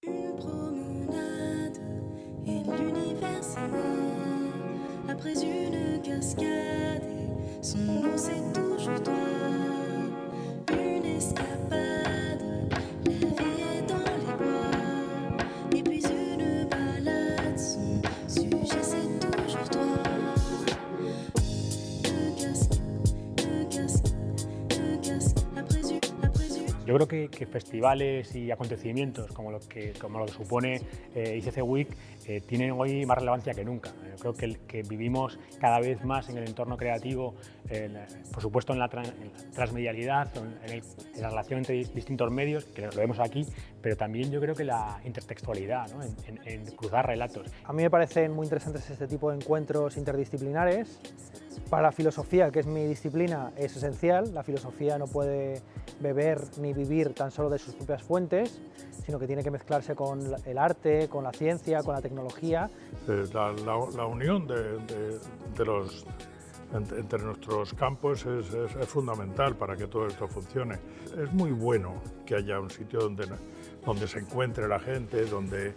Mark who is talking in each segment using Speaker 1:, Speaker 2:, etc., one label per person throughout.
Speaker 1: Une promenade et l'univers s'émeut après une cascade et son nom c'est toujours toi. Une escapade, la vie est dans les bois et puis une balade, son sujet c'est toujours toi. Le casque, le casque, le casque, après une.
Speaker 2: Yo creo que festivales y acontecimientos como lo que supone ICC Week tienen hoy más relevancia que nunca. Creo que vivimos cada vez más en el entorno creativo, por supuesto en la transmedialidad, en la relación entre distintos medios, que lo vemos aquí, pero también yo creo que la intertextualidad, ¿no? en cruzar relatos.
Speaker 3: A mí me parecen muy interesantes este tipo de encuentros interdisciplinares. Para la filosofía, que es mi disciplina, es esencial. La filosofía no puede beber ni vivir tan solo de sus propias fuentes, sino que tiene que mezclarse con el arte, con la ciencia, con la tecnología.
Speaker 4: La unión entre nuestros campos es fundamental para que todo esto funcione. Es muy bueno que haya un sitio donde se encuentre la gente, donde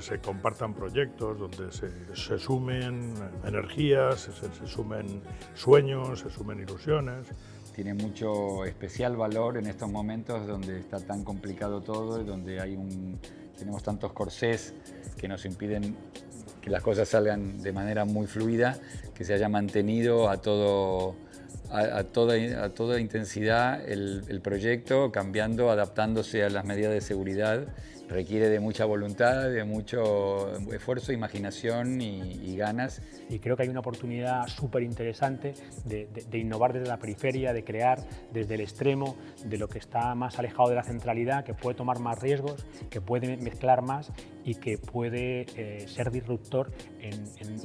Speaker 4: se compartan proyectos, donde se sumen energías, se sumen sueños, se sumen ilusiones.
Speaker 5: Tiene mucho especial valor en estos momentos donde está tan complicado todo y donde tenemos tantos corsés que nos impiden que las cosas salgan de manera muy fluida, que se haya mantenido a toda intensidad el proyecto, cambiando, adaptándose a las medidas de seguridad. Requiere de mucha voluntad, de mucho esfuerzo, imaginación y ganas.
Speaker 2: Y creo que hay una oportunidad súper interesante de innovar desde la periferia, de crear desde el extremo, de lo que está más alejado de la centralidad, que puede tomar más riesgos, que puede mezclar más y que puede ser disruptor en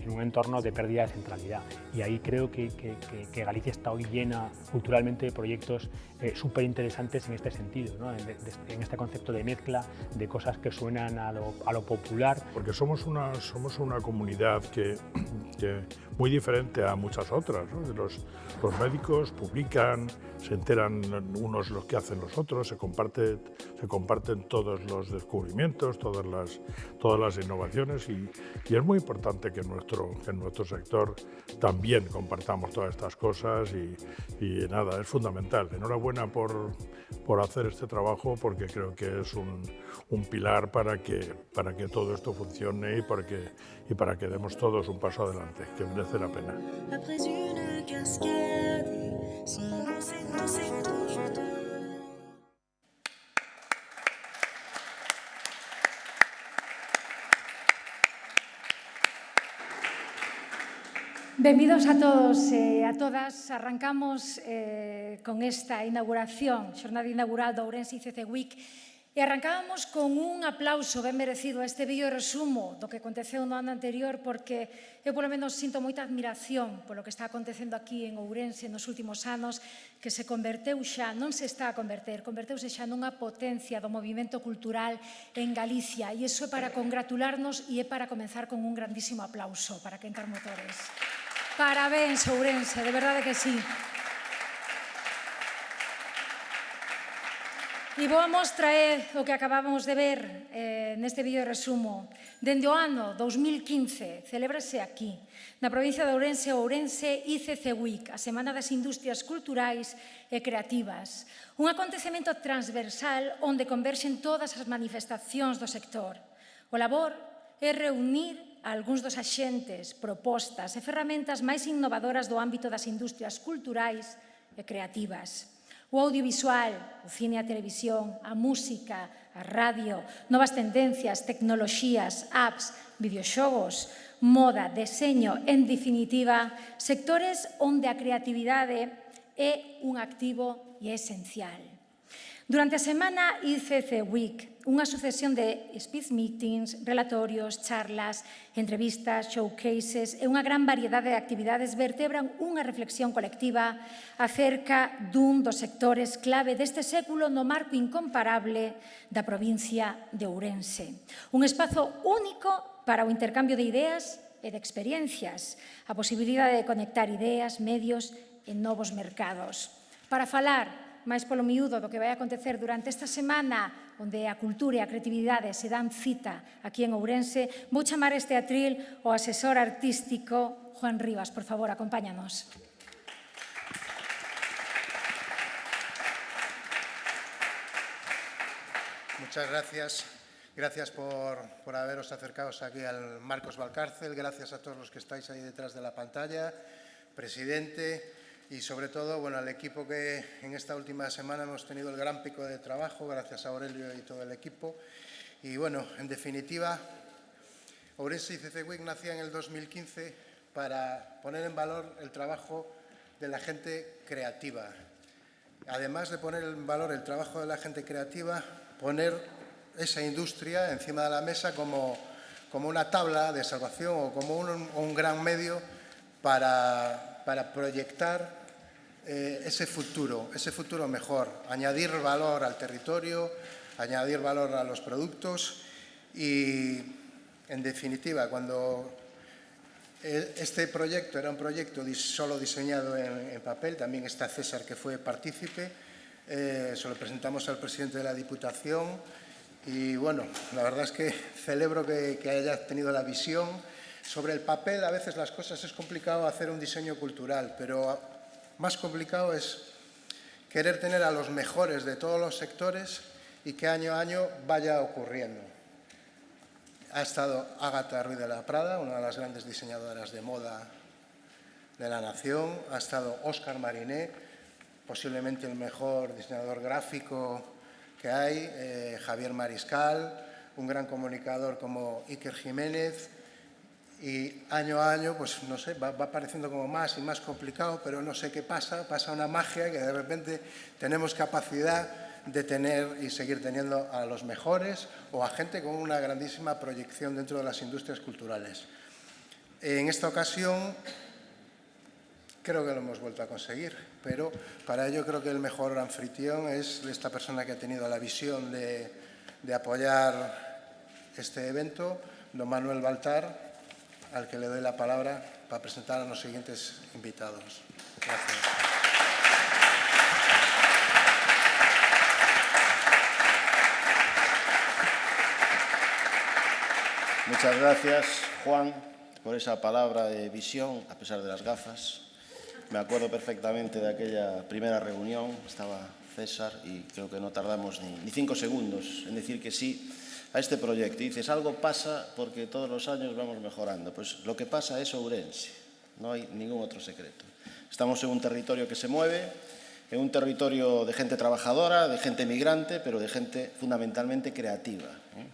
Speaker 2: un entorno de pérdida de centralidad. Y ahí creo que Galicia está hoy llena culturalmente de proyectos súper interesantes en este sentido, ¿no? en este concepto de mezcla, de cosas que suenan a lo popular.
Speaker 4: Porque somos una comunidad que muy diferente a muchas otras, ¿no? Los médicos publican, se enteran unos lo que hacen los otros, se comparten todos los descubrimientos, todas las innovaciones y es muy importante que en nuestro sector también compartamos todas estas cosas y nada, es fundamental. Enhorabuena por hacer este trabajo porque creo que es un pilar para que todo esto funcione y para que demos todos un paso adelante, que merece la pena.
Speaker 1: Après une cascade, son nom c'est toujours toi.
Speaker 6: Benvidos a todos e a todas. Arrancamos con esta inauguración, xornada inaugural do Ourense ICC Week, e arrancábamos con un aplauso ben merecido a este vídeo resumo do que aconteceu no ano anterior, porque eu polo menos sinto moita admiración polo que está acontecendo aquí en Ourense nos últimos anos, que se converteu xa, non se está a converteuse xa nunha potencia do movimento cultural en Galicia, e iso é para congratularnos e é para comenzar con un grandísimo aplauso para Quentar Motores. Parabéns, Ourense, de verdade que sí. E boa mostra é o que acabamos de ver neste vídeo resumo. Dende o ano 2015 celébrase aquí, na provincia de Ourense, Ourense ICC Week, a Semana das Industrias Culturais e Creativas. Un acontecemento transversal onde converxen todas as manifestacións do sector. O labor é reunir a algúns dos axentes, propostas e ferramentas máis innovadoras do ámbito das industrias culturais e creativas. O audiovisual, o cine e a televisión, a música, a radio, novas tendencias, tecnoloxías, apps, videoxogos, moda, deseño, en definitiva, sectores onde a creatividade é un activo e esencial. Durante a semana ICC Week, unha sucesión de speed meetings, relatorios, charlas, entrevistas, showcases e unha gran variedade de actividades vertebran unha reflexión colectiva acerca dun dos sectores clave deste século no marco incomparable da provincia de Ourense. Un espazo único para o intercambio de ideas e de experiencias, a posibilidade de conectar ideas, medios e novos mercados. Para falar máis polo miúdo do que vai acontecer durante esta semana, onde a cultura e a creatividade se dan cita aquí en Ourense, vou chamar este atril o asesor artístico Juan Rivas. Por favor, acompáñanos.
Speaker 7: Muchas gracias. Gracias por haberos acercado aquí al Marcos Valcárcel. Gracias a todos los que estáis ahí detrás de la pantalla, presidente, y sobre todo al equipo que en esta última semana hemos tenido el gran pico de trabajo, gracias a Aurelio y todo el equipo. Y en definitiva, Ourense ICC Week nacía en el 2015 para poner en valor el trabajo de la gente creativa. Además de poner en valor el trabajo de la gente creativa, poner esa industria encima de la mesa como una tabla de salvación o como un gran medio para proyectar ese futuro mejor, añadir valor al territorio, añadir valor a los productos y, en definitiva, cuando este proyecto era un proyecto solo diseñado en papel, también está César, que fue partícipe, se lo presentamos al presidente de la Diputación y, la verdad es que celebro que haya tenido la visión. Sobre el papel, a veces las cosas es complicado hacer un diseño cultural, pero más complicado es querer tener a los mejores de todos los sectores y que año a año vaya ocurriendo. Ha estado Ágata Ruiz de la Prada, una de las grandes diseñadoras de moda de la nación. Ha estado Óscar Mariné, posiblemente el mejor diseñador gráfico que hay. Javier Mariscal, un gran comunicador como Iker Jiménez. Y año a año, no sé, va pareciendo como más y más complicado, pero no sé qué pasa una magia que de repente tenemos capacidad de tener y seguir teniendo a los mejores o a gente con una grandísima proyección dentro de las industrias culturales. En esta ocasión creo que lo hemos vuelto a conseguir, pero para ello creo que el mejor anfitrión es esta persona que ha tenido la visión de apoyar este evento, don Manuel Baltar, al que le doy la palabra para presentar a los siguientes invitados. Gracias.
Speaker 8: Muchas gracias, Juan, por esa palabra de visión, a pesar de las gafas. Me acuerdo perfectamente de aquella primera reunión, estaba César y creo que no tardamos ni 5 segundos en decir que sí a este proyecto. Y dices, algo pasa porque todos los años vamos mejorando. Pues lo que pasa es Ourense, no hay ningún otro secreto. Estamos en un territorio que se mueve, en un territorio de gente trabajadora, de gente migrante, pero de gente fundamentalmente creativa,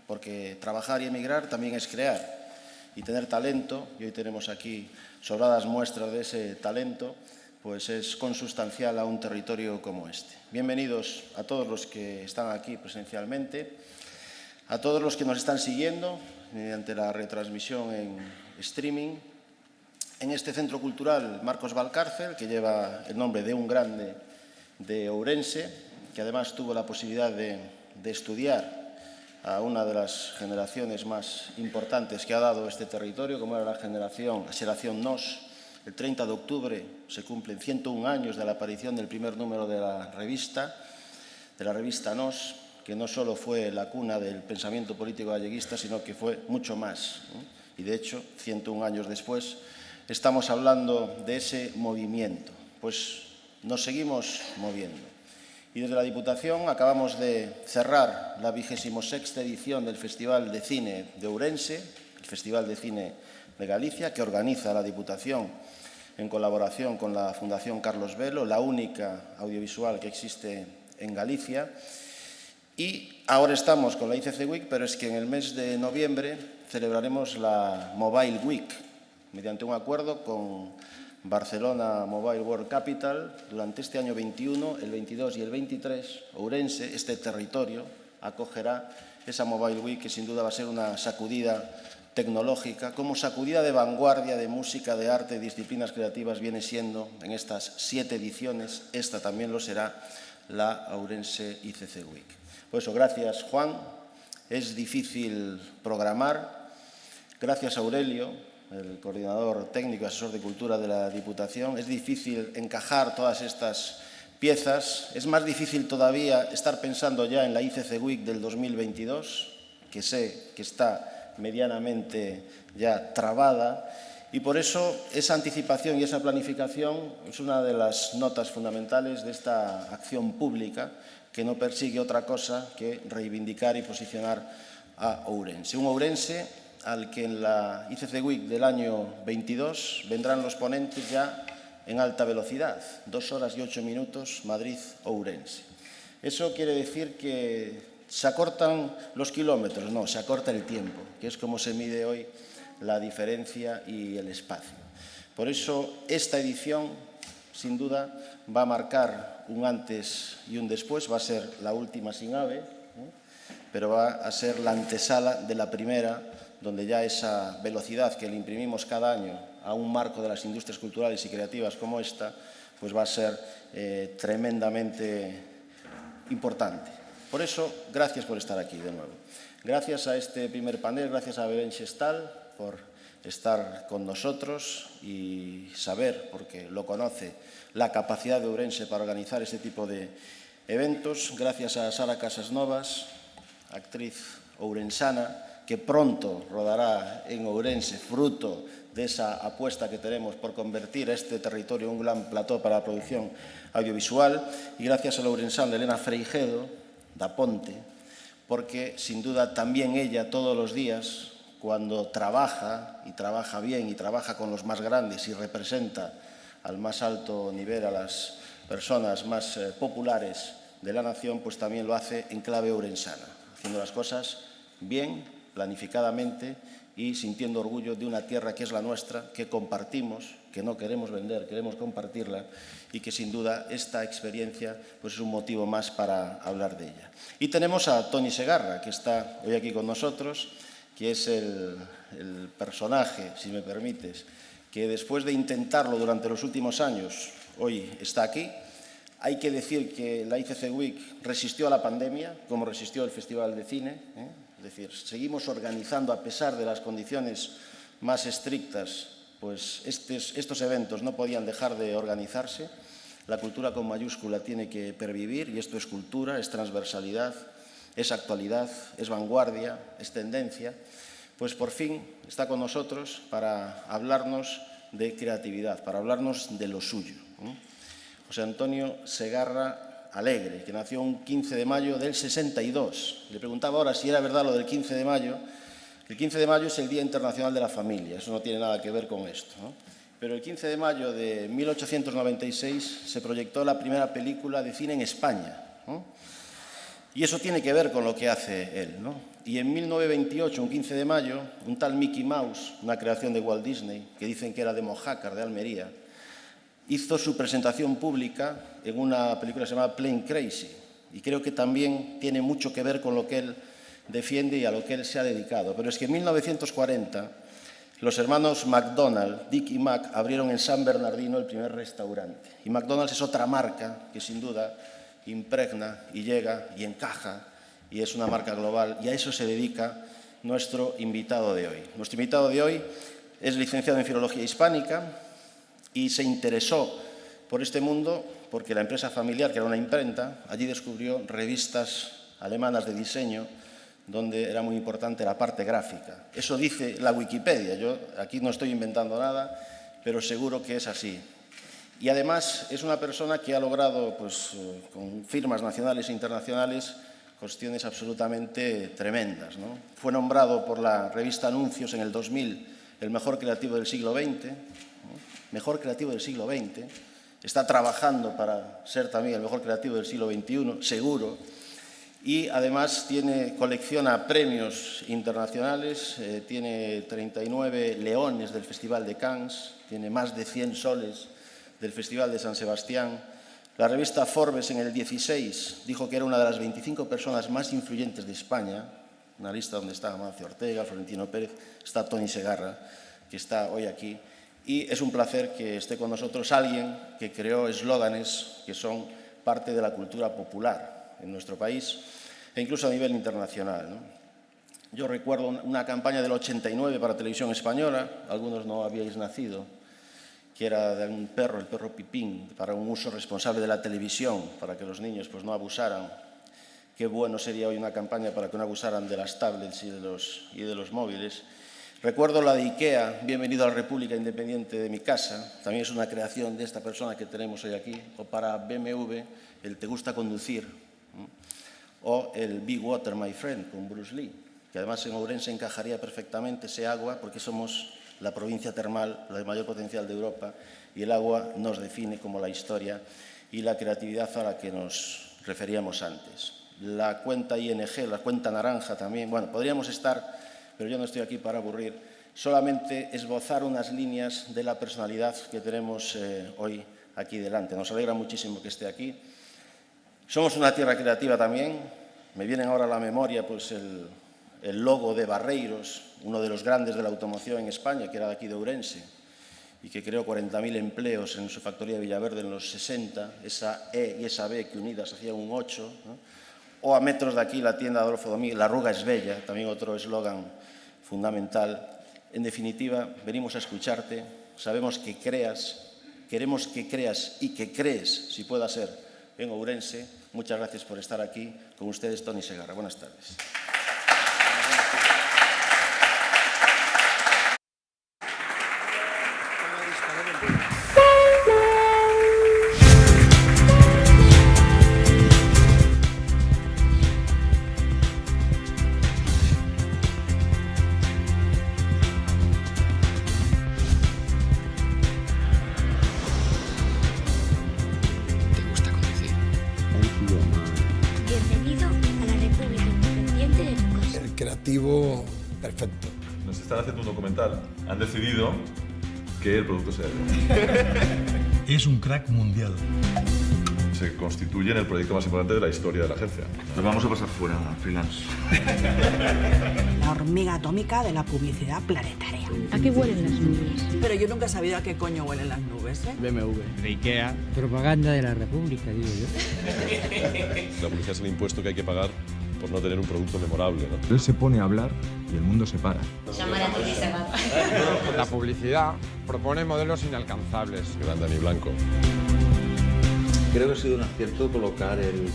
Speaker 8: porque trabajar y emigrar también es crear y tener talento, y hoy tenemos aquí sobradas muestras de ese talento, pues es consustancial a un territorio como este. Bienvenidos a todos los que están aquí presencialmente, a todos los que nos están siguiendo mediante la retransmisión en streaming, en este centro cultural Marcos Valcárcel, que lleva el nombre de un grande de Ourense, que además tuvo la posibilidad de estudiar a una de las generaciones más importantes que ha dado este territorio, como era la generación Nos. El 30 de octubre se cumplen 101 años de la aparición del primer número de la revista Nos, que no solo fue la cuna del pensamiento político galleguista, sino que fue mucho más. Y de hecho, 101 años después, estamos hablando de ese movimiento. Pues nos seguimos moviendo. Y desde la Diputación acabamos de cerrar la 26ª edición del Festival de Cine de Ourense, el Festival de Cine de Galicia, que organiza la Diputación en colaboración con la Fundación Carlos Velo, la única audiovisual que existe en Galicia. Y ahora estamos con la ICC Week, pero es que en el mes de noviembre celebraremos la Mobile Week, mediante un acuerdo con Barcelona Mobile World Capital. Durante este año 21, el 22 y el 23, Ourense, este territorio, acogerá esa Mobile Week, que sin duda va a ser una sacudida tecnológica, como sacudida de vanguardia de música, de arte, disciplinas creativas viene siendo en estas 7 ediciones. Esta también lo será, la Ourense ICC Week. Por eso, gracias, Juan. Es difícil programar. Gracias, Aurelio, el coordinador técnico y asesor de cultura de la Diputación. Es difícil encajar todas estas piezas. Es más difícil todavía estar pensando ya en la ICC Week del 2022, que sé que está medianamente ya trabada, y por eso esa anticipación y esa planificación es una de las notas fundamentales de esta acción pública que no persigue otra cosa que reivindicar y posicionar a Ourense. Un Ourense al que en la ICC Week del año 22 vendrán los ponentes ya en alta velocidad, 2 horas y 8 minutos, Madrid-Ourense. Eso quiere decir que se acortan los kilómetros, no, se acorta el tiempo, que es como se mide hoy la diferencia y el espacio. Por eso esta edición, sin duda, va a marcar un antes y un después, va a ser la última sin AVE, pero va a ser la antesala de la primera, donde ya esa velocidad que le imprimimos cada año a un marco de las industrias culturales y creativas como esta, pues va a ser tremendamente importante. Por eso, gracias por estar aquí de nuevo. Gracias a este primer panel, gracias a Belén Xestal por estar con nosotros y saber, porque lo conoce, la capacidad de Ourense para organizar este tipo de eventos. Gracias a Sara Casasnovas, actriz ourensana, que pronto rodará en Ourense, fruto de esa apuesta que tenemos por convertir este territorio en un gran plató para la producción audiovisual. Y gracias a la ourensana Elena Freijedo, da Ponte, porque sin duda también ella todos los días, cuando trabaja, y trabaja bien, y trabaja con los más grandes y representa al más alto nivel a las personas más populares de la nación, pues también lo hace en clave ourensana, haciendo las cosas bien, planificadamente y sintiendo orgullo de una tierra que es la nuestra, que compartimos, que no queremos vender, queremos compartirla y que sin duda esta experiencia pues es un motivo más para hablar de ella. Y tenemos a Toni Segarra, que está hoy aquí con nosotros, que es el personaje, si me permites, que después de intentarlo durante los últimos años, hoy está aquí. Hay que decir que la ICC Week resistió a la pandemia, como resistió el Festival de Cine. Es decir, seguimos organizando a pesar de las condiciones más estrictas, pues estos eventos no podían dejar de organizarse. La cultura con mayúscula tiene que pervivir y esto es cultura, es transversalidad, es actualidad, es vanguardia, es tendencia. Pues por fin está con nosotros para hablarnos de creatividad, para hablarnos de lo suyo. José Antonio Segarra Alegre, que nació un 15 de mayo del 62. Le preguntaba ahora si era verdad lo del 15 de mayo. El 15 de mayo es el Día Internacional de la Familia, eso no tiene nada que ver con esto, ¿no? Pero el 15 de mayo de 1896 se proyectó la primera película de cine en España, ¿no? Y eso tiene que ver con lo que hace él, ¿no? Y en 1928, un 15 de mayo, un tal Mickey Mouse, una creación de Walt Disney, que dicen que era de Mojácar, de Almería, hizo su presentación pública en una película que se llama Plane Crazy. Y creo que también tiene mucho que ver con lo que él defiende y a lo que él se ha dedicado. Pero es que en 1940 los hermanos McDonald, Dick y Mac, abrieron en San Bernardino el primer restaurante. Y McDonald's es otra marca que sin duda impregna y llega y encaja y es una marca global. Y a eso se dedica nuestro invitado de hoy. Nuestro invitado de hoy es licenciado en Filología Hispánica y se interesó por este mundo porque la empresa familiar, que era una imprenta, allí descubrió revistas alemanas de diseño donde era muy importante la parte gráfica. Eso dice la Wikipedia. Yo aquí no estoy inventando nada, pero seguro que es así. Y además es una persona que ha logrado, pues, con firmas nacionales e internacionales, cuestiones absolutamente tremendas, ¿no? Fue nombrado por la revista Anuncios en el 2000 el mejor creativo del siglo XX, ¿no? Mejor creativo del siglo XX. Está trabajando para ser también el mejor creativo del siglo XXI, seguro. Y además colecciona premios internacionales, tiene 39 leones del Festival de Cannes, tiene más de 100 soles del Festival de San Sebastián. La revista Forbes en el 16 dijo que era una de las 25 personas más influyentes de España, una lista donde está Amancio Ortega, Florentino Pérez, está Toni Segarra, que está hoy aquí. Y es un placer que esté con nosotros alguien que creó eslóganes que son parte de la cultura popular en nuestro país e incluso a nivel internacional, ¿no? Yo recuerdo una campaña del 89 para Televisión Española, algunos no habíais nacido, que era de un perro, el perro Pipín, para un uso responsable de la televisión, para que los niños pues, no abusaran. Qué bueno sería hoy una campaña para que no abusaran de las tablets y de los móviles. Recuerdo la de IKEA, Bienvenido a la República Independiente de mi casa, también es una creación de esta persona que tenemos hoy aquí, o para BMW, el Te gusta conducir, o el Be Water, My Friend, con Bruce Lee, que además en Ourense encajaría perfectamente ese agua, porque somos la provincia termal, la de mayor potencial de Europa, y el agua nos define como la historia y la creatividad a la que nos referíamos antes. La cuenta ING, la cuenta naranja también, bueno, podríamos estar, pero yo no estoy aquí para aburrir, solamente esbozar unas líneas de la personalidad que tenemos hoy aquí delante. Nos alegra muchísimo que esté aquí. Somos una tierra creativa también. Me vienen ahora a la memoria pues, el logo de Barreiros, uno de los grandes de la automoción en España, que era de aquí de Ourense, y que creó 40.000 empleos en su factoría de Villaverde en los 60, esa E y esa B que unidas hacían un 8, ¿no? O a metros de aquí la tienda Adolfo Domínguez, La arruga es bella, también otro eslogan fundamental. En definitiva, venimos a escucharte, sabemos que creas, queremos que creas y que crees, si pueda ser, en Ourense. Muchas gracias por estar aquí. Con ustedes, Toni Segarra. Buenas tardes.
Speaker 9: Bienvenido a la República Independiente de tu casa.
Speaker 10: El creativo perfecto.
Speaker 11: Nos están haciendo un documental. Han decidido que el producto sea
Speaker 10: Es un crack mundial.
Speaker 11: Se constituye en el proyecto más importante de la historia de la agencia.
Speaker 12: Nos vamos a pasar fuera, freelance.
Speaker 13: La hormiga atómica de la publicidad planetaria.
Speaker 14: ¿A qué huelen las nubes?
Speaker 13: Pero yo nunca he sabido a qué coño huelen las nubes, ¿eh?
Speaker 15: BMW.
Speaker 16: De IKEA.
Speaker 15: Propaganda de la República, digo yo.
Speaker 11: La publicidad es el impuesto que hay que pagar por no tener un producto memorable, ¿no?
Speaker 17: Él se pone a hablar y el mundo se para.
Speaker 16: La publicidad propone modelos inalcanzables.
Speaker 11: Gran Dani Blanco.
Speaker 12: Creo que ha sido un acierto colocar el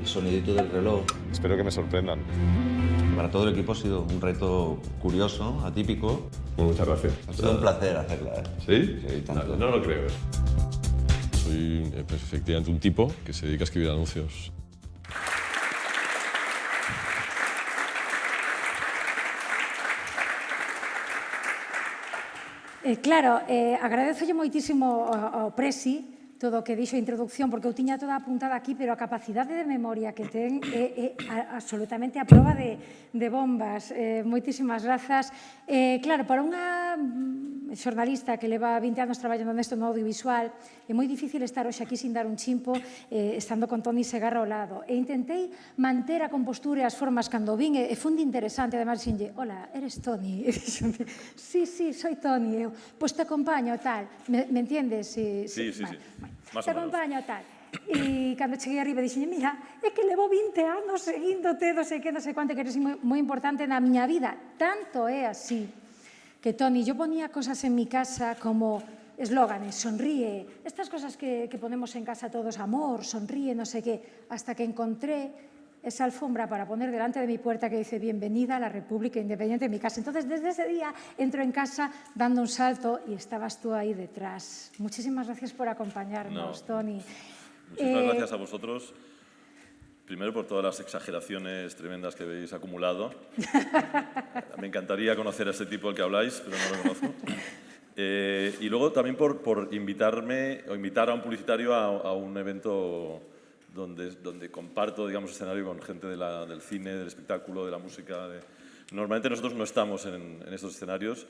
Speaker 12: sonidito del reloj.
Speaker 11: Espero que me sorprendan.
Speaker 12: Para todo el equipo ha sido un reto curioso, atípico.
Speaker 11: Muchas gracias.
Speaker 12: Ha sido un placer hacerla, ¿eh?
Speaker 11: ¿Sí?
Speaker 12: Sí, tanto.
Speaker 11: No lo creo. Soy efectivamente un tipo que se dedica a escribir anuncios.
Speaker 6: Claro, agradecelle moitísimo ao Presi todo o que dixo a introducción, porque eu tiña toda apuntada aquí, pero a capacidade de memoria que ten é absolutamente a prova de bombas. Moitísimas grazas. Claro, para unha xornalista que leva 20 anos traballando nesto no audiovisual, é moi difícil estar hoxe aquí sin dar un chimpo, estando con Toni Segarra ao lado. E intentei manter a compostura e as formas cando vin, e foi interesante, además, dixenlle, hola, eres Toni? E dixenlle, sí, soy Toni. Eu, pois te acompaño, tal. Me entiendes?
Speaker 11: Sí.
Speaker 6: Te acompaño, tal. E cando cheguei arriba dixenlle, mira, é que levo 20 anos seguíndote, non sei que, non sei cuánto, que eres moi importante na miña vida. Tanto é así que, Toni, yo ponía cosas en mi casa como eslóganes, sonríe, estas cosas que ponemos en casa todos, amor, sonríe, no sé qué, hasta que encontré esa alfombra para poner delante de mi puerta que dice bienvenida a la República Independiente de mi casa. Entonces, desde ese día entro en casa dando un salto y estabas tú ahí detrás. Muchísimas gracias por acompañarnos, Toni.
Speaker 18: Muchísimas gracias a vosotros. Primero por todas las exageraciones tremendas que habéis acumulado. Me encantaría conocer a ese tipo del que habláis, pero no lo conozco. Y luego también por invitarme o invitar a un publicitario a un evento donde comparto, digamos, escenario con gente del cine, del espectáculo, de la música. Normalmente nosotros no estamos en estos escenarios.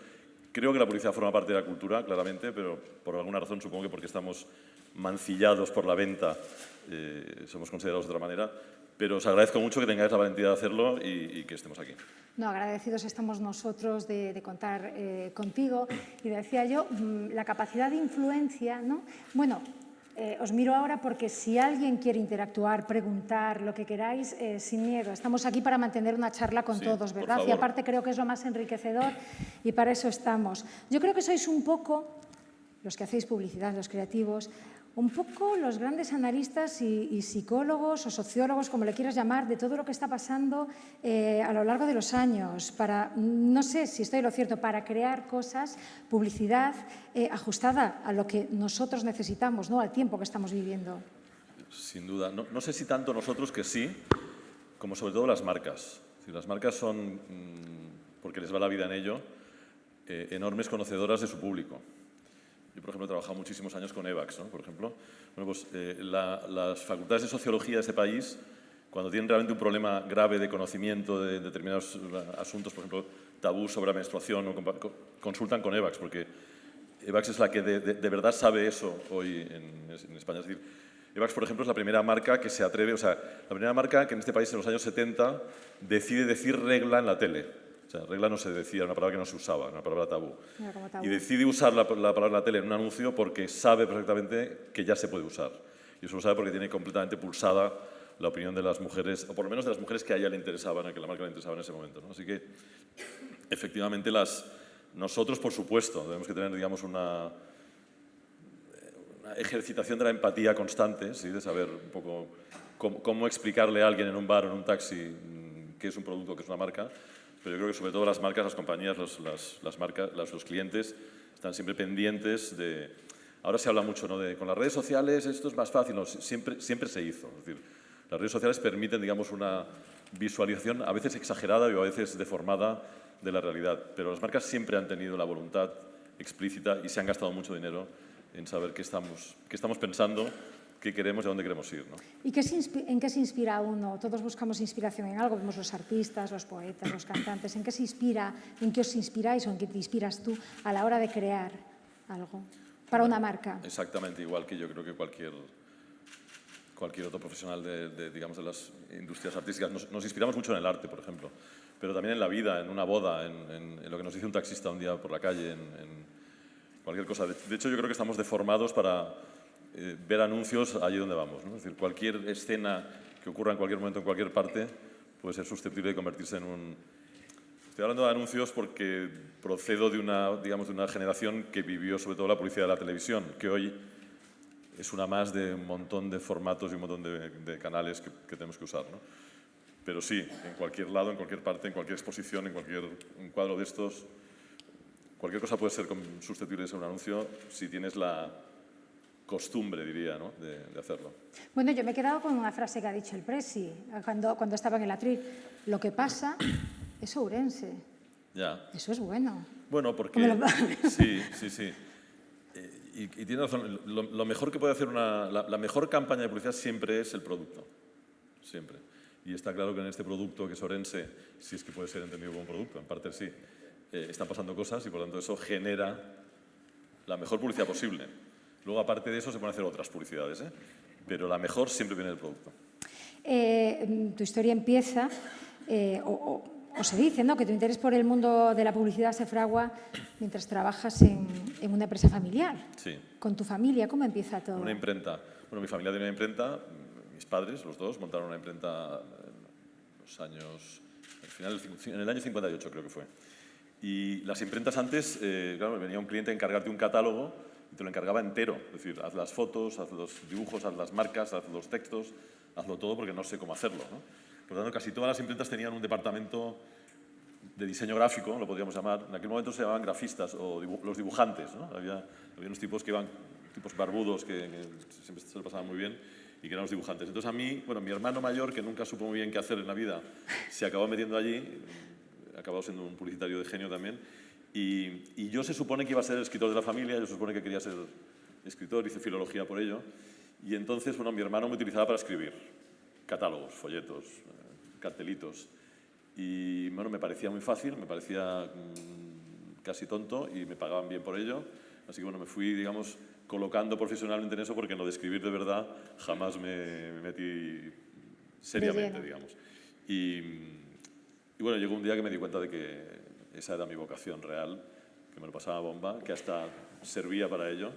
Speaker 18: Creo que la publicidad forma parte de la cultura, claramente, pero por alguna razón, supongo que porque estamos mancillados por la venta, somos considerados de otra manera. Pero os agradezco mucho que tengáis la valentía de hacerlo y que estemos aquí.
Speaker 6: No, agradecidos estamos nosotros de contar contigo. Y decía yo, la capacidad de influencia, ¿no? Bueno, os miro ahora porque si alguien quiere interactuar, preguntar, lo que queráis, sin miedo. Estamos aquí para mantener una charla con todos, ¿verdad? Y aparte creo que es lo más enriquecedor y para eso estamos. Yo creo que sois un poco los que hacéis publicidad, los creativos, un poco los grandes analistas y psicólogos o sociólogos, como le quieras llamar, de todo lo que está pasando a lo largo de los años, para, no sé si estoy en lo cierto, para crear cosas, publicidad ajustada a lo que nosotros necesitamos, ¿no?, al tiempo que estamos viviendo.
Speaker 18: Sin duda. No sé si tanto nosotros, que sí, como sobre todo las marcas. Si las marcas son, porque les va la vida en ello, enormes conocedoras de su público. Yo, por ejemplo, he trabajado muchísimos años con EVAX, ¿no? Por ejemplo. Bueno, pues las facultades de sociología de ese país, cuando tienen realmente un problema grave de conocimiento de determinados asuntos, por ejemplo, tabú sobre la menstruación, consultan con EVAX, porque EVAX es la que de verdad sabe eso hoy en España. Es decir, EVAX, por ejemplo, es la primera marca que se atreve, o sea, la primera marca que en este país en los años 70 decide decir regla en la tele. O sea, regla no se decía, era una palabra que no se usaba, una palabra tabú. Y decide usar la palabra en la tele en un anuncio porque sabe perfectamente que ya se puede usar. Y eso lo sabe porque tiene completamente pulsada la opinión de las mujeres, o por lo menos de las mujeres que a ella le interesaban, que la marca le interesaba en ese momento, ¿no? Así que, efectivamente, nosotros, por supuesto, debemos que tener, digamos, una ejercitación de la empatía constante, ¿sí?, de saber un poco cómo explicarle a alguien en un bar o en un taxi qué es un producto, qué es una marca. Pero yo creo que sobre todo las marcas, las compañías, los clientes están siempre pendientes de... Ahora se habla mucho, ¿no?, de con las redes sociales esto es más fácil. No, siempre se hizo. Es decir, las redes sociales permiten, digamos, una visualización a veces exagerada y a veces deformada de la realidad. Pero las marcas siempre han tenido la voluntad explícita y se han gastado mucho dinero en saber qué estamos pensando, qué queremos y a dónde queremos ir, ¿no?
Speaker 6: ¿Y en qué se inspira uno? Todos buscamos inspiración en algo, vemos los artistas, los poetas, los cantantes. ¿En qué se inspira? ¿En qué os inspiráis o en qué te inspiras tú a la hora de crear algo para una marca?
Speaker 18: Exactamente igual que yo creo que cualquier otro profesional digamos, de las industrias artísticas. Nos inspiramos mucho en el arte, por ejemplo, pero también en la vida, en una boda, en lo que nos dice un taxista un día por la calle, en cualquier cosa. De hecho, yo creo que estamos deformados para ver anuncios allí donde vamos, ¿no? Es decir, cualquier escena que ocurra en cualquier momento, en cualquier parte, puede ser susceptible de convertirse en un... Estoy hablando de anuncios porque procedo de una generación que vivió sobre todo la publicidad de la televisión, que hoy es una más de un montón de formatos y un montón de canales que tenemos que usar, ¿no? Pero sí, en cualquier lado, en cualquier parte, en cualquier exposición, en cualquier cuadro de estos, cualquier cosa puede ser susceptible de ser un anuncio si tienes la costumbre, diría, ¿no?, de hacerlo.
Speaker 6: Bueno, yo me he quedado con una frase que ha dicho el Presi cuando estaba en el atril. Lo que pasa es Ourense.
Speaker 18: Ya.
Speaker 6: Eso es bueno.
Speaker 18: Bueno, porque... Sí. Y tiene razón. Lo mejor que puede hacer la mejor campaña de publicidad siempre es el producto. Siempre. Y está claro que en este producto, que es Ourense, si es que puede ser entendido como producto, en parte sí, están pasando cosas y por lo tanto eso genera la mejor publicidad posible. Luego, aparte de eso, se pueden hacer otras publicidades, ¿eh? Pero la mejor siempre viene del producto.
Speaker 6: Tu historia empieza, o se dice, ¿no?, que tu interés por el mundo de la publicidad se fragua mientras trabajas en una empresa familiar.
Speaker 18: Sí.
Speaker 6: Con tu familia, ¿cómo empieza todo?
Speaker 18: Una imprenta. Bueno, mi familia tiene una imprenta, mis padres, los dos, montaron una imprenta en los años... en el año 58 creo que fue. Y las imprentas antes, claro, venía un cliente a encargarte un catálogo y te lo encargaba entero. Es decir, haz las fotos, haz los dibujos, haz las marcas, haz los textos, hazlo todo porque no sé cómo hacerlo, ¿no? Por lo tanto, casi todas las imprentas tenían un departamento de diseño gráfico, lo podríamos llamar. En aquel momento se llamaban grafistas o los dibujantes, ¿no? Había unos tipos que iban, tipos barbudos, que siempre se lo pasaban muy bien y que eran los dibujantes. Entonces a mí, bueno, mi hermano mayor, que nunca supo muy bien qué hacer en la vida, se acabó metiendo allí, acabó siendo un publicitario de genio también. Y yo se supone que iba a ser el escritor de la familia, yo se supone que quería ser escritor, hice filología por ello. Y entonces, bueno, mi hermano me utilizaba para escribir catálogos, folletos, cartelitos. Y bueno, me parecía muy fácil, me parecía casi tonto y me pagaban bien por ello. Así que bueno, me fui, digamos, colocando profesionalmente en eso porque en lo de escribir de verdad jamás me metí seriamente, digamos. Y bueno, llegó un día que me di cuenta de que esa era mi vocación real, que me lo pasaba bomba, que hasta servía para ello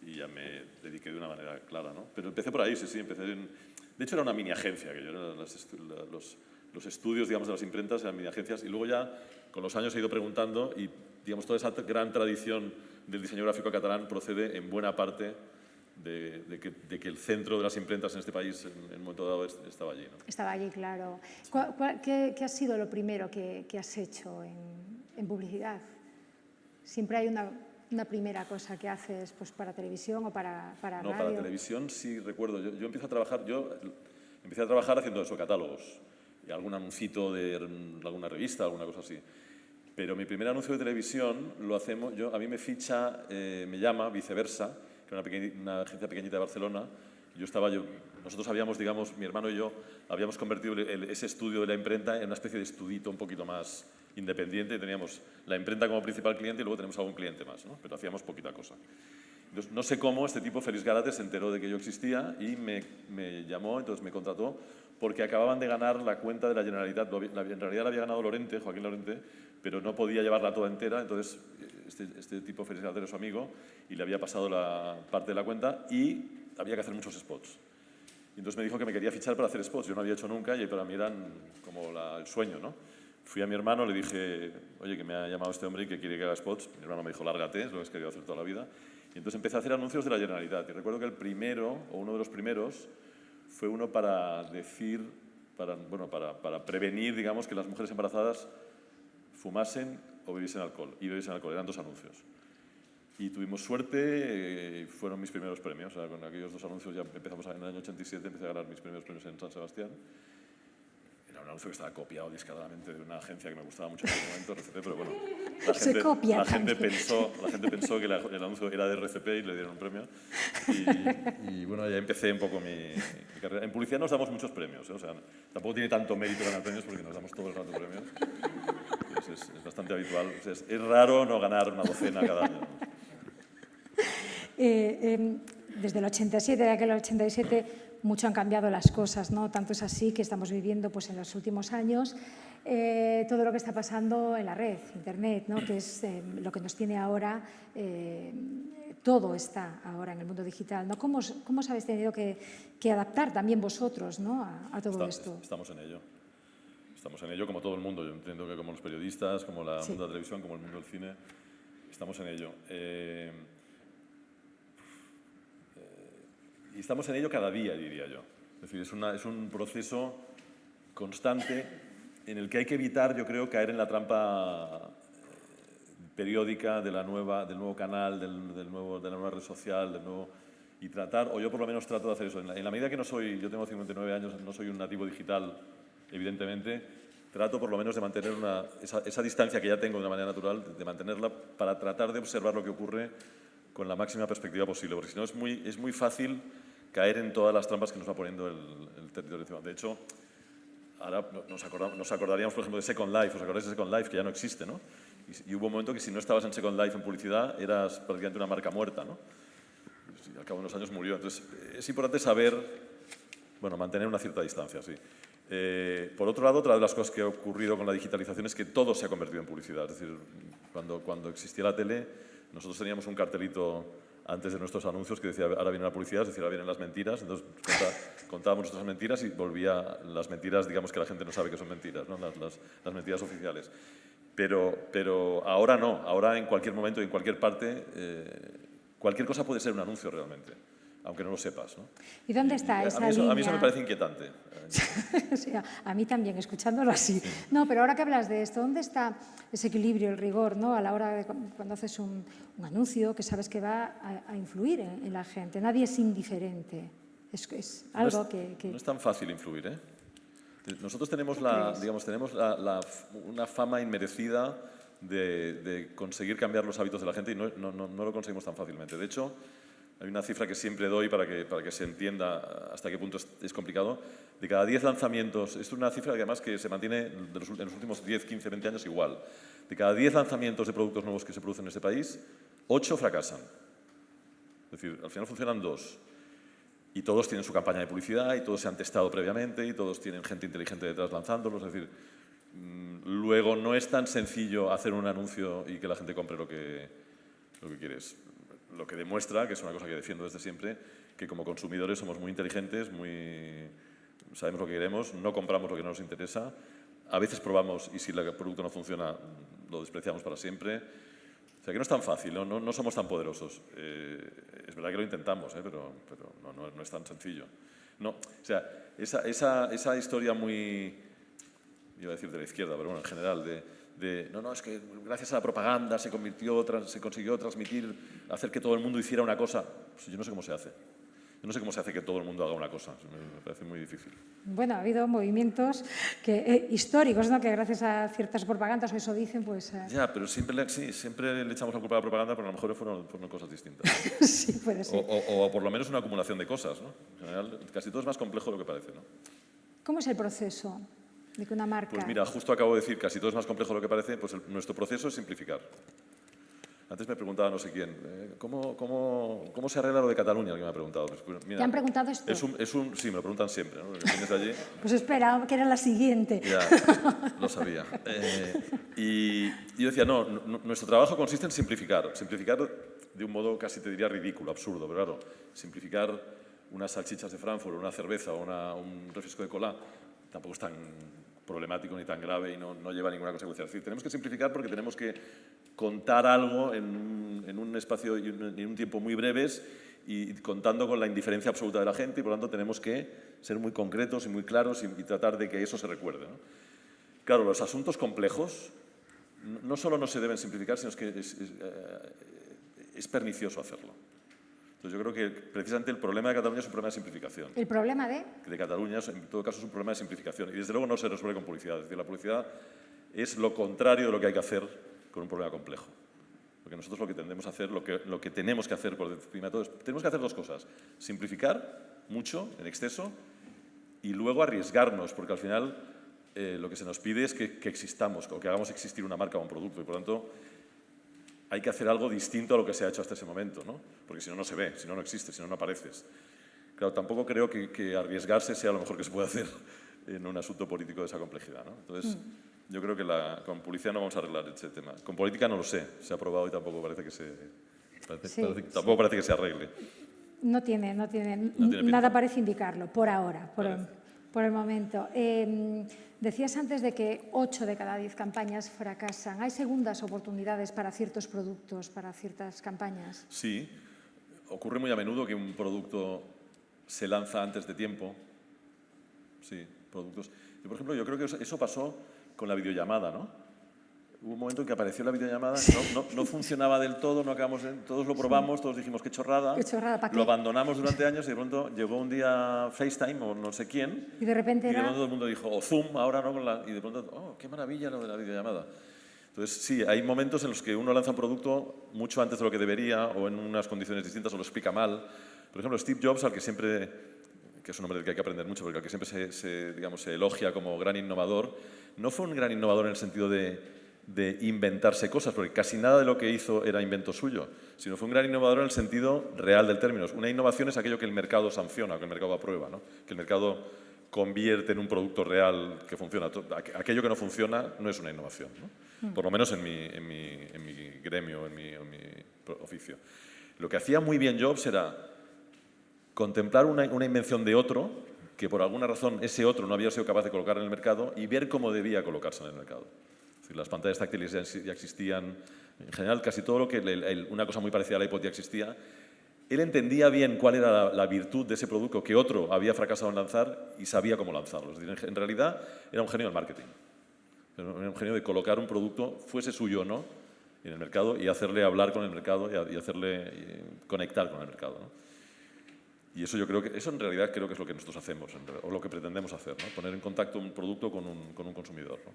Speaker 18: y ya me dediqué de una manera clara, ¿no? Pero empecé por ahí, sí, empecé en... De hecho, era una mini agencia, que yo era los estudios, digamos, de las imprentas eran mini agencias y luego ya, con los años he ido preguntando y, digamos, toda esa gran tradición del diseño gráfico catalán procede en buena parte de que el centro de las imprentas en este país en un momento dado estaba allí, ¿no?
Speaker 6: Estaba allí, claro. ¿Qué ha sido lo primero que has hecho en publicidad? Siempre hay una primera cosa que haces pues, para televisión o para radio.
Speaker 18: No, para televisión sí recuerdo. Yo empecé a trabajar haciendo eso, catálogos y algún anuncito de alguna revista, alguna cosa así. Pero mi primer anuncio de televisión lo hacemos, a mí me ficha, me llama Viceversa, que era una agencia pequeñita de Barcelona. Nosotros habíamos, digamos, mi hermano y yo, habíamos convertido ese estudio de la imprenta en una especie de estudito un poquito más independiente. Teníamos la imprenta como principal cliente y luego tenemos algún cliente más, ¿no? Pero hacíamos poquita cosa. Entonces, no sé cómo este tipo, Félix Gárate, se enteró de que yo existía y me llamó, entonces me contrató, porque acababan de ganar la cuenta de la Generalitat. En realidad la había ganado Lorente, Joaquín Lorente, pero no podía llevarla toda entera, entonces este tipo, Félix Gárate, era su amigo, y le había pasado la parte de la cuenta y había que hacer muchos spots. Y entonces me dijo que me quería fichar para hacer spots. Yo no había hecho nunca y para mí eran como el sueño, ¿no? Fui a mi hermano, le dije, oye, que me ha llamado este hombre y que quiere que haga spots. Mi hermano me dijo, lárgate, es lo que has querido hacer toda la vida. Y entonces empecé a hacer anuncios de la Generalitat. Y recuerdo que el primero, o uno de los primeros, fue uno para prevenir, digamos, que las mujeres embarazadas fumasen o bebiesen alcohol. Y bebiesen alcohol, eran 2 anuncios. Y tuvimos suerte, fueron mis primeros premios. O sea, con aquellos 2 anuncios ya empezamos en el año 87, empecé a ganar mis primeros premios en San Sebastián. Era un anuncio que estaba copiado descaradamente de una agencia que me gustaba mucho en ese momento, RCP, pero bueno, la gente pensó que el anuncio era de RCP y le dieron un premio. Y bueno, ya empecé un poco mi carrera. En publicidad nos damos muchos premios, ¿eh? O sea, tampoco tiene tanto mérito ganar premios porque nos damos todo el rato premios. Es bastante habitual. O sea, es raro no ganar una docena cada año.
Speaker 6: Desde el 87, de aquel 87, mucho han cambiado las cosas, ¿no? Tanto es así que estamos viviendo pues, en los últimos años todo lo que está pasando en la red, Internet, ¿no? Que es lo que nos tiene ahora, todo está ahora en el mundo digital, ¿no? ¿Cómo os habéis tenido que adaptar también vosotros, ¿no? a todo esto?
Speaker 18: Estamos en ello. Estamos en ello como todo el mundo. Yo entiendo que como los periodistas, como el mundo de la televisión, como el mundo del cine, estamos en ello. Y estamos en ello cada día, diría yo. Es decir, es un proceso constante en el que hay que evitar, yo creo, caer en la trampa periódica del nuevo canal, de la nueva red social, y tratar, o yo por lo menos trato de hacer eso. En la medida que yo tengo 59 años, no soy un nativo digital, evidentemente, trato por lo menos de mantener esa distancia que ya tengo de una manera natural, de mantenerla para tratar de observar lo que ocurre con la máxima perspectiva posible, porque si no es muy fácil caer en todas las trampas que nos va poniendo el territorio encima. De hecho, ahora nos acordaríamos, por ejemplo, de Second Life. ¿Os acordáis de Second Life? Que ya no existe, ¿no? Y hubo un momento que si no estabas en Second Life en publicidad, eras prácticamente una marca muerta, ¿no? Y al cabo de unos años murió. Entonces, es importante saber, mantener una cierta distancia, sí. Por otro lado, otra de las cosas que ha ocurrido con la digitalización es que todo se ha convertido en publicidad. Es decir, cuando existía la tele, nosotros teníamos un cartelito antes de nuestros anuncios que decía ahora viene la publicidad, es decir, ahora vienen las mentiras. Entonces contábamos nuestras mentiras y volvía las mentiras, digamos que la gente no sabe que son mentiras, ¿no? Las mentiras oficiales. Pero ahora no, ahora en cualquier momento y en cualquier parte, cualquier cosa puede ser un anuncio realmente, aunque no lo sepas, ¿no?
Speaker 6: ¿Y dónde está esa línea?
Speaker 18: A mí eso me parece inquietante.
Speaker 6: Sí, a mí también, escuchándolo así. No, pero ahora que hablas de esto, ¿dónde está ese equilibrio, el rigor, ¿no? A la hora de cuando haces un anuncio que sabes que va a influir en la gente? Nadie es indiferente. Es algo que...
Speaker 18: No es tan fácil influir, ¿eh? Nosotros tenemos una fama inmerecida de conseguir cambiar los hábitos de la gente y no lo conseguimos tan fácilmente. De hecho, hay una cifra que siempre doy para que se entienda hasta qué punto es complicado. De cada 10 lanzamientos, esto es una cifra que además que se mantiene en los últimos 10, 15, 20 años igual. De cada 10 lanzamientos de productos nuevos que se producen en este país, 8 fracasan. Es decir, al final funcionan 2. Y todos tienen su campaña de publicidad y todos se han testado previamente y todos tienen gente inteligente detrás lanzándolos. Es decir, luego no es tan sencillo hacer un anuncio y que la gente compre lo que quieres. Lo que demuestra, que es una cosa que defiendo desde siempre, que como consumidores somos muy inteligentes, sabemos lo que queremos, no compramos lo que no nos interesa. A veces probamos y si el producto no funciona, lo despreciamos para siempre. O sea, que no es tan fácil, no somos tan poderosos. Es verdad que lo intentamos, pero no es tan sencillo. No, o sea, esa historia muy, iba a decir de la izquierda, pero bueno, en general, es que gracias a la propaganda se consiguió transmitir, hacer que todo el mundo hiciera una cosa. Pues yo no sé cómo se hace. Yo no sé cómo se hace que todo el mundo haga una cosa. Me parece muy difícil.
Speaker 6: Bueno, ha habido movimientos históricos, ¿no?, que gracias a ciertas propagandas, o eso dicen, pues...
Speaker 18: Ya, pero siempre le echamos la culpa a la propaganda, pero a lo mejor fueron cosas distintas.
Speaker 6: Sí, puede ser.
Speaker 18: O por lo menos una acumulación de cosas, ¿no? En general, casi todo es más complejo de lo que parece, ¿no?
Speaker 6: ¿Cómo es el proceso de que una marca...?
Speaker 18: Pues mira, justo acabo de decir, casi todo es más complejo de lo que parece, pues nuestro proceso es simplificar. Antes me preguntaba no sé quién, ¿cómo se arregla lo de Cataluña? Alguien me ha preguntado. Pues, mira,
Speaker 6: ¿te han preguntado esto?
Speaker 18: Sí, me lo preguntan siempre, ¿no? Vienes de allí.
Speaker 6: Pues espera, que era la siguiente.
Speaker 18: Ya, lo sabía. Y yo decía, nuestro trabajo consiste en simplificar. Simplificar de un modo casi te diría ridículo, absurdo, pero claro, simplificar unas salchichas de Frankfurt, una cerveza o un refresco de cola tampoco es tan problemático ni tan grave y no lleva ninguna consecuencia. Es decir, tenemos que simplificar porque tenemos que contar algo en un espacio y en un tiempo muy breves y contando con la indiferencia absoluta de la gente y por lo tanto tenemos que ser muy concretos y muy claros y tratar de que eso se recuerde, ¿no? Claro, los asuntos complejos no solo no se deben simplificar, sino que es pernicioso hacerlo. Entonces yo creo que precisamente el problema de Cataluña es un problema de simplificación.
Speaker 6: ¿El problema de? De
Speaker 18: Cataluña, en todo caso, es un problema de simplificación. Y desde luego no se resuelve con publicidad. Es decir, la publicidad es lo contrario de lo que hay que hacer con un problema complejo. Porque nosotros lo que tendemos a hacer, lo que tenemos que hacer por encima de todo, tenemos que hacer dos cosas. Simplificar mucho, en exceso, y luego arriesgarnos, porque al final lo que se nos pide es que existamos, o que hagamos existir una marca o un producto. Y por tanto, hay que hacer algo distinto a lo que se ha hecho hasta ese momento, ¿no? Porque si no, no se ve, si no, no existe, si no, no apareces. Claro, tampoco creo que arriesgarse sea lo mejor que se puede hacer en un asunto político de esa complejidad, ¿no? Entonces, yo creo que con publicidad no vamos a arreglar ese tema. Con política no lo sé, se ha aprobado y tampoco parece que se arregle.
Speaker 6: No tiene nada parece indicarlo, por ahora, por el momento. Decías antes de que 8 de cada 10 campañas fracasan. ¿Hay segundas oportunidades para ciertos productos, para ciertas campañas?
Speaker 18: Sí. Ocurre muy a menudo que un producto se lanza antes de tiempo. Sí, productos. Y, por ejemplo, yo creo que eso pasó con la videollamada, ¿no? Hubo un momento en que apareció la videollamada, no funcionaba del todo, todos lo probamos, todos dijimos qué chorrada,
Speaker 6: ¿para qué?
Speaker 18: Lo abandonamos durante años y de pronto llegó un día FaceTime o no sé quién
Speaker 6: y de repente
Speaker 18: todo el mundo dijo, o Zoom, ahora no, y de pronto, oh, qué maravilla lo de la videollamada. Entonces, sí, hay momentos en los que uno lanza un producto mucho antes de lo que debería o en unas condiciones distintas o lo explica mal. Por ejemplo, Steve Jobs, al que siempre, que es un hombre del que hay que aprender mucho, porque al que siempre se elogia como gran innovador, no fue un gran innovador en el sentido de inventarse cosas, porque casi nada de lo que hizo era invento suyo, sino fue un gran innovador en el sentido real del término. Una innovación es aquello que el mercado sanciona, que el mercado aprueba, ¿no? Que el mercado convierte en un producto real que funciona. Aquello que no funciona no es una innovación, ¿no? Por lo menos en mi gremio, en mi oficio. Lo que hacía muy bien Jobs era contemplar una invención de otro, que por alguna razón ese otro no había sido capaz de colocar en el mercado, y ver cómo debía colocarse en el mercado. Es decir, las pantallas táctiles ya existían, en general casi todo lo que una cosa muy parecida al iPod ya existía. Él entendía bien cuál era la virtud de ese producto que otro había fracasado en lanzar y sabía cómo lanzarlo. Es decir, en realidad era un genio del marketing. Era un genio de colocar un producto, fuese suyo o no, en el mercado y hacerle hablar con el mercado y hacerle conectar con el mercado, ¿no? Y eso eso en realidad creo que es lo que nosotros hacemos, o lo que pretendemos hacer, ¿no? Poner en contacto un producto con un consumidor, ¿no?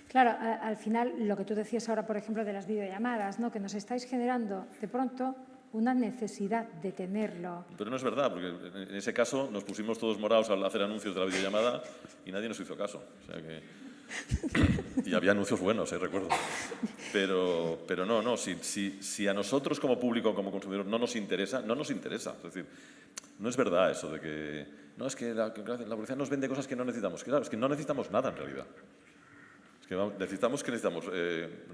Speaker 6: Claro, al final, lo que tú decías ahora, por ejemplo, de las videollamadas, ¿no? Que nos estáis generando, de pronto, una necesidad de tenerlo.
Speaker 18: Pero no es verdad, porque en ese caso nos pusimos todos morados al hacer anuncios de la videollamada y nadie nos hizo caso. O sea que... Y había anuncios buenos, recuerdo. Pero no, si a nosotros como público, como consumidor, no nos interesa, no nos interesa. Es decir, no es verdad eso de que... No, es que la publicidad nos vende cosas que no necesitamos. Claro, es que no necesitamos nada en realidad. Es que necesitamos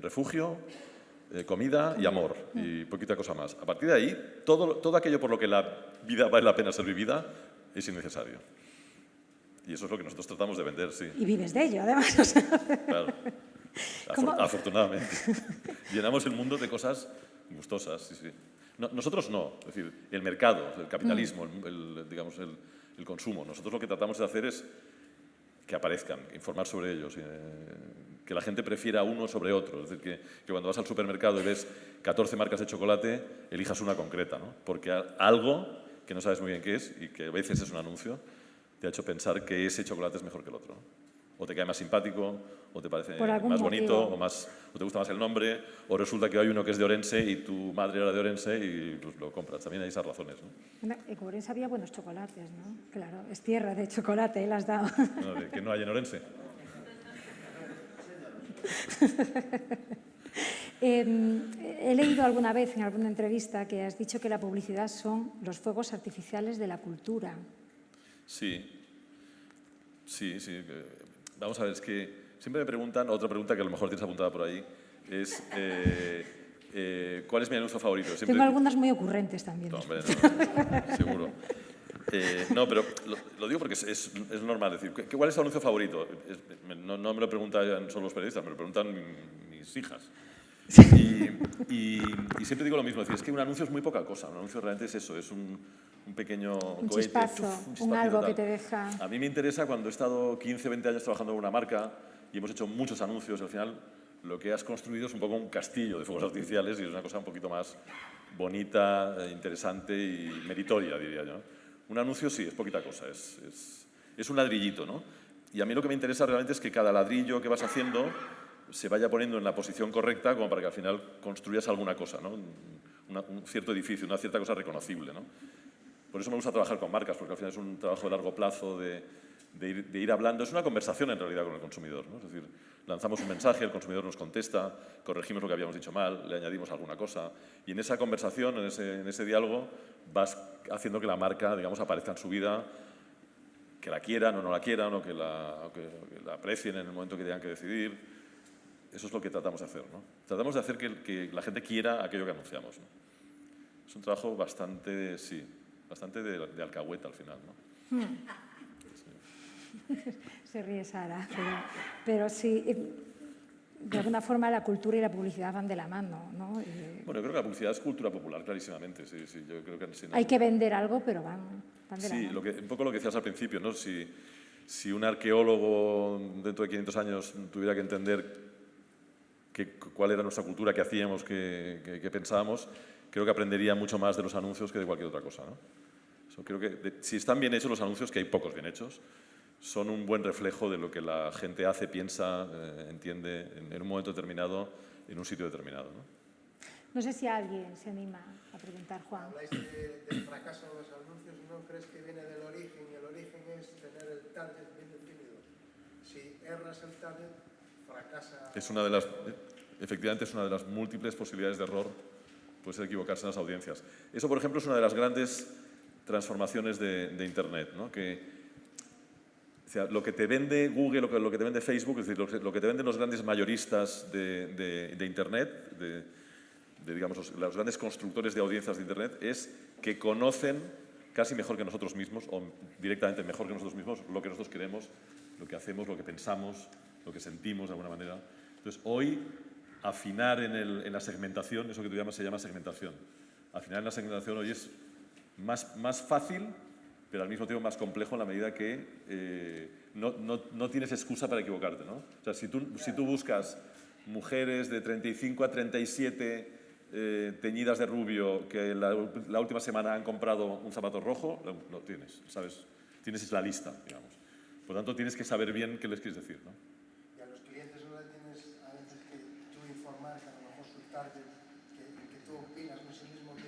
Speaker 18: refugio, comida y amor, y poquita cosa más. A partir de ahí, todo aquello por lo que la vida vale la pena ser vivida es innecesario. Y eso es lo que nosotros tratamos de vender, sí.
Speaker 6: Y vives de ello, además.
Speaker 18: Claro. Afortunadamente. Llenamos el mundo de cosas gustosas, sí, sí. No, nosotros no, es decir, el mercado, el capitalismo, digamos, el consumo. Nosotros lo que tratamos de hacer es que aparezcan, informar sobre ellos, que la gente prefiera uno sobre otro. Es decir, que cuando vas al supermercado y ves 14 marcas de chocolate, elijas una concreta, ¿no? Porque algo que no sabes muy bien qué es y que a veces es un anuncio, te ha hecho pensar que ese chocolate es mejor que el otro, ¿no? O te cae más simpático, o te parece más bonito, o te gusta más el nombre, o resulta que hay uno que es de Orense y tu madre era de Orense y pues lo compras. También hay esas razones, ¿no?
Speaker 6: En Orense había buenos chocolates, ¿no? Claro, es tierra de chocolate, las has dado.
Speaker 18: No, que no hay en Orense.
Speaker 6: He leído alguna vez en alguna entrevista que has dicho que la publicidad son los fuegos artificiales de la cultura.
Speaker 18: Sí. Vamos a ver, es que siempre me preguntan, otra pregunta que a lo mejor tienes apuntada por ahí, es ¿cuál es mi anuncio favorito? Siempre...
Speaker 6: Tengo algunas muy ocurrentes también.
Speaker 18: No, hombre, no, seguro. No, pero lo digo porque es normal decir, ¿cuál es tu anuncio favorito? No me lo preguntan solo los periodistas, me lo preguntan mis hijas. Y siempre digo lo mismo, es decir, es que un anuncio es muy poca cosa, un anuncio realmente es eso, es un pequeño cohete,
Speaker 6: chispazo, un algo que te deja...
Speaker 18: A mí me interesa cuando he estado 15 o 20 años trabajando en una marca y hemos hecho muchos anuncios, al final lo que has construido es un poco un castillo de fuegos artificiales y es una cosa un poquito más bonita, interesante y meritoria, diría yo. Un anuncio sí, es poquita cosa, es un ladrillito, ¿no? Y a mí lo que me interesa realmente es que cada ladrillo que vas haciendo se vaya poniendo en la posición correcta como para que al final construyas alguna cosa, ¿no? Un cierto edificio, una cierta cosa reconocible, ¿no? Por eso me gusta trabajar con marcas, porque al final es un trabajo de largo plazo, de ir hablando. Es una conversación en realidad con el consumidor, ¿no? Es decir, lanzamos un mensaje, el consumidor nos contesta, corregimos lo que habíamos dicho mal, le añadimos alguna cosa. Y en esa conversación, en ese diálogo, vas haciendo que la marca, digamos, aparezca en su vida, que la quieran o no la quieran, o que la aprecien en el momento que tengan que decidir. Eso es lo que tratamos de hacer, ¿no? Tratamos de hacer que la gente quiera aquello que anunciamos, ¿no? Es un trabajo bastante, sí, bastante de alcahueta al final, ¿no?
Speaker 6: Sí. Se ríe Sara, pero sí, de alguna forma la cultura y la publicidad van de la mano, ¿no?
Speaker 18: Bueno, yo creo que la publicidad es cultura popular, clarísimamente, sí, yo creo que sí, ¿no?
Speaker 6: Hay que vender algo, pero van de la mano.
Speaker 18: Sí, un poco lo que decías al principio, ¿no? Si un arqueólogo dentro de 500 años tuviera que entender cuál era nuestra cultura, qué hacíamos, qué pensábamos, creo que aprendería mucho más de los anuncios que de cualquier otra cosa, ¿no? Creo que si están bien hechos los anuncios, que hay pocos bien hechos, son un buen reflejo de lo que la gente hace, piensa, entiende en un momento determinado, en un sitio determinado, ¿no?
Speaker 6: No sé si alguien se anima a preguntar, Juan.
Speaker 7: Habláis del fracaso de los anuncios, ¿no crees que viene del origen? Y el origen es tener el target bien definido. Si erras el target, fracasa...
Speaker 18: Efectivamente, es una de las múltiples posibilidades de error, puede ser equivocarse en las audiencias. Eso, por ejemplo, es una de las grandes transformaciones de Internet, ¿no? O sea, lo que te vende Google, lo que te vende Facebook, es decir, lo que te venden los grandes mayoristas de Internet, digamos, los grandes constructores de audiencias de Internet, es que conocen casi mejor que nosotros mismos, o directamente mejor que nosotros mismos, lo que nosotros queremos, lo que hacemos, lo que pensamos, lo que sentimos de alguna manera. Entonces, hoy, afinar en la segmentación, eso que tú llamas, se llama segmentación. Afinar en la segmentación hoy es más fácil, pero al mismo tiempo más complejo en la medida que no tienes excusa para equivocarte, ¿no? O sea, si tú buscas mujeres de 35 a 37 teñidas de rubio que la última semana han comprado un zapato rojo, lo tienes, ¿sabes? Tienes la lista, digamos. Por lo tanto, tienes que saber bien qué les quieres decir, ¿no?
Speaker 7: Y a los clientes no le tienes a veces que tú informar que a lo mejor su target, que tú opinas, no es el mismo que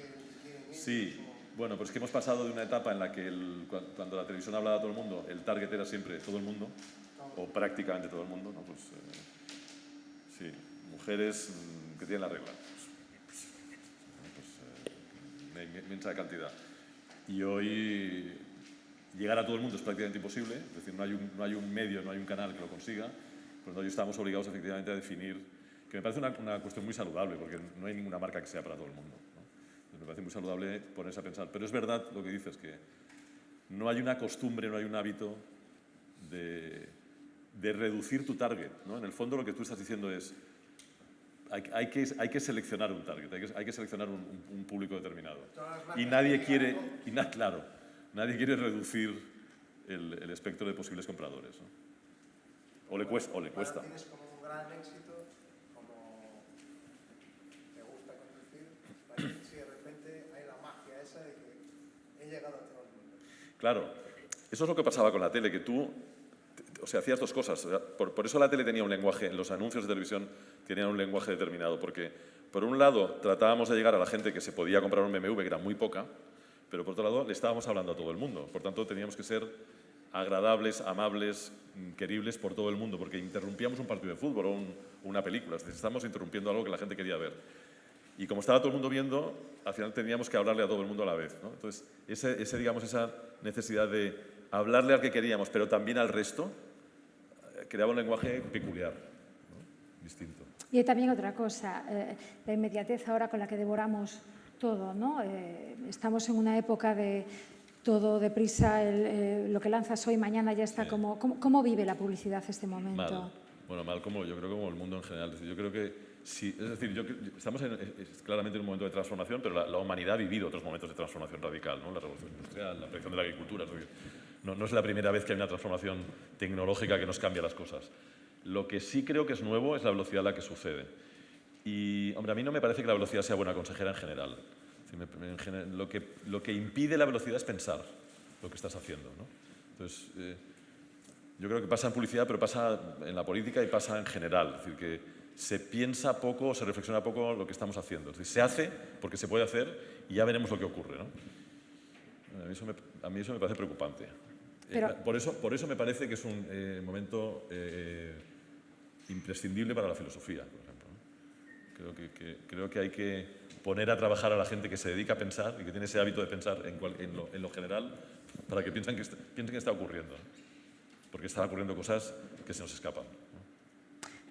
Speaker 7: quieren ellos.
Speaker 18: Sí. Bueno, pues es que hemos pasado de una etapa en la que cuando la televisión hablaba a todo el mundo, el target era siempre todo el mundo, o prácticamente todo el mundo, ¿no? Pues sí, mujeres que tienen la regla, inmensa cantidad. Y hoy llegar a todo el mundo es prácticamente imposible, es decir, no hay un medio, no hay un canal que lo consiga, por lo tanto, hoy estamos obligados efectivamente a definir, que me parece una cuestión muy saludable, porque no hay ninguna marca que sea para todo el mundo. Me parece muy saludable ponerse a pensar. Pero es verdad lo que dices, que no hay una costumbre, no hay un hábito de reducir tu target, ¿no? En el fondo lo que tú estás diciendo es, hay que seleccionar un target, hay que seleccionar un público determinado. Y nadie quiere, claro, nadie quiere reducir el espectro de posibles compradores, ¿no? O le cuesta.
Speaker 7: Tienes como un gran éxito, como te gusta conducir, si de repente hay la magia esa de que he llegado a todo el mundo.
Speaker 18: Claro, eso es lo que pasaba con la tele, que tú, o sea, hacías dos cosas. Por eso la tele tenía un lenguaje, los anuncios de televisión tenían un lenguaje determinado, porque por un lado tratábamos de llegar a la gente que se podía comprar un BMW, que era muy poca, pero por otro lado le estábamos hablando a todo el mundo. Por tanto, teníamos que ser agradables, amables, queribles por todo el mundo, porque interrumpíamos un partido de fútbol o una película. Estábamos interrumpiendo algo que la gente quería ver. Y como estaba todo el mundo viendo, al final teníamos que hablarle a todo el mundo a la vez, ¿no? Entonces, digamos, esa necesidad de hablarle al que queríamos, pero también al resto, creaba un lenguaje peculiar, ¿no? Distinto.
Speaker 6: Y hay también otra cosa, la inmediatez ahora con la que devoramos todo, ¿no? Estamos en una época de todo deprisa, lo que lanzas hoy, mañana ya está. ¿Cómo vive la publicidad este momento?
Speaker 18: Mal. Bueno, mal yo creo como el mundo en general. Yo creo que sí, es decir, estamos claramente en un momento de transformación, pero la humanidad ha vivido otros momentos de transformación radical, ¿no? La revolución industrial, la aparición de la agricultura. No es la primera vez que hay una transformación tecnológica que nos cambia las cosas. Lo que sí creo que es nuevo es la velocidad a la que sucede. Y, hombre, a mí no me parece que la velocidad sea buena consejera en general. Lo que impide la velocidad es pensar lo que estás haciendo, ¿no? Entonces, yo creo que pasa en publicidad, pero pasa en la política y pasa en general. Es decir, que se piensa poco, se reflexiona poco lo que estamos haciendo. Es decir, se hace porque se puede hacer y ya veremos lo que ocurre, ¿no? A mí eso me parece preocupante. Por eso me parece que es un momento imprescindible para la filosofía, por ejemplo, ¿no? Creo que hay que poner a trabajar a la gente que se dedica a pensar y que tiene ese hábito de pensar en lo general para que piensen que está ocurriendo, ¿no? Porque están ocurriendo cosas que se nos escapan, ¿no?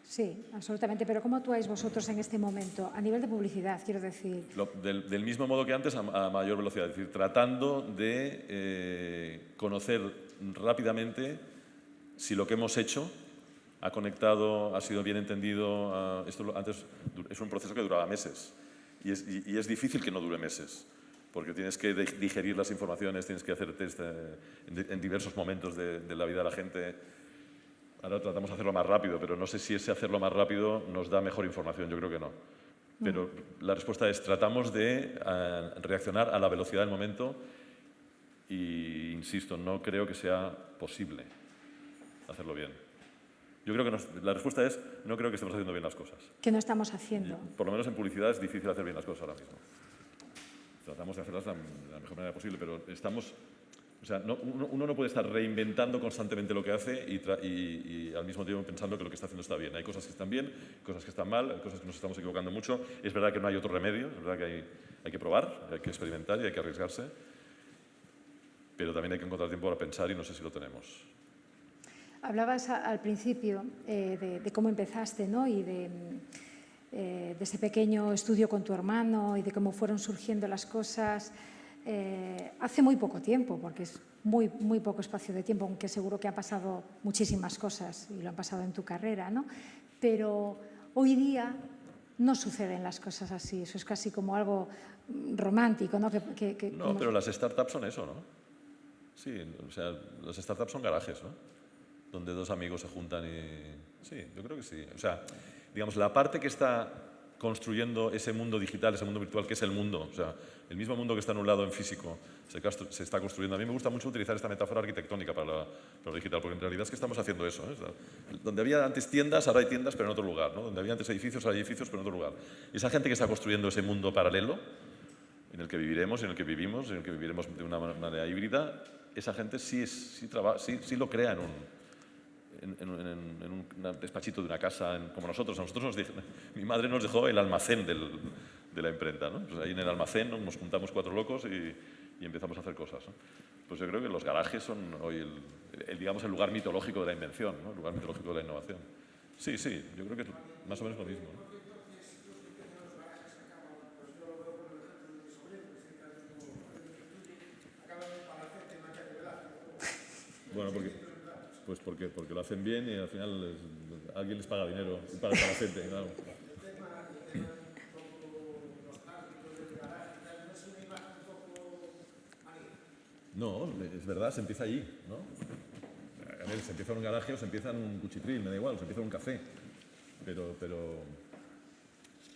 Speaker 6: Sí, absolutamente. Pero ¿cómo actuáis vosotros en este momento? A nivel de publicidad, quiero decir.
Speaker 18: Del mismo modo que antes, a mayor velocidad. Es decir, tratando de conocer rápidamente si lo que hemos hecho ha conectado, ha sido bien entendido. Esto antes es un proceso que duraba meses. Y es difícil que no dure meses, porque tienes que digerir las informaciones, tienes que hacer test en diversos momentos de la vida de la gente. Ahora tratamos de hacerlo más rápido, pero no sé si ese hacerlo más rápido nos da mejor información, yo creo que no. Pero la respuesta es, tratamos de reaccionar a la velocidad del momento y, insisto, no creo que sea posible hacerlo bien. Yo creo que la respuesta es, no creo que estemos haciendo bien las cosas.
Speaker 6: ¿Qué no estamos haciendo?
Speaker 18: Por lo menos en publicidad es difícil hacer bien las cosas ahora mismo. Tratamos de hacerlas de la mejor manera posible, pero estamos... O sea, uno no puede estar reinventando constantemente lo que hace y al mismo tiempo pensando que lo que está haciendo está bien. Hay cosas que están bien, cosas que están mal, hay cosas que nos estamos equivocando mucho. Es verdad que no hay otro remedio, es verdad que hay que probar, hay que experimentar y hay que arriesgarse, pero también hay que encontrar tiempo para pensar y no sé si lo tenemos.
Speaker 6: Hablabas al principio de cómo empezaste, ¿no? Y de ese pequeño estudio con tu hermano y de cómo fueron surgiendo las cosas. Hace muy poco tiempo, porque es muy poco espacio de tiempo, aunque seguro que han pasado muchísimas cosas y lo han pasado en tu carrera, ¿no? Pero hoy día no suceden las cosas así, eso es casi como algo romántico, ¿no?
Speaker 18: No, pero las startups son eso, ¿no? Sí, o sea, las startups son garajes, ¿no? Donde dos amigos se juntan y... Sí, yo creo que sí. O sea, digamos, la parte que está construyendo ese mundo digital, ese mundo virtual, que es el mundo, o sea, el mismo mundo que está en un lado en físico, se está construyendo. A mí me gusta mucho utilizar esta metáfora arquitectónica para lo digital, porque en realidad es que estamos haciendo eso, ¿eh? Donde había antes tiendas, ahora hay tiendas, pero en otro lugar, ¿no? Donde había antes edificios, ahora hay edificios, pero en otro lugar. Y esa gente que está construyendo ese mundo paralelo, en el que viviremos, en el que vivimos, en el que viviremos de una manera híbrida, esa gente sí lo crea en un despachito de una casa, como nosotros. Mi madre nos dejó el almacén de la imprenta, ¿no? Pues ahí en el almacén nos juntamos 4 locos y empezamos a hacer cosas, ¿no? Pues yo creo que los garajes son hoy digamos, el lugar mitológico de la invención, ¿no? El lugar mitológico de la innovación. Sí, yo creo que es más o menos lo mismo, ¿no? Bueno, porque lo hacen bien y al final alguien les paga dinero y paga el palacete, claro. No, es verdad, se empieza allí, ¿no? A ver, se empieza en un garaje o se empieza en un cuchitril, me da igual, o se empieza en un café. Pero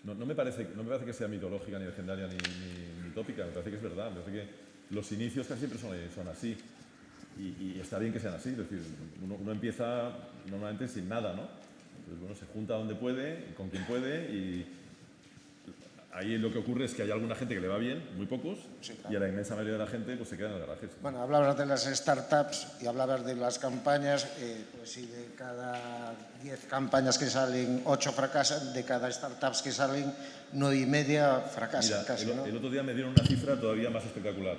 Speaker 18: no me parece que sea mitológica, ni legendaria, ni tópica, me parece que es verdad. Me parece que los inicios casi siempre son así. Y está bien que sean así, es decir, uno empieza normalmente sin nada, ¿no? Entonces, bueno, se junta donde puede, con quien puede, y ahí lo que ocurre es que hay alguna gente que le va bien, muy pocos, sí, claro. Y a la inmensa mayoría de la gente pues se queda en el garaje. Sí.
Speaker 7: Bueno, hablabas de las startups y hablabas de las campañas, pues si de cada 10 campañas que salen, 8 fracasan, de cada startups que salen, 9,5 fracasan. Mira, casi, ¿no?
Speaker 18: El otro día me dieron una cifra todavía más espectacular.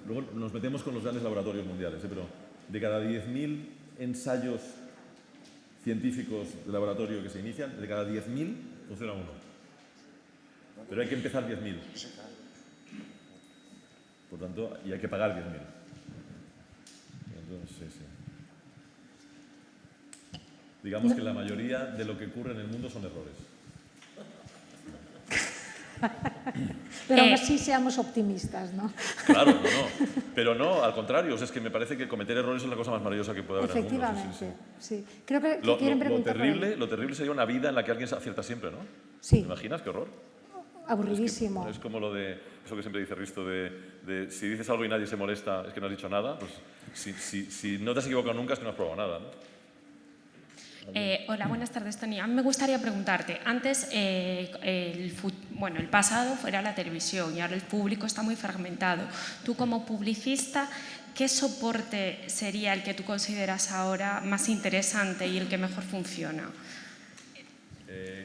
Speaker 18: Luego nos metemos con los grandes laboratorios mundiales, pero de cada 10.000 ensayos científicos de laboratorio que se inician, de cada 10.000 funciona uno. Pero hay que empezar 10.000. Por tanto, y hay que pagar 10.000. Entonces, sí. Digamos que la mayoría de lo que ocurre en el mundo son errores.
Speaker 6: Pero aún así seamos optimistas, ¿no?
Speaker 18: Claro, no. Pero no, al contrario, es que me parece que cometer errores es la cosa más maravillosa que puede haber en el mundo.
Speaker 6: Efectivamente, sí. Creo que quieren preguntar.
Speaker 18: Lo terrible sería una vida en la que alguien se acierta siempre, ¿no?
Speaker 6: Sí.
Speaker 18: ¿Te imaginas? Qué horror.
Speaker 6: Aburridísimo.
Speaker 18: Es como lo de eso que siempre dice Risto, de si dices algo y nadie se molesta, es que no has dicho nada. Pues si no te has equivocado nunca, es que no has probado nada, ¿no?
Speaker 14: Hola, buenas tardes, Tony. A mí me gustaría preguntarte, antes el pasado fuera la televisión y ahora el público está muy fragmentado. Tú como publicista, ¿qué soporte sería el que tú consideras ahora más interesante y el que mejor funciona?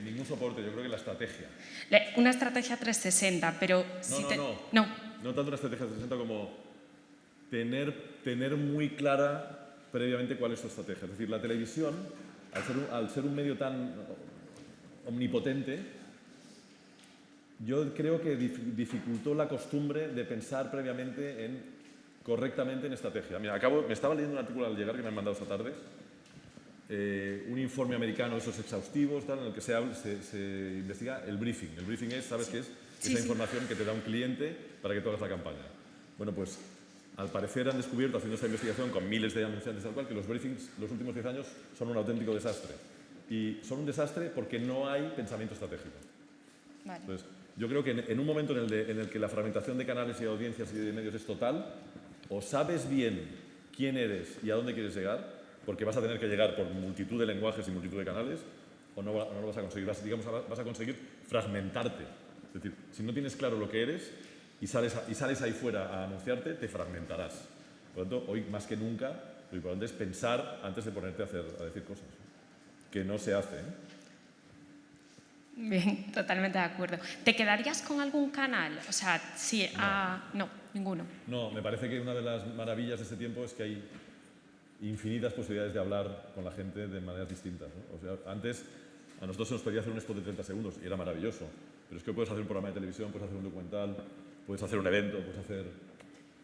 Speaker 18: Ningún soporte, yo creo que la estrategia.
Speaker 14: Una estrategia 360, pero...
Speaker 18: No tanto una estrategia 360 como tener muy clara previamente cuál es tu estrategia. Es decir, la televisión, al ser un medio tan omnipotente, yo creo que dificultó la costumbre de pensar previamente correctamente en estrategia. Mira, me estaba leyendo un artículo al llegar que me han mandado esta tarde, un informe americano de esos exhaustivos, en el que se investiga el briefing. El briefing es, ¿sabes qué es? Esa información que te da un cliente para que tú hagas la campaña. Bueno, pues al parecer han descubierto, haciendo esta investigación con miles de anunciantes tal cual, que los briefings los últimos 10 años son un auténtico desastre. Y son un desastre porque no hay pensamiento estratégico. Vale. Entonces, yo creo que en un momento en el que la fragmentación de canales y de audiencias y de medios es total, o sabes bien quién eres y a dónde quieres llegar, porque vas a tener que llegar por multitud de lenguajes y multitud de canales, o no lo vas a conseguir. Vas a conseguir fragmentarte. Es decir, si no tienes claro lo que eres y sales ahí fuera a anunciarte, te fragmentarás. Por lo tanto, hoy más que nunca, lo importante es pensar antes de ponerte a decir cosas, que no se hace.
Speaker 14: Bien, totalmente de acuerdo. ¿Te quedarías con algún canal? O sea, sí, no, ninguno.
Speaker 18: No, me parece que una de las maravillas de este tiempo es que hay infinitas posibilidades de hablar con la gente de maneras distintas, ¿no? O sea, antes a nosotros se nos pedía hacer un spot de 30 segundos y era maravilloso, pero es que puedes hacer un programa de televisión, puedes hacer un documental, puedes hacer un evento, puedes hacer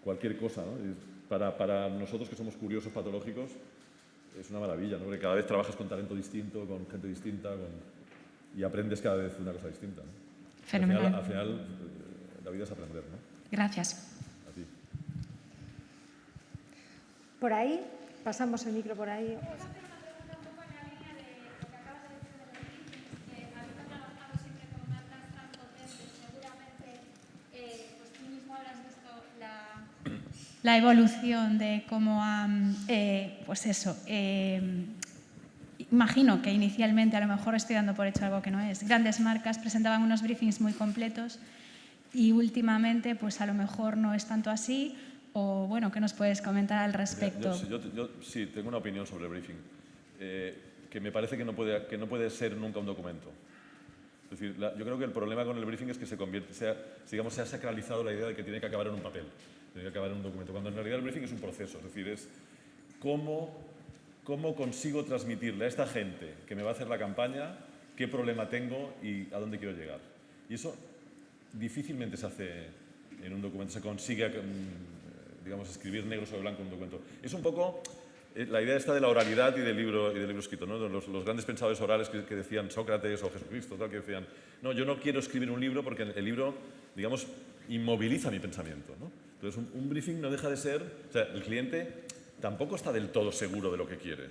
Speaker 18: cualquier cosa, ¿no? Para nosotros que somos curiosos patológicos es una maravilla, ¿no? Porque cada vez trabajas con talento distinto, con gente distinta, y aprendes cada vez una cosa distinta, ¿no?
Speaker 14: Fenomenal.
Speaker 18: Al final la vida es aprender, ¿no?
Speaker 14: Gracias.
Speaker 18: A ti.
Speaker 6: Por ahí, pasamos el micro por ahí.
Speaker 19: La evolución de cómo han, pues eso, imagino que inicialmente, a lo mejor estoy dando por hecho algo que no es, grandes marcas presentaban unos briefings muy completos y últimamente, pues a lo mejor no es tanto así, o bueno, ¿qué nos puedes comentar al respecto?
Speaker 18: Yo sí, tengo una opinión sobre el briefing, que me parece que no puede ser nunca un documento. Es decir, yo creo que el problema con el briefing es que se ha sacralizado la idea de que tiene que acabar en un papel, tiene que acabar en un documento, cuando en realidad el briefing es un proceso, es decir, es cómo consigo transmitirle a esta gente que me va a hacer la campaña qué problema tengo y a dónde quiero llegar. Y eso difícilmente se hace en un documento, se consigue, digamos, escribir negro sobre blanco en un documento. Es un poco la idea esta de la oralidad y del libro escrito, ¿no? Los grandes pensadores orales que decían Sócrates o Jesucristo, tal, que decían, no, yo no quiero escribir un libro porque el libro, digamos, inmoviliza mi pensamiento, ¿no? Entonces, un briefing no deja de ser... O sea, el cliente tampoco está del todo seguro de lo que quiere.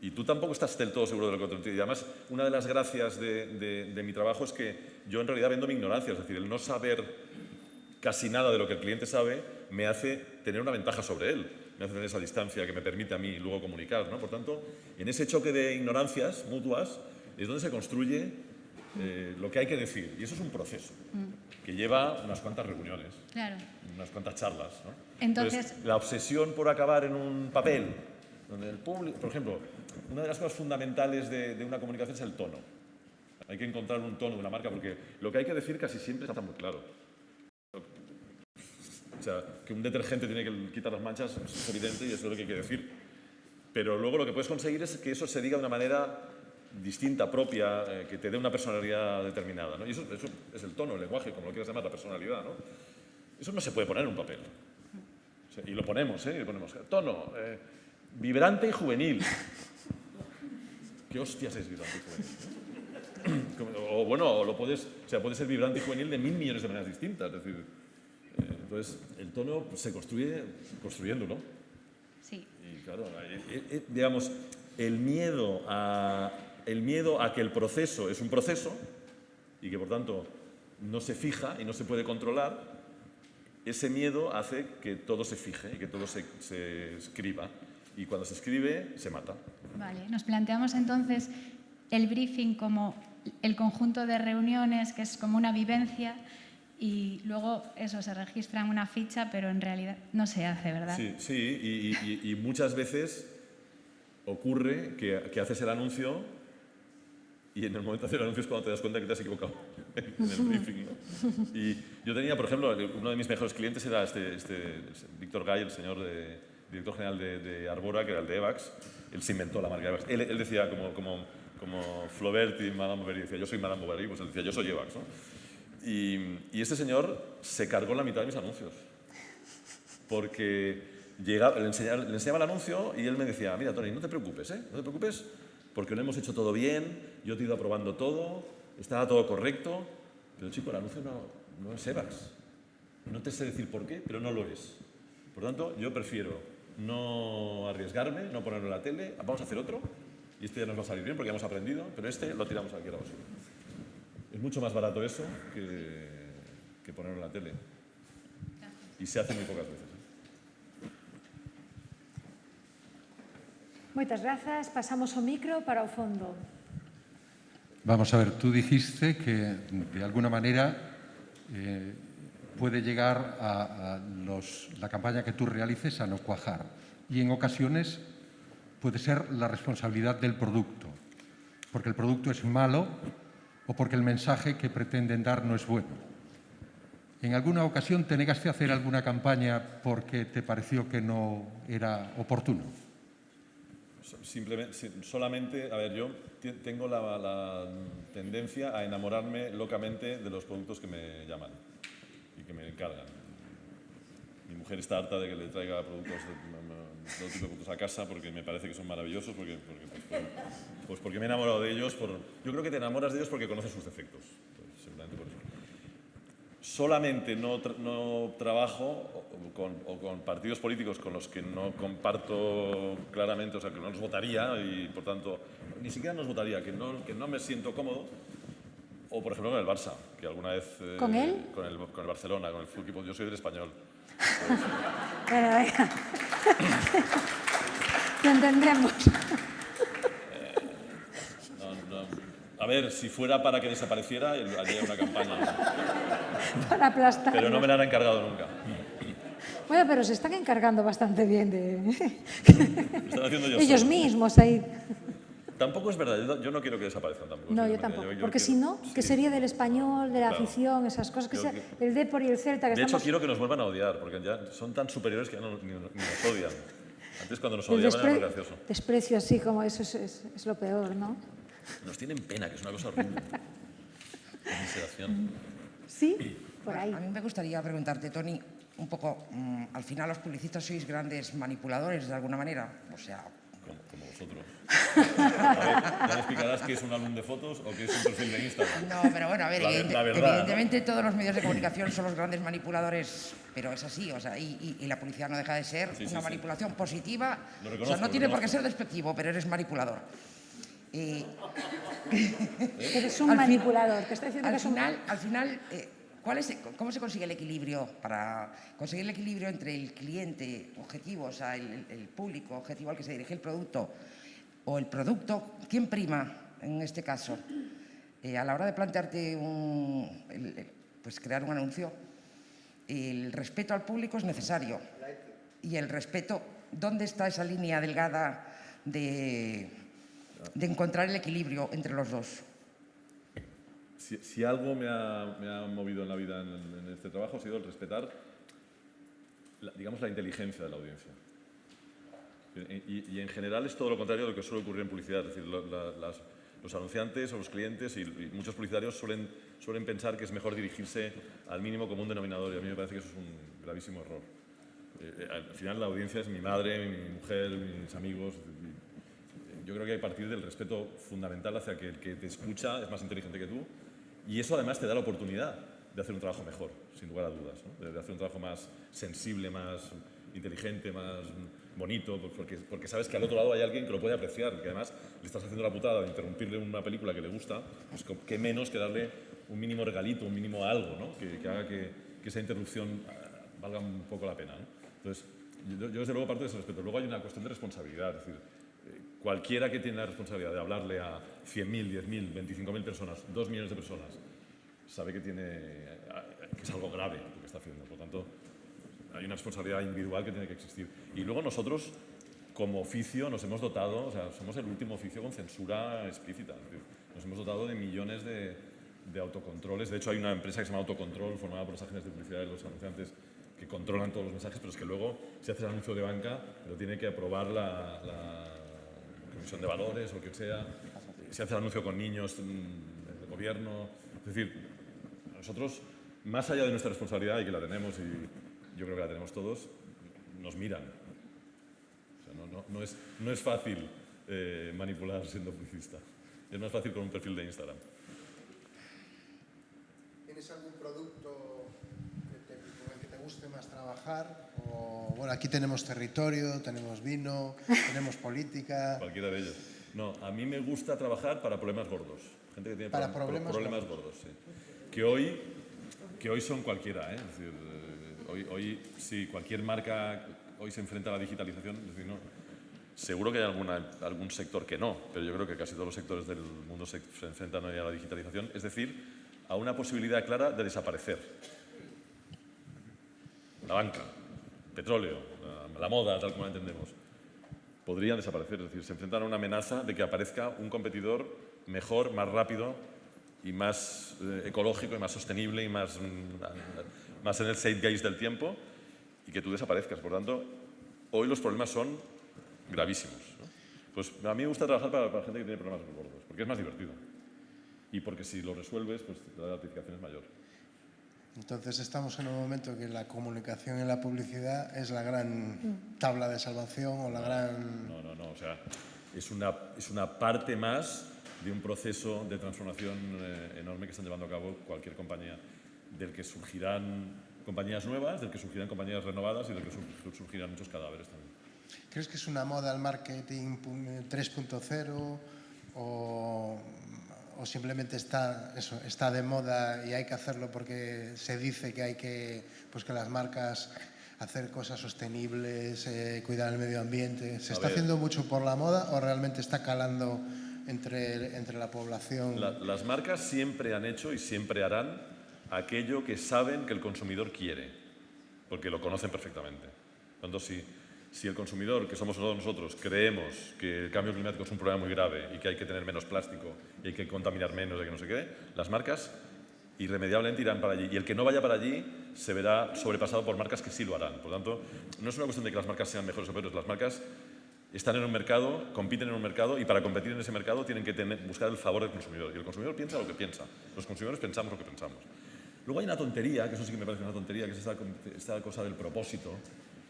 Speaker 18: Y tú tampoco estás del todo seguro de lo que quiere. Y además, una de las gracias de mi trabajo es que yo en realidad vendo mi ignorancia. Es decir, el no saber casi nada de lo que el cliente sabe me hace tener una ventaja sobre él. Me hace tener esa distancia que me permite a mí luego comunicar, ¿no? Por tanto, en ese choque de ignorancias mutuas es donde se construye lo que hay que decir. Y eso es un proceso que lleva unas cuantas reuniones, unas cuantas charlas, ¿no? Entonces, la obsesión por acabar en un papel, donde el público... Por ejemplo, una de las cosas fundamentales de una comunicación es el tono. Hay que encontrar un tono de una marca porque lo que hay que decir casi siempre está muy claro. O sea, que un detergente tiene que quitar las manchas es evidente y eso es lo que hay que decir. Pero luego lo que puedes conseguir es que eso se diga de una manera distinta, propia, que te dé una personalidad determinada, ¿no? Y eso es el tono, el lenguaje, como lo quieras llamar, la personalidad, ¿no? Eso no se puede poner en un papel. O sea, y lo ponemos, ¿eh? Y ponemos tono, vibrante y juvenil. ¿Qué hostias es vibrante y juvenil? O bueno, puede ser vibrante y juvenil de 1000 millones de maneras distintas. Es decir, entonces, el tono se construye construyéndolo.
Speaker 19: Sí.
Speaker 18: Y claro, digamos, el miedo a que el proceso es un proceso y que, por tanto, no se fija y no se puede controlar, ese miedo hace que todo se fije y que todo se escriba. Y cuando se escribe, se mata.
Speaker 19: Vale, nos planteamos entonces el briefing como el conjunto de reuniones, que es como una vivencia, y luego eso se registra en una ficha, pero en realidad no se hace, ¿verdad?
Speaker 18: Sí, y muchas veces ocurre que haces el anuncio y en el momento de hacer el anuncio es cuando te das cuenta que te has equivocado en el briefing, ¿no? Y yo tenía, por ejemplo, uno de mis mejores clientes era este Víctor Gay, el señor director general de Arbora, que era el de Evax. Él se inventó la marca Evax. Él decía, como Flaubert y Madame Bovary, decía, yo soy Madame Bovary, pues él decía, yo soy Evax, ¿no? Y este señor se cargó la mitad de mis anuncios. Porque le enseñaba el anuncio y él me decía, mira, Tony, no te preocupes, no te preocupes, porque lo hemos hecho todo bien, yo te he ido aprobando todo, estaba todo correcto, pero chico, el anuncio no es Evax. No te sé decir por qué, pero no lo es. Por tanto, yo prefiero no arriesgarme, no ponerlo en la tele, vamos a hacer otro, y este ya nos va a salir bien porque ya hemos aprendido, pero este lo tiramos aquí a la basura. Es mucho más barato eso que ponerlo en la tele. Y se hace muy pocas veces.
Speaker 6: Moitas grazas. Pasamos o micro para o fondo.
Speaker 20: Vamos a ver, tú dijiste que de alguna manera puede llegar a la campaña que tú realices a no cuajar. Y en ocasiones puede ser la responsabilidad del producto, porque el producto es malo o porque el mensaje que pretenden dar no es bueno. ¿En alguna ocasión te negaste a hacer alguna campaña porque te pareció que no era oportuno?
Speaker 18: Solamente, a ver, yo tengo la tendencia a enamorarme locamente de los productos que me llaman y que me encargan. Mi mujer está harta de que le traiga productos todo tipo de productos a casa porque me parece que son maravillosos, porque me he enamorado de ellos. Yo creo que te enamoras de ellos porque conoces sus defectos, simplemente por eso. Solamente no trabajo con partidos políticos con los que no comparto claramente, o sea, que no los votaría y, por tanto, ni siquiera nos votaría, que no me siento cómodo. O, por ejemplo, con el Barça, que alguna vez...
Speaker 6: ¿Con él?
Speaker 18: Con el Barcelona, con el fútbol equipo. Yo soy del Español.
Speaker 6: Venga. Te entendemos.
Speaker 18: A ver, si fuera para que desapareciera, haría una campaña.
Speaker 6: Para aplastar.
Speaker 18: Pero no me la han encargado nunca.
Speaker 6: Bueno, pero se están encargando bastante bien de...
Speaker 18: Están haciendo
Speaker 6: ellos mismos ahí.
Speaker 18: Tampoco es verdad, yo no quiero que desaparezcan tampoco.
Speaker 6: No, yo tampoco, porque si no, ¿qué sería del español, de la afición, esas cosas? El Depor y el Celta que
Speaker 18: de hecho, quiero que nos vuelvan a odiar, porque ya son tan superiores que ya ni nos odian. Antes, cuando nos odiaban, era muy gracioso.
Speaker 6: Desprecio así como eso es lo peor, ¿no?
Speaker 18: Nos tienen pena, que es una cosa horrible. Miseración.
Speaker 6: Sí, por ahí.
Speaker 21: A mí me gustaría preguntarte, Tony, un poco, al final los publicistas sois grandes manipuladores de alguna manera, o sea...
Speaker 18: Como vosotros. Ya me explicarás qué es un álbum de fotos o qué es un perfil de Instagram.
Speaker 21: No, pero bueno, a ver, evidentemente todos los medios de comunicación son los grandes manipuladores, pero es así, o sea, y la publicidad no deja de ser una manipulación positiva. O sea, no tiene por qué ser despectivo, pero eres manipulador.
Speaker 3: Eres un manipulador. Te está diciendo
Speaker 21: al final, ¿cómo se consigue el equilibrio? Para conseguir el equilibrio entre el cliente objetivo, o sea, el público objetivo al que se dirige el producto, o el producto, ¿quién prima en este caso? A la hora de plantearte pues crear un anuncio, el respeto al público es necesario. Y el respeto, ¿dónde está esa línea delgada de encontrar el equilibrio entre los dos?
Speaker 18: Si algo me ha movido en la vida en este trabajo ha sido el respetar, digamos, la inteligencia de la audiencia. Y en general es todo lo contrario de lo que suele ocurrir en publicidad. Es decir, los anunciantes o los clientes y muchos publicitarios suelen pensar que es mejor dirigirse al mínimo común denominador, y a mí me parece que eso es un gravísimo error. Al final la audiencia es mi madre, mi mujer, mis amigos. Yo creo que hay que partir del respeto fundamental hacia que el que te escucha es más inteligente que tú, y eso además te da la oportunidad de hacer un trabajo mejor, sin lugar a dudas, ¿no? De hacer un trabajo más sensible, más inteligente, más bonito, porque sabes que al otro lado hay alguien que lo puede apreciar, que además le estás haciendo la putada de interrumpirle una película que le gusta, pues qué menos que darle un mínimo regalito, un mínimo algo, ¿no? que haga que esa interrupción valga un poco la pena, ¿no? Entonces, yo desde luego parto de ese respeto. Luego hay una cuestión de responsabilidad, es decir, cualquiera que tiene la responsabilidad de hablarle a 100.000, 10.000, 25.000 personas, 2 millones de personas, sabe que es algo grave lo que está haciendo. Por lo tanto, hay una responsabilidad individual que tiene que existir. Y luego nosotros, como oficio, nos hemos dotado, o sea, somos el último oficio con censura explícita. Es decir, nos hemos dotado de millones de autocontroles. De hecho, hay una empresa que se llama Autocontrol, formada por las agencias de publicidad de los anunciantes, que controlan todos los mensajes, pero es que luego, si haces anuncio de banca, lo tiene que aprobar la Comisión de Valores o que sea. Si haces anuncio con niños del gobierno. Es decir, nosotros, más allá de nuestra responsabilidad, y que la tenemos, y yo creo que la tenemos todos, nos miran. O sea, no es fácil manipular siendo publicista. Es más fácil con un perfil de Instagram.
Speaker 7: ¿Tienes algún producto con el que te guste más trabajar? O, bueno, aquí tenemos territorio, tenemos vino, tenemos política.
Speaker 18: Cualquiera de ellos. No, a mí me gusta trabajar para problemas gordos. Gente que tiene problemas gordos, sí. Que hoy son cualquiera, ¿eh? Es decir, hoy sí, cualquier marca hoy se enfrenta a la digitalización. Es decir, no, seguro que hay algún sector que no, pero yo creo que casi todos los sectores del mundo se enfrentan hoy a la digitalización. Es decir, a una posibilidad clara de desaparecer. La banca, el petróleo, la moda, tal como la entendemos, podrían desaparecer. Es decir, se enfrentan a una amenaza de que aparezca un competidor mejor, más rápido y más ecológico y más sostenible y más en el zeitgeist del tiempo, y que tú desaparezcas. Por tanto, hoy los problemas son gravísimos, ¿no? Pues a mí me gusta trabajar para gente que tiene problemas gordos, porque es más divertido. Y porque si lo resuelves, pues la gratificación es mayor.
Speaker 7: Entonces estamos en un momento en que la comunicación y la publicidad es la gran tabla de salvación o la gran...
Speaker 18: No, o sea, es una parte más de un proceso de transformación enorme que están llevando a cabo cualquier compañía, del que surgirán compañías nuevas, del que surgirán compañías renovadas y del que surgirán muchos cadáveres también.
Speaker 7: ¿Crees que es una moda el marketing 3.0 o simplemente está de moda y hay que hacerlo porque se dice que hay que las marcas hacer cosas sostenibles, cuidar el medio ambiente? ¿Se está haciendo mucho por la moda o realmente está calando entre la población?
Speaker 18: Las marcas siempre han hecho y siempre harán aquello que saben que el consumidor quiere, porque lo conocen perfectamente. Entonces, si el consumidor, que somos todos nosotros, creemos que el cambio climático es un problema muy grave y que hay que tener menos plástico y hay que contaminar menos, y que no sé qué, las marcas irremediablemente irán para allí. Y el que no vaya para allí se verá sobrepasado por marcas que sí lo harán. Por lo tanto, no es una cuestión de que las marcas sean mejores o peores. Las marcas están en un mercado, compiten en un mercado, y para competir en ese mercado tienen que buscar el favor del consumidor. Y el consumidor piensa lo que piensa. Los consumidores pensamos lo que pensamos. Luego hay una tontería, que eso sí que me parece una tontería, que es esta cosa del propósito,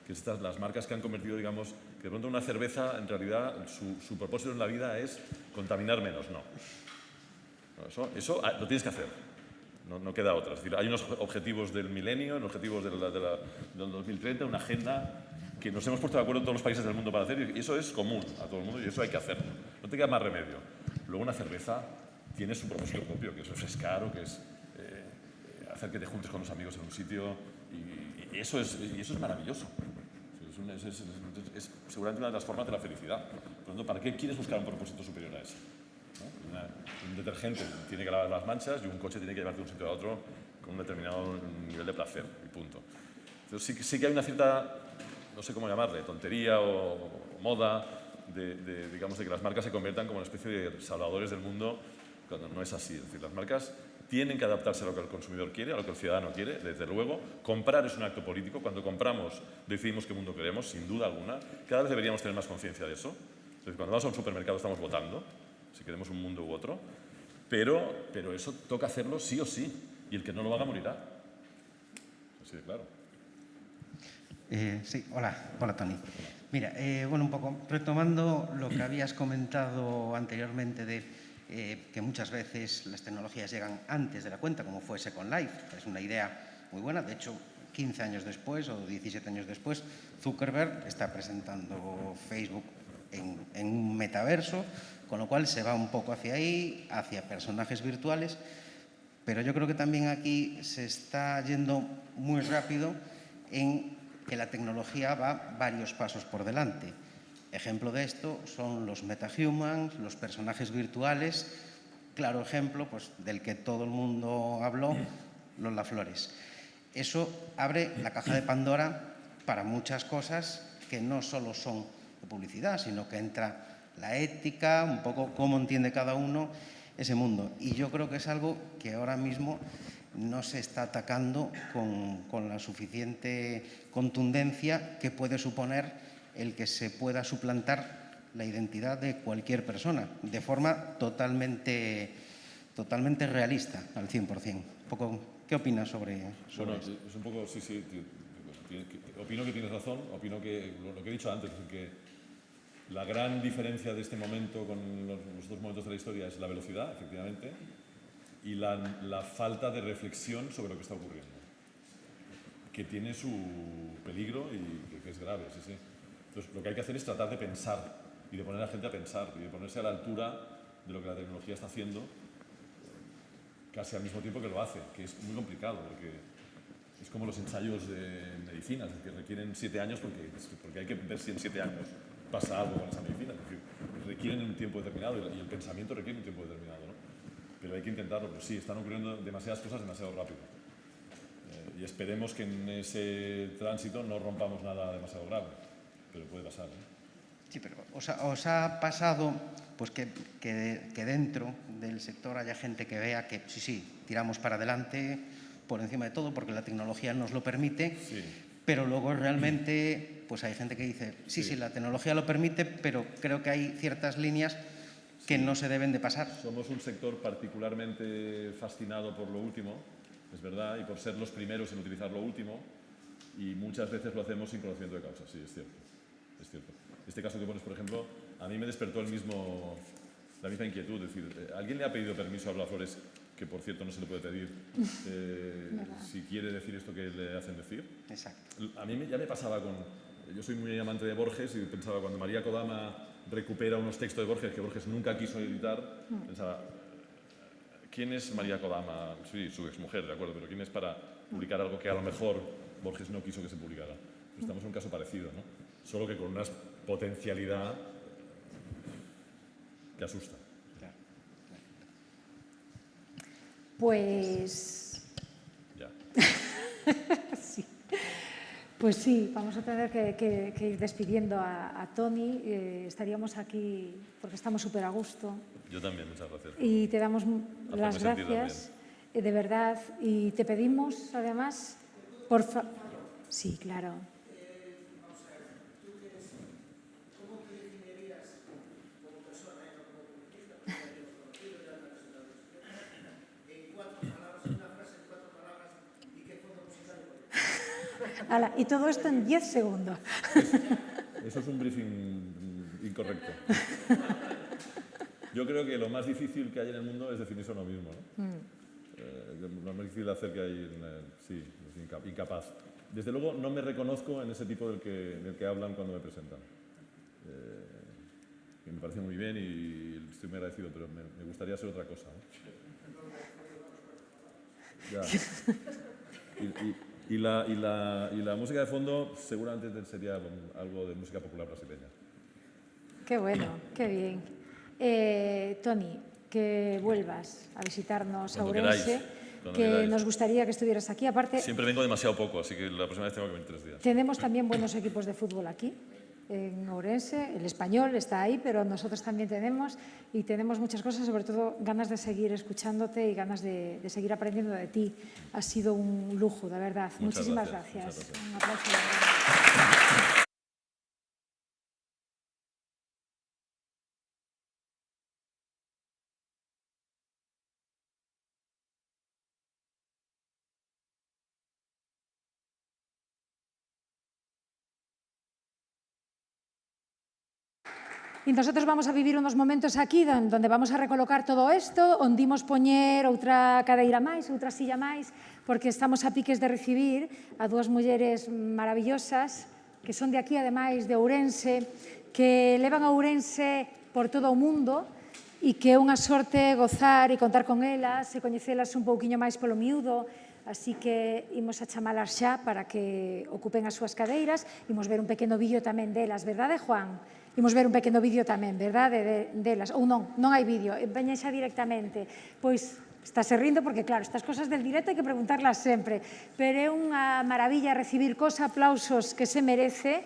Speaker 18: que estas las marcas que han convertido, digamos, que de pronto una cerveza, en realidad, su propósito en la vida es contaminar menos, no. Eso lo tienes que hacer, no queda otra. Es decir, hay unos objetivos del milenio, unos objetivos del 2030, una agenda que nos hemos puesto de acuerdo en todos los países del mundo para hacer, y eso es común a todo el mundo y eso hay que hacerlo. No te queda más remedio. Luego una cerveza tiene su propósito propio, que es refrescar o que es hacer que te juntes con los amigos en un sitio, y eso es maravilloso. Es seguramente una de las formas de la felicidad. Por lo tanto, ¿para qué quieres buscar un propósito superior a ese? ¿No? Un detergente tiene que lavar las manchas y un coche tiene que llevarte de un sitio a otro con un determinado nivel de placer, y punto. Entonces sí que hay una cierta, no sé cómo llamarle, tontería o moda digamos, de que las marcas se conviertan como una especie de salvadores del mundo, cuando no es así. Es decir, las marcas tienen que adaptarse a lo que el consumidor quiere, a lo que el ciudadano quiere, desde luego. Comprar es un acto político. Cuando compramos, decidimos qué mundo queremos, sin duda alguna. Cada vez deberíamos tener más conciencia de eso. Entonces, cuando vamos a un supermercado estamos votando, si queremos un mundo u otro. Pero eso toca hacerlo sí o sí. Y el que no lo haga morirá. Así de claro.
Speaker 5: Sí, hola Toni. Mira, bueno, un poco retomando lo que habías comentado anteriormente de que muchas veces las tecnologías llegan antes de la cuenta, como fue Second Life. Es una idea muy buena. De hecho, 15 años después o 17 años después, Zuckerberg está presentando Facebook en un metaverso, con lo cual se va un poco hacia ahí, hacia personajes virtuales. Pero yo creo que también aquí se está yendo muy rápido en que la tecnología va varios pasos por delante. Ejemplo de esto son los metahumans, los personajes virtuales. Claro ejemplo, pues, del que todo el mundo habló, Lola Flores. Eso abre la caja de Pandora para muchas cosas que no solo son de publicidad, sino que entra la ética, un poco cómo entiende cada uno ese mundo. Y yo creo que es algo que ahora mismo no se está atacando con la suficiente contundencia que puede suponer el que se pueda suplantar la identidad de cualquier persona de forma totalmente realista, al 100%. Un poco, ¿qué opinas sobre
Speaker 18: bueno,
Speaker 5: esto?
Speaker 18: Es un poco, sí. Opino que tienes razón. Opino que lo que he dicho antes, que la gran diferencia de este momento con los dos momentos de la historia es la velocidad, efectivamente, y la falta de reflexión sobre lo que está ocurriendo, que tiene su peligro y que es grave, sí. Entonces, lo que hay que hacer es tratar de pensar y de poner a la gente a pensar y de ponerse a la altura de lo que la tecnología está haciendo, casi al mismo tiempo que lo hace, que es muy complicado, porque es como los ensayos de medicina, que requieren 7 años porque hay que ver si en 7 años pasa algo con esa medicina. Es decir, requieren un tiempo determinado y el pensamiento requiere un tiempo determinado, ¿no? Pero hay que intentarlo. Pero sí, están ocurriendo demasiadas cosas demasiado rápido. Y esperemos que en ese tránsito no rompamos nada demasiado grave. Pero puede pasar, ¿eh?
Speaker 5: Sí, pero os ha pasado pues que dentro del sector haya gente que vea que sí, tiramos para adelante por encima de todo porque la tecnología nos lo permite, sí. Pero luego realmente pues hay gente que dice, sí, la tecnología lo permite, pero creo que hay ciertas líneas que no se deben de pasar.
Speaker 18: Somos un sector particularmente fascinado por lo último, es verdad, y por ser los primeros en utilizar lo último, y muchas veces lo hacemos sin conocimiento de causa, sí, es cierto. Este caso que pones, por ejemplo, a mí me despertó la misma inquietud, es decir, ¿alguien le ha pedido permiso a Lola Flores, que por cierto no se le puede pedir, si quiere decir esto que le hacen decir?
Speaker 5: Exacto.
Speaker 18: A mí ya me pasaba yo soy muy amante de Borges y pensaba cuando María Kodama recupera unos textos de Borges que Borges nunca quiso editar, pensaba, ¿quién es María Kodama? Sí, su exmujer, de acuerdo, pero ¿quién es para publicar algo que a lo mejor Borges no quiso que se publicara? Pues estamos en un caso parecido, ¿no? Solo que con una potencialidad que asusta.
Speaker 3: Pues...
Speaker 18: Ya.
Speaker 3: Sí. Pues sí, vamos a tener que ir despidiendo a Toni. Estaríamos aquí porque estamos súper a gusto.
Speaker 18: Yo también, muchas gracias.
Speaker 3: Y te damos las gracias, de verdad. Y te pedimos, además, por favor... Sí, claro. Ala, y todo esto en 10 segundos.
Speaker 18: Eso es un briefing incorrecto. Yo creo que lo más difícil que hay en el mundo es definirse a uno mismo, ¿no? Lo más difícil de hacer que hay sí, es incapaz. Desde luego no me reconozco en ese tipo del que hablan cuando me presentan. Me parece muy bien y estoy muy agradecido, pero me gustaría hacer otra cosa, ¿no? Ya. Y la música de fondo seguramente sería algo de música popular brasileña.
Speaker 3: Qué bueno, qué bien. Toni, que vuelvas a visitarnos a Ourense, que nos gustaría que estuvieras aquí. Aparte,
Speaker 18: siempre vengo demasiado poco, así que la próxima vez tengo que venir 3 días.
Speaker 3: Tenemos también buenos equipos de fútbol aquí, en Ourense. El Español está ahí, pero nosotros también tenemos, y tenemos muchas cosas, sobre todo ganas de seguir escuchándote y ganas de seguir aprendiendo de ti. Ha sido un lujo, de verdad. Muchísimas gracias. Un aplauso. E nosotros vamos a vivir unos momentos aquí donde vamos a recolocar todo isto, onde imos poñer outra cadeira máis, outra silla máis, porque estamos a piques de recibir a dúas mulleres maravillosas que son de aquí, ademais, de Ourense, que levan a Ourense por todo o mundo e que é unha sorte gozar e contar con elas e coñecelas un pouquiño máis polo miúdo. Así que imos a chamalas xa para que ocupen as súas cadeiras. Imos ver un pequeno vídeo tamén delas, verdade, Juan? Imos ver un pequeno vídeo tamén, verdade, delas. Ou non, non hai vídeo, veñen xa directamente. Pois estáse rindo porque, claro, estas cosas del directo hai que preguntarlas sempre. Pero é unha maravilla recibir cos aplausos que se merece.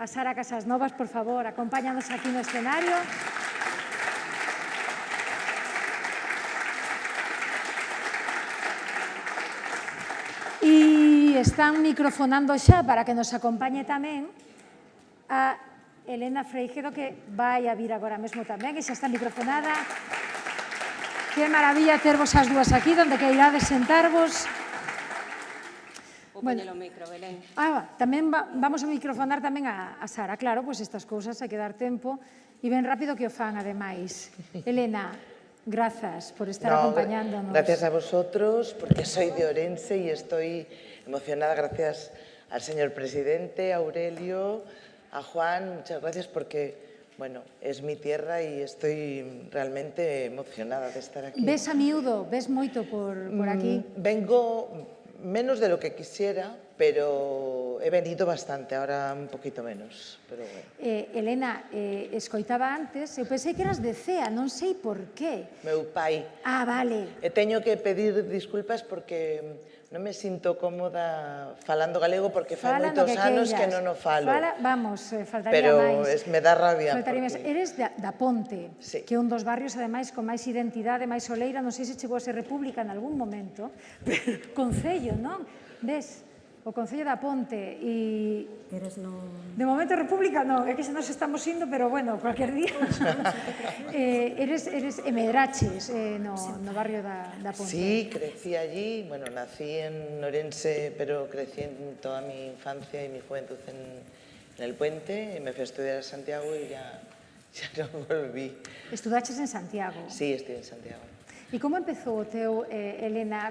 Speaker 3: A Sara Casasnovas, por favor, acompáñanos aquí no escenario. E están microfonando xa para que nos acompañe tamén a Elena Freijedo, que vai a vir agora mesmo tamén, que xa está microfonada. Que maravilla tervos as dúas aquí, donde que irades sentarvos.
Speaker 2: Bueno, o micro, Belén.
Speaker 3: Tamén vamos a microfonar tamén a Sara. Claro, pois estas cousas hai que dar tempo e ben rápido que o fan, ademais. Elena, grazas por estar acompañándonos.
Speaker 22: Gracias a vosotros, porque soy de Ourense y estoy emocionada. Gracias al señor presidente, a Aurelio, a Juan, muchas gracias porque, bueno, es mi tierra y estoy realmente emocionada de estar aquí.
Speaker 3: Ves a miúdo, ves moito por aquí?
Speaker 22: Vengo menos de lo que quisiera, pero he venido bastante, ahora un poquito menos, pero bueno.
Speaker 3: Elena, escoitaba antes, eu pensei que eras de Cea, non sei por qué.
Speaker 22: Meu pai.
Speaker 3: Vale.
Speaker 22: Teño que pedir disculpas porque non me sinto cómoda falando galego porque fai moitos anos que non o falo.
Speaker 3: Vamos, faltaría máis.
Speaker 22: Pero me dá rabia.
Speaker 3: Eres da Ponte, que é un dos barrios, ademais, con máis identidade, máis soleira, non sei se chegou a ser república en algún momento, pero concello, non? Ves? O Concello da Ponte e... De momento república non, é que se nos estamos indo, pero bueno, cualquier día. Eres emedraches no barrio da Ponte.
Speaker 22: Sí, crecí allí, bueno, nací en Ourense, pero crecí en toda mi infancia y mi juventud en el Puente, y me fui a estudiar a Santiago y ya non volví.
Speaker 3: Estudaches en Santiago?
Speaker 22: Sí, estoy en Santiago.
Speaker 3: E como empezou o teu, Elena,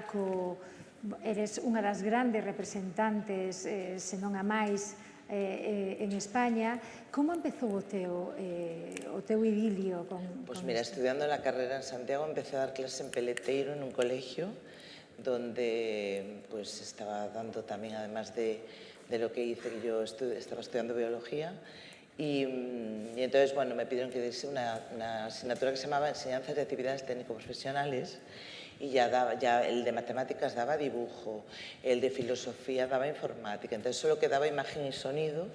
Speaker 3: eres unha das grandes representantes, se non a máis, en España. Como empezou o teu idilio con
Speaker 22: Pues mira, estudiando la carrera en Santiago empecé a dar clase en Peleteiro, en un colegio, donde pues estaba dando también, además de lo que hice, que yo estaba estudiando biología, y entonces, bueno, me pidieron que diese una asignatura que se llamaba Enseñanzas de Actividades Técnico-Profesionales, y ya el de matemáticas daba dibujo, el de filosofía daba informática, entonces solo quedaba imagen y sonido,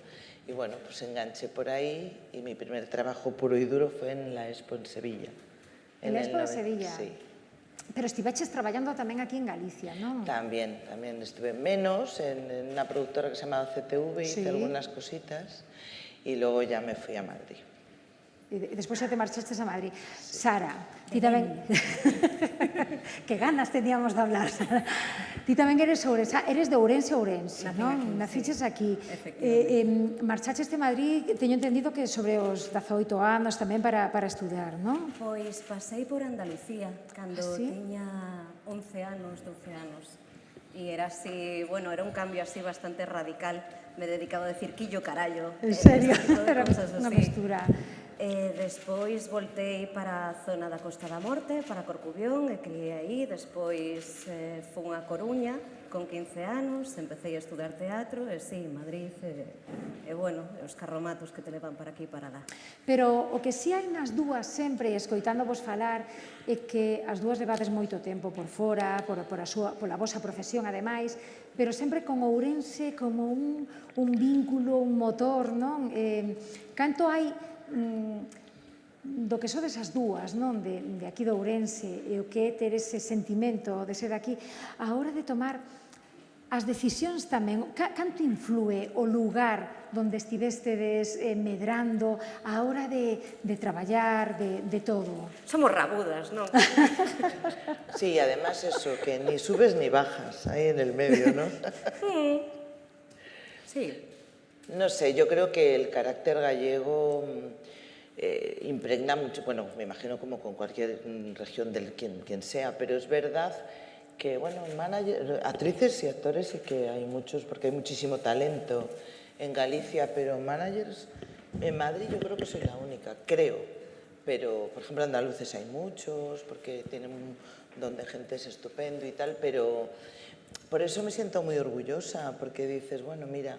Speaker 22: y bueno, pues enganché por ahí, y mi primer trabajo puro y duro fue en la Expo en Sevilla.
Speaker 3: En la Expo de Sevilla?
Speaker 22: Sí.
Speaker 3: Pero estiveches traballando tamén aquí en Galicia, non?
Speaker 22: También estuve menos en una productora que se llamaba CTV, hice algunas cositas, y luego ya me fui a Madrid.
Speaker 3: E despois xa te marchaste a Madrid. Sara, ti tamén... Que ganas teníamos de hablar, Sara. Ti tamén eres de Ourense, non? Naciches aquí. Marchaches de Madrid, teño entendido que sobre os 18 anos tamén para estudar, non?
Speaker 2: Pois pasei por Andalucía cando tiña 11 anos, 12 anos. E era así, bueno, era un cambio así bastante radical. Me dedicaba a decir quillo carallo.
Speaker 3: En serio? Era unha mestura.
Speaker 2: Despois voltei para a zona da Costa da Morte, para Corcubión, e criei aí. Despois fun a Coruña con 15 anos, empecé a estudar teatro, e sí, Madrid, e bueno, os carromatos que te levan para aquí e para lá.
Speaker 3: Pero o que si hai nas dúas sempre, escoitándovos falar, é que as dúas levades moito tempo por fora, pola vosa profesión, ademais, pero sempre con Ourense como un vínculo, un motor, non? Canto hai do que sodes as dúas, non? De aquí de Ourense, e o que é ter ese sentimento de ser aquí, a hora de tomar as decisións tamén, canto influe o lugar onde estivestedes medrando a hora de traballar, de todo?
Speaker 2: Somos rabudas, non?
Speaker 22: Sí, además eso, que ni subes ni bajas ahí en el medio, ¿no?
Speaker 2: Sí.
Speaker 22: No sé, yo creo que el carácter gallego impregna mucho, bueno, me imagino como con cualquier región del quien sea, pero es verdad que, bueno, actrices y actores sí que hay muchos, porque hay muchísimo talento en Galicia, pero managers en Madrid yo creo que soy la única, creo. Pero, por ejemplo, andaluces hay muchos, porque tienen un don de gente es estupendo y tal, pero por eso me siento muy orgullosa, porque dices, bueno, mira,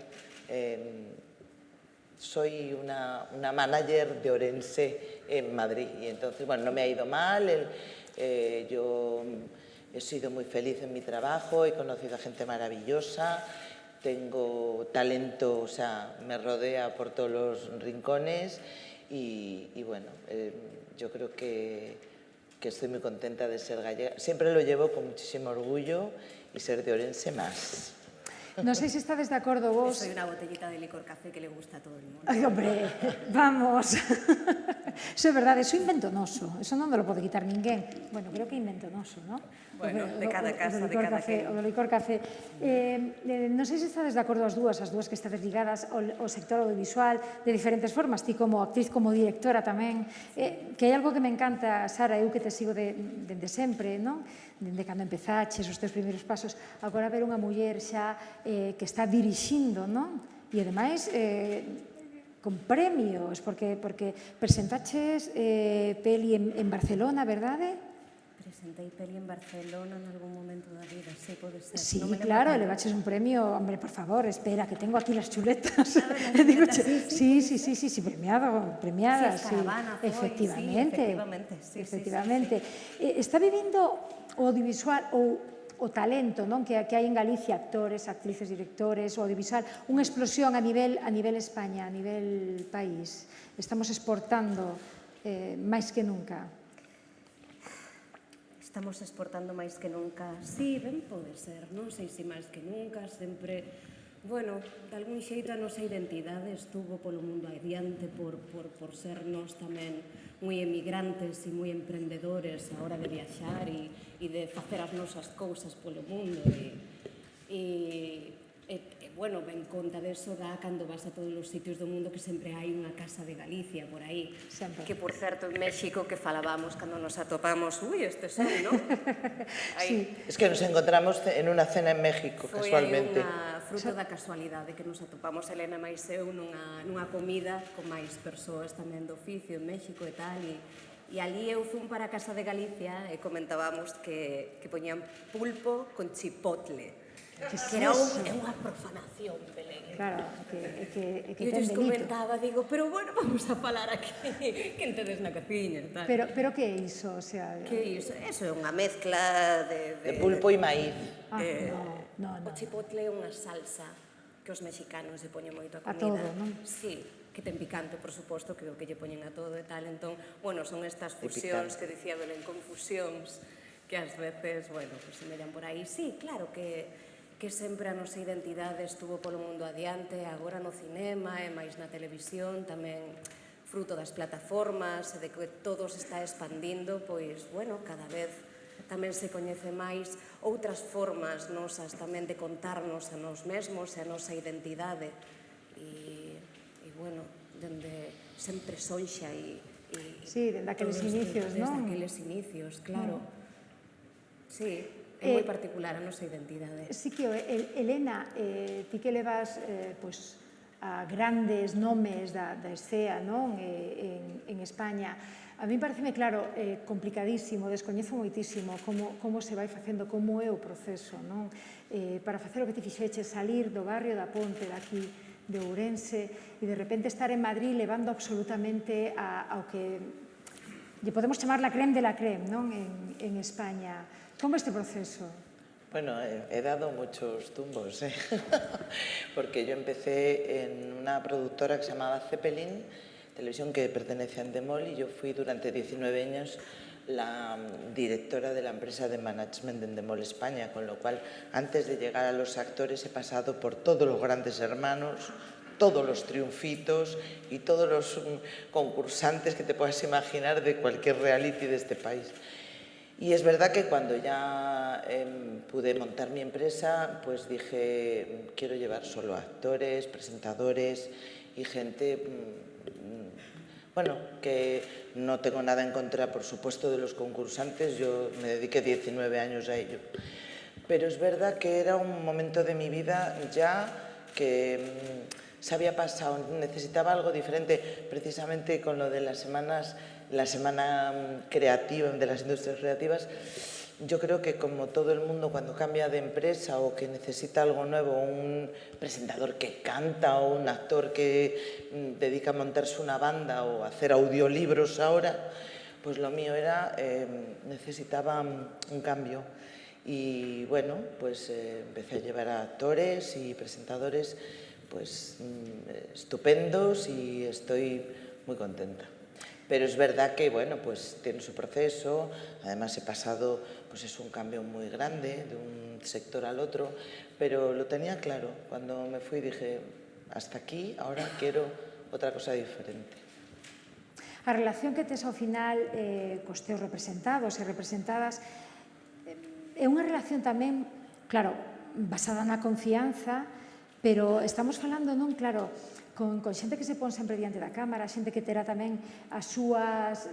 Speaker 22: soy una manager de Ourense en Madrid, y entonces, bueno, no me ha ido mal, yo he sido muy feliz en mi trabajo, he conocido a gente maravillosa, tengo talento, o sea, me rodea por todos los rincones y bueno, yo creo que estoy muy contenta de ser gallega. Siempre lo llevo con muchísimo orgullo y ser de Ourense más.
Speaker 3: Non sei se estades de acordo vos.
Speaker 2: Soy una botellita de licor café que le gusta a todo el mundo.
Speaker 3: Ai, hombre, vamos. Eso é verdade, eso é inventonoso. Eso non lo pode quitar ninguén. Bueno, creo que é inventonoso, non?
Speaker 2: Bueno, de cada casa, de cada quen.
Speaker 3: O do licor café. Non sei se estades de acordo as dúas que estades ligadas ao sector audiovisual de diferentes formas, ti como actriz, como directora tamén, que hai algo que me encanta, Sara, eu que te sigo dende sempre, non? Dende cando empezaches os teus primeiros pasos, agora ver unha muller xa que está dirixindo, non? E ademais con premios, porque presentaches peli en Barcelona, verdade?
Speaker 2: Presentei peli en Barcelona en algún momento da vida, sí, pode ser.
Speaker 3: Sí, claro, levaches un premio, hombre, por favor, espera, que tengo aquí las chuletas. Sí, premiada, sí. Efectivamente. Está vivindo o audiovisual ou o talento, non, que hai en Galicia, actores, actrices, directores, o audiovisual, unha explosión a nivel España, a nivel país. Estamos exportando máis que nunca.
Speaker 2: Estamos exportando máis que nunca. Sí, ben pode ser, non sei se máis que nunca, sempre, bueno, de algún xeito a nosa identidade estuvo polo mundo adiante por ser nós tamén moi emigrantes e moi emprendedores a hora de viaxar e de facer as nosas cousas polo mundo e bueno, ben conta deso dá cando vas a todos os sitios do mundo que sempre hai unha casa de Galicia por aí. Que, por certo, en México que falábamos cando nos atopamos, este son, non?
Speaker 22: Sí, es que nos encontramos en unha cena en México, casualmente.
Speaker 2: Foi unha fruto da casualidade que nos atopamos Elena máis eu nunha comida con máis persoas tamén do oficio en México e tal, e ali eu fun para a Casa de Galicia e comentábamos que poñían pulpo con chipotle. Que era unha profanación, Belén.
Speaker 3: Claro, que
Speaker 2: ten delito. Eu comentaba, digo, pero bueno, vamos a falar aquí, que entedes na cociña e tal.
Speaker 3: Pero que é iso?
Speaker 2: Que é iso? Eso é unha mezcla
Speaker 22: de pulpo e maíz.
Speaker 2: O chipotle é unha salsa que os mexicanos se poñen moito a comida.
Speaker 3: A todo, non?
Speaker 2: Sí, que ten picante, por suposto, que é o que lle poñen a todo e tal. Entón, bueno, son estas fusións que dicía Belén, confusións, que ás veces, bueno, pues se mellan por aí. Sí, claro que sempre a nosa identidade estuvo polo mundo adiante, agora no cinema e máis na televisión tamén fruto das plataformas e de que todo se está expandindo, pois, bueno, cada vez tamén se coñece máis outras formas nosas tamén de contarnos a nós mesmos e a nosa identidade. E bueno, dende sempre Sonxa e
Speaker 3: sí, dende aqueles inicios, non?
Speaker 2: Desde aqueles inicios, claro. Sí, é moi particular a nosa identidade.
Speaker 3: Sí que, Elena, ti que levas a grandes nomes da escea en España, a mí pareceme, claro, complicadísimo, descoñezo moitísimo como se vai facendo, como é o proceso, non? Para facer o que ti fixeches, salir do barrio da Ponte, daqui, de Ourense, e de repente estar en Madrid levando absolutamente ao que lle podemos chamar la creme de la creme, non? En España. Como é este proceso?
Speaker 22: Bueno, he dado muchos tumbos, porque yo empecé en una productora que se llamaba Zeppelin, televisión que pertenece a Endemol, y yo fui durante 19 años la directora de la empresa de management de Endemol España, con lo cual, antes de llegar a los actores, he pasado por todos los grandes hermanos, todos los triunfitos y todos los concursantes que te puedas imaginar de cualquier reality de este país. Y es verdad que cuando ya pude montar mi empresa, pues dije, quiero llevar solo actores, presentadores y gente, bueno, que no tengo nada en contra, por supuesto, de los concursantes. Yo me dediqué 19 años a ello. Pero es verdad que era un momento de mi vida ya que se había pasado, necesitaba algo diferente, precisamente con lo de las semanas, la semana creativa, de las industrias creativas. Yo creo que como todo el mundo cuando cambia de empresa o que necesita algo nuevo, un presentador que canta o un actor que dedica a montarse una banda o a hacer audiolibros ahora, pues lo mío era, necesitaba un cambio. Y bueno, pues empecé a llevar a actores y presentadores pues estupendos y estoy muy contenta. Pero es verdad que, bueno, pues tiene su proceso, además he pasado, pues es un cambio muy grande de un sector al otro, pero lo tenía claro. Cuando me fui dije, hasta aquí, ahora quiero otra cosa diferente.
Speaker 3: A relación que tes ao final cos teus representados e representadas é unha relación tamén, claro, basada na confianza, pero estamos falando, non, claro, con xente que se pon sempre diante da cámara, xente que terá tamén as súas,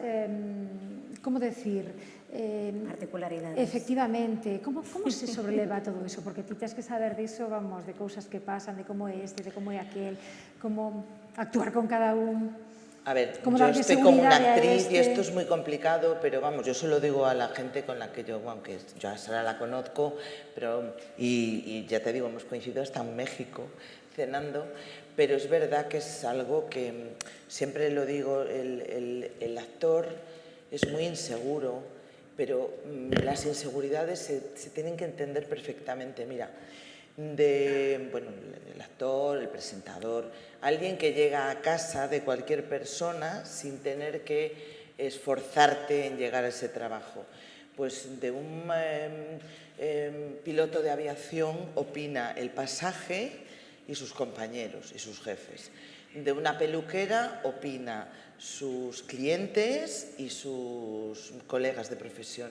Speaker 3: como decir?
Speaker 2: Particularidades.
Speaker 3: Efectivamente. Como se sobreleva todo iso? Porque ti tens que saber diso, vamos, de cousas que pasan, de como é este, de como é aquel, como actuar con cada un.
Speaker 22: A ver, yo estoy como una actriz y esto es muy complicado, pero vamos, yo se lo digo a la gente con la que yo, aunque yo a Sara la conozco, pero, y ya te digo, hemos coincidido hasta en México cenando, pero es verdad que es algo que siempre lo digo, el actor es muy inseguro, pero las inseguridades se tienen que entender perfectamente. Mira, bueno, el actor, el presentador, alguien que llega a casa de cualquier persona sin tener que esforzarte en llegar a ese trabajo. Pues de un piloto de aviación opina el pasaje y sus compañeros y sus jefes. De una peluquera opina sus clientes y sus colegas de profesión.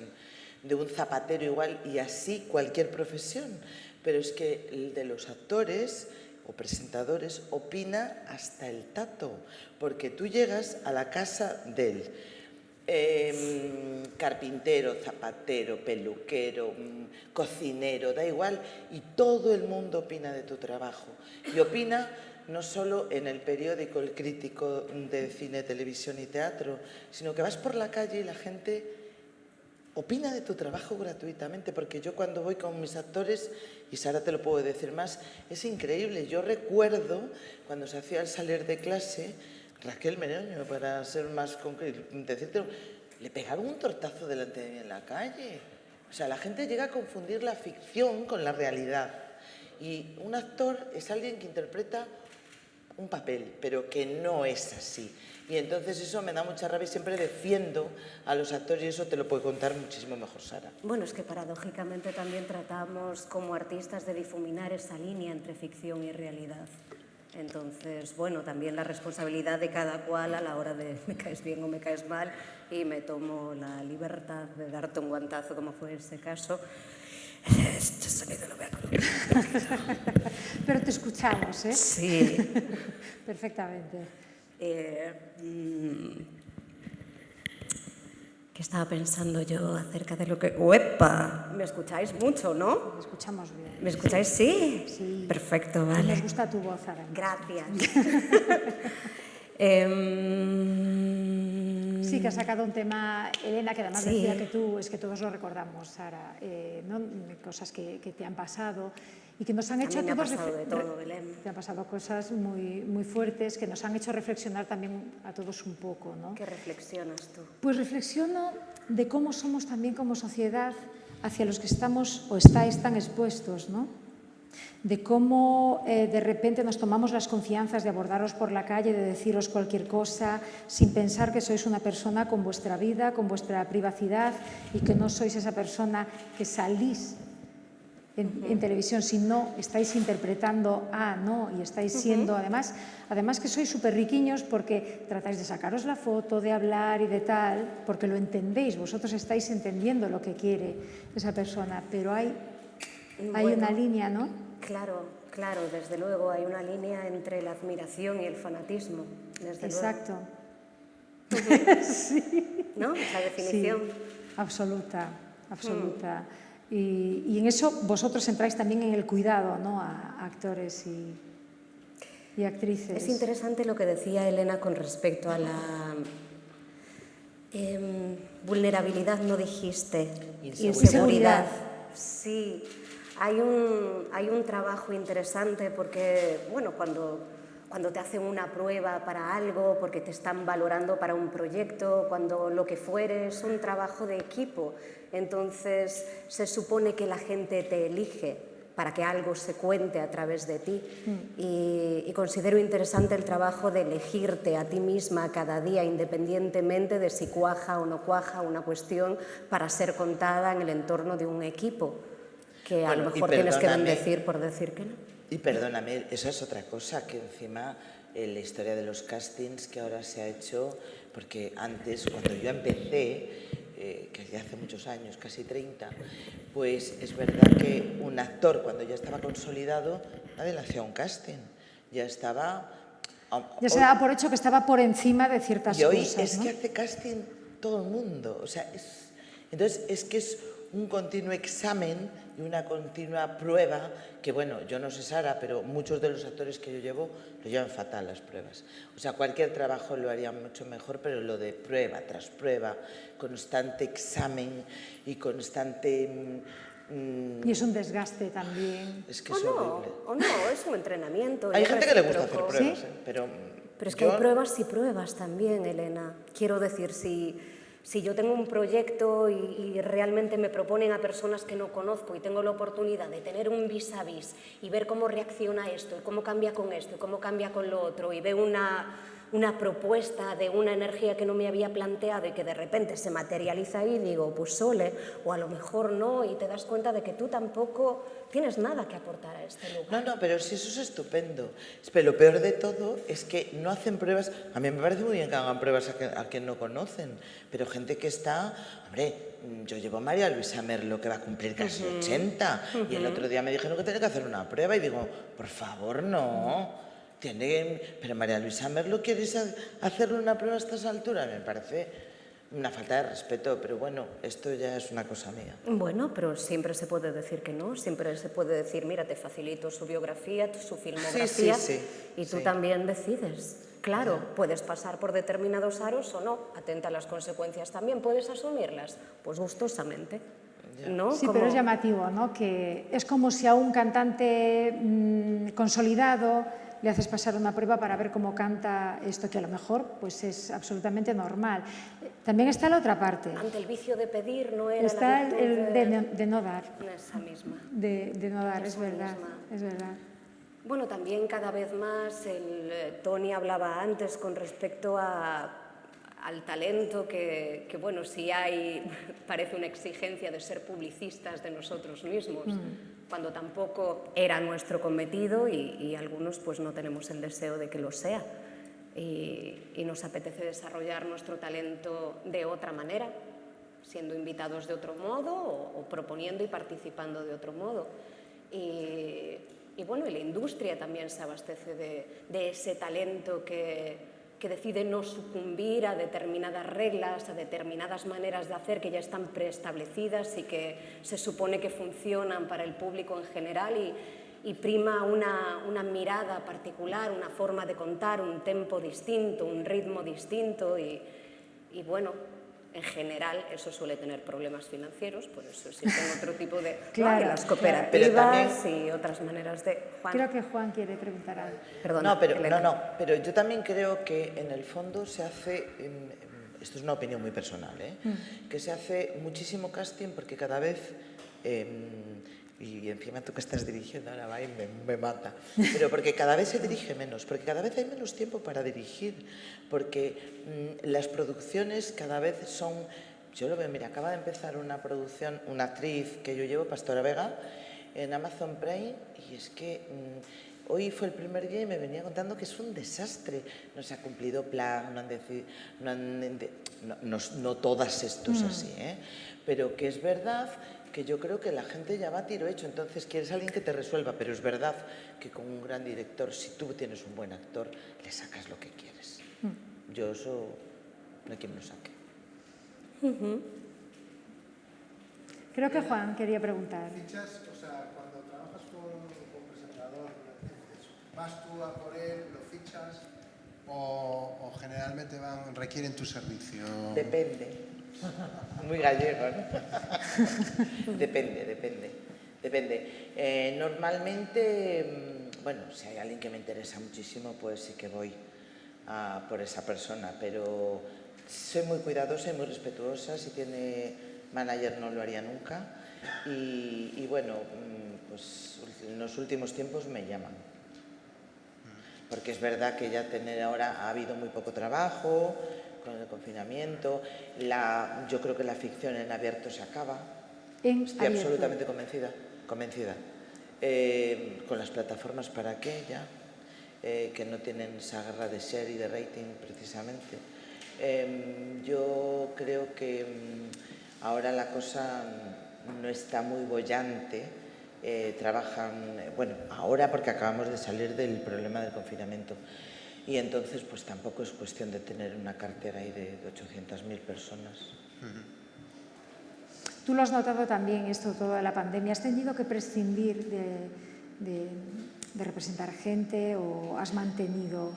Speaker 22: De un zapatero igual, y así cualquier profesión. Pero es que el de los actores o presentadores opina hasta el tato, porque tú llegas a la casa del carpintero, zapatero, peluquero, cocinero, da igual, y todo el mundo opina de tu trabajo. Y opina no solo en el periódico, el crítico de cine, televisión y teatro, sino que vas por la calle y la gente opina de tu trabajo gratuitamente, porque yo cuando voy con mis actores, y Sara te lo puedo decir más, es increíble. Yo recuerdo cuando se hacía el salir de clase, Raquel Meroño, para ser más concreto, decirte, le pegaron un tortazo delante de mí en la calle. O sea, la gente llega a confundir la ficción con la realidad. Y un actor es alguien que interpreta un papel, pero que no es así. Y entonces eso me da mucha rabia y siempre defiendo a los actores, y eso te lo puede contar muchísimo mejor Sara.
Speaker 2: Bueno, es que paradójicamente también tratamos como artistas de difuminar esa línea entre ficción y realidad. Entonces, bueno, también la responsabilidad de cada cual a la hora de me caes bien o me caes mal, y me tomo la libertad de darte un guantazo, como fue ese caso. Este sonido lo voy a colocar.
Speaker 3: Pero te escuchamos, ¿eh?
Speaker 2: Sí.
Speaker 3: Perfectamente.
Speaker 2: ¿Qué estaba pensando yo acerca de lo que... ¡Uepa! Me escucháis mucho, ¿no?
Speaker 3: Me escuchamos bien.
Speaker 2: ¿Me escucháis? Sí.
Speaker 3: Sí.
Speaker 2: Perfecto, vale.
Speaker 3: Nos gusta tu voz, Ara.
Speaker 2: Gracias.
Speaker 3: Sí, que ha sacado un tema, Elena, que además
Speaker 2: Sí.
Speaker 3: decía que tú, es que todos lo recordamos, Sara, ¿no? Cosas que te han pasado y que nos han hecho
Speaker 2: A mí me ha
Speaker 3: todos
Speaker 2: pasado de todo, Belén.
Speaker 3: te han pasado cosas muy, muy fuertes que nos han hecho reflexionar también a todos un poco, ¿no?
Speaker 2: ¿Qué reflexionas tú?
Speaker 3: Pues reflexiono de cómo somos también como sociedad hacia los que estamos o estáis tan expuestos, ¿no? De cómo de repente nos tomamos las confianzas de abordaros por la calle, de deciros cualquier cosa, sin pensar que sois una persona con vuestra vida, con vuestra privacidad, y que no sois esa persona que salís en televisión, sino estáis interpretando ¿no? Y estáis siendo, además que sois súper riquiños porque tratáis de sacaros la foto, de hablar y de tal, porque lo entendéis, vosotros estáis entendiendo lo que quiere esa persona, pero hay una línea, ¿no?
Speaker 2: Claro, desde luego, hay una línea entre la admiración y el fanatismo, desde
Speaker 3: Exacto.
Speaker 2: luego.
Speaker 3: Sí.
Speaker 2: ¿No? La definición.
Speaker 3: Sí, absoluta. Y en eso vosotros entráis también en el cuidado, ¿no? A actores y actrices.
Speaker 2: Es interesante lo que decía Elena con respecto a la vulnerabilidad, no dijiste. Inseguridad. Sí, hay un trabajo interesante porque, bueno, cuando te hacen una prueba para algo, porque te están valorando para un proyecto, cuando lo que fuere, es un trabajo de equipo. Entonces, se supone que la gente te elige para que algo se cuente a través de ti. Y considero interesante el trabajo de elegirte a ti misma cada día, independientemente de si cuaja o no cuaja una cuestión para ser contada en el entorno de un equipo, que a lo mejor tienes que bendecir por decir que no.
Speaker 22: Y perdóname, esa es otra cosa, que encima la historia de los castings que ahora se ha hecho, porque antes, cuando yo empecé, que ya hace muchos años, casi 30, pues es verdad que un actor, cuando ya estaba consolidado, nadie le hacía un casting, ya estaba...
Speaker 3: Ya se daba por hecho que estaba por encima de ciertas cosas,
Speaker 22: y hoy es
Speaker 3: ¿no?
Speaker 22: que hace casting todo el mundo, o sea, entonces es que es un continuo examen y una continua prueba que, bueno, yo no sé Sara, pero muchos de los actores que yo llevo lo llevan fatal las pruebas. O sea, cualquier trabajo lo haría mucho mejor, pero lo de prueba tras prueba, constante examen y constante...
Speaker 3: Y es un desgaste también.
Speaker 22: Es que es horrible.
Speaker 2: O no, es un entrenamiento.
Speaker 22: Hay gente que le gusta hacer pruebas,
Speaker 2: ¿sí?
Speaker 22: Pero
Speaker 2: es que hay pruebas y pruebas también, Elena. Quiero decir, si yo tengo un proyecto y realmente me proponen a personas que no conozco y tengo la oportunidad de tener un vis a vis y ver cómo reacciona esto, y cómo cambia con esto, y cómo cambia con lo otro, y veo una propuesta de una energía que no me había planteado y que de repente se materializa ahí, digo, pues sole, o a lo mejor no, y te das cuenta de que tú tampoco tienes nada que aportar a este lugar.
Speaker 22: No, pero si eso es estupendo. Pero lo peor de todo es que no hacen pruebas. A mí me parece muy bien que hagan pruebas a quien no conocen, pero gente que está... Hombre, yo llevo a María Luisa Merlo, que va a cumplir casi 80, y el otro día me dijeron que tenía que hacer una prueba, y digo, por favor, no... Pero María Luisa Merlo, ¿quieres hacerle una prueba a estas alturas? Me parece una falta de respeto, pero bueno, esto ya es una cosa mía.
Speaker 2: Bueno, pero siempre se puede decir que no, siempre se puede decir, mira, te facilito su biografía, su filmografía, y tú también decides. Claro, puedes pasar por determinados aros o no, atenta a las consecuencias también, ¿puedes asumirlas? Pues gustosamente. ¿No?
Speaker 3: Sí, pero es llamativo, ¿no? Que es como si a un cantante consolidado le haces pasar una prueba para ver cómo canta esto, que a lo mejor pues es absolutamente normal. También está la otra parte.
Speaker 2: Ante el vicio de pedir no era
Speaker 3: está
Speaker 2: la virtud
Speaker 3: de no dar.
Speaker 2: Esa misma.
Speaker 3: De no dar, es verdad, es verdad.
Speaker 2: Bueno, también cada vez más, Tony hablaba antes con respecto al talento que, bueno, si hay, parece una exigencia de ser publicistas de nosotros mismos. cuando tampoco era nuestro cometido y algunos pues no tenemos el deseo de que lo sea. Y nos apetece desarrollar nuestro talento de otra manera, siendo invitados de otro modo o proponiendo y participando de otro modo. Y bueno, y la industria también se abastece de ese talento que decide no sucumbir a determinadas reglas, a determinadas maneras de hacer que ya están preestablecidas y que se supone que funcionan para el público en general y prima una mirada particular, una forma de contar, un tempo distinto, un ritmo distinto y bueno, en general eso suele tener problemas financieros, por eso existen otro tipo de...
Speaker 3: Claro,
Speaker 2: ¿no? Las cooperativas
Speaker 22: pero también...
Speaker 2: y otras maneras de... Juan.
Speaker 3: Creo que Juan quiere preguntar algo.
Speaker 2: Perdona,
Speaker 22: pero yo también creo que en el fondo se hace, esto es una opinión muy personal, que se hace muchísimo casting porque cada vez... y encima tú que estás dirigiendo ahora va y me mata, pero porque cada vez se dirige menos, porque cada vez hay menos tiempo para dirigir, porque las producciones cada vez son, yo lo veo, mira, acaba de empezar una producción, una actriz que yo llevo, Pastora Vega, en Amazon Prime, y es que hoy fue el primer día y me venía contando que es un desastre, no se ha cumplido plan, no todas esto es así, pero que es verdad que yo creo que la gente ya va a tiro hecho, entonces quieres a alguien que te resuelva, pero es verdad que con un gran director, si tú tienes un buen actor, le sacas lo que quieres. Yo eso no hay quien lo saque.
Speaker 3: Creo que Juan quería preguntar.
Speaker 7: Fichas, o sea, cuando trabajas con un presentador, ¿vas tú a por él, lo fichas o generalmente requieren tu servicio?
Speaker 22: Depende. Muy gallego, ¿no? Depende. Normalmente, bueno, si hay alguien que me interesa muchísimo, pues sí que voy por esa persona, pero soy muy cuidadosa y muy respetuosa. Si tiene manager no lo haría nunca. Y bueno, pues en los últimos tiempos me llaman. Porque es verdad que ya ahora ha habido muy poco trabajo con el confinamiento, yo creo que la ficción en abierto se acaba. Estoy absolutamente convencida. Con las plataformas para qué ya, que no tienen esa guerra de share y de rating precisamente. Yo creo que ahora la cosa no está muy bollante. Trabajan, bueno, ahora porque acabamos de salir del problema del confinamiento. Y entonces, pues tampoco es cuestión de tener una cartera ahí de 800.000 personas.
Speaker 3: Tú lo has notado también, esto toda la pandemia. ¿Has tenido que prescindir de representar gente o has mantenido?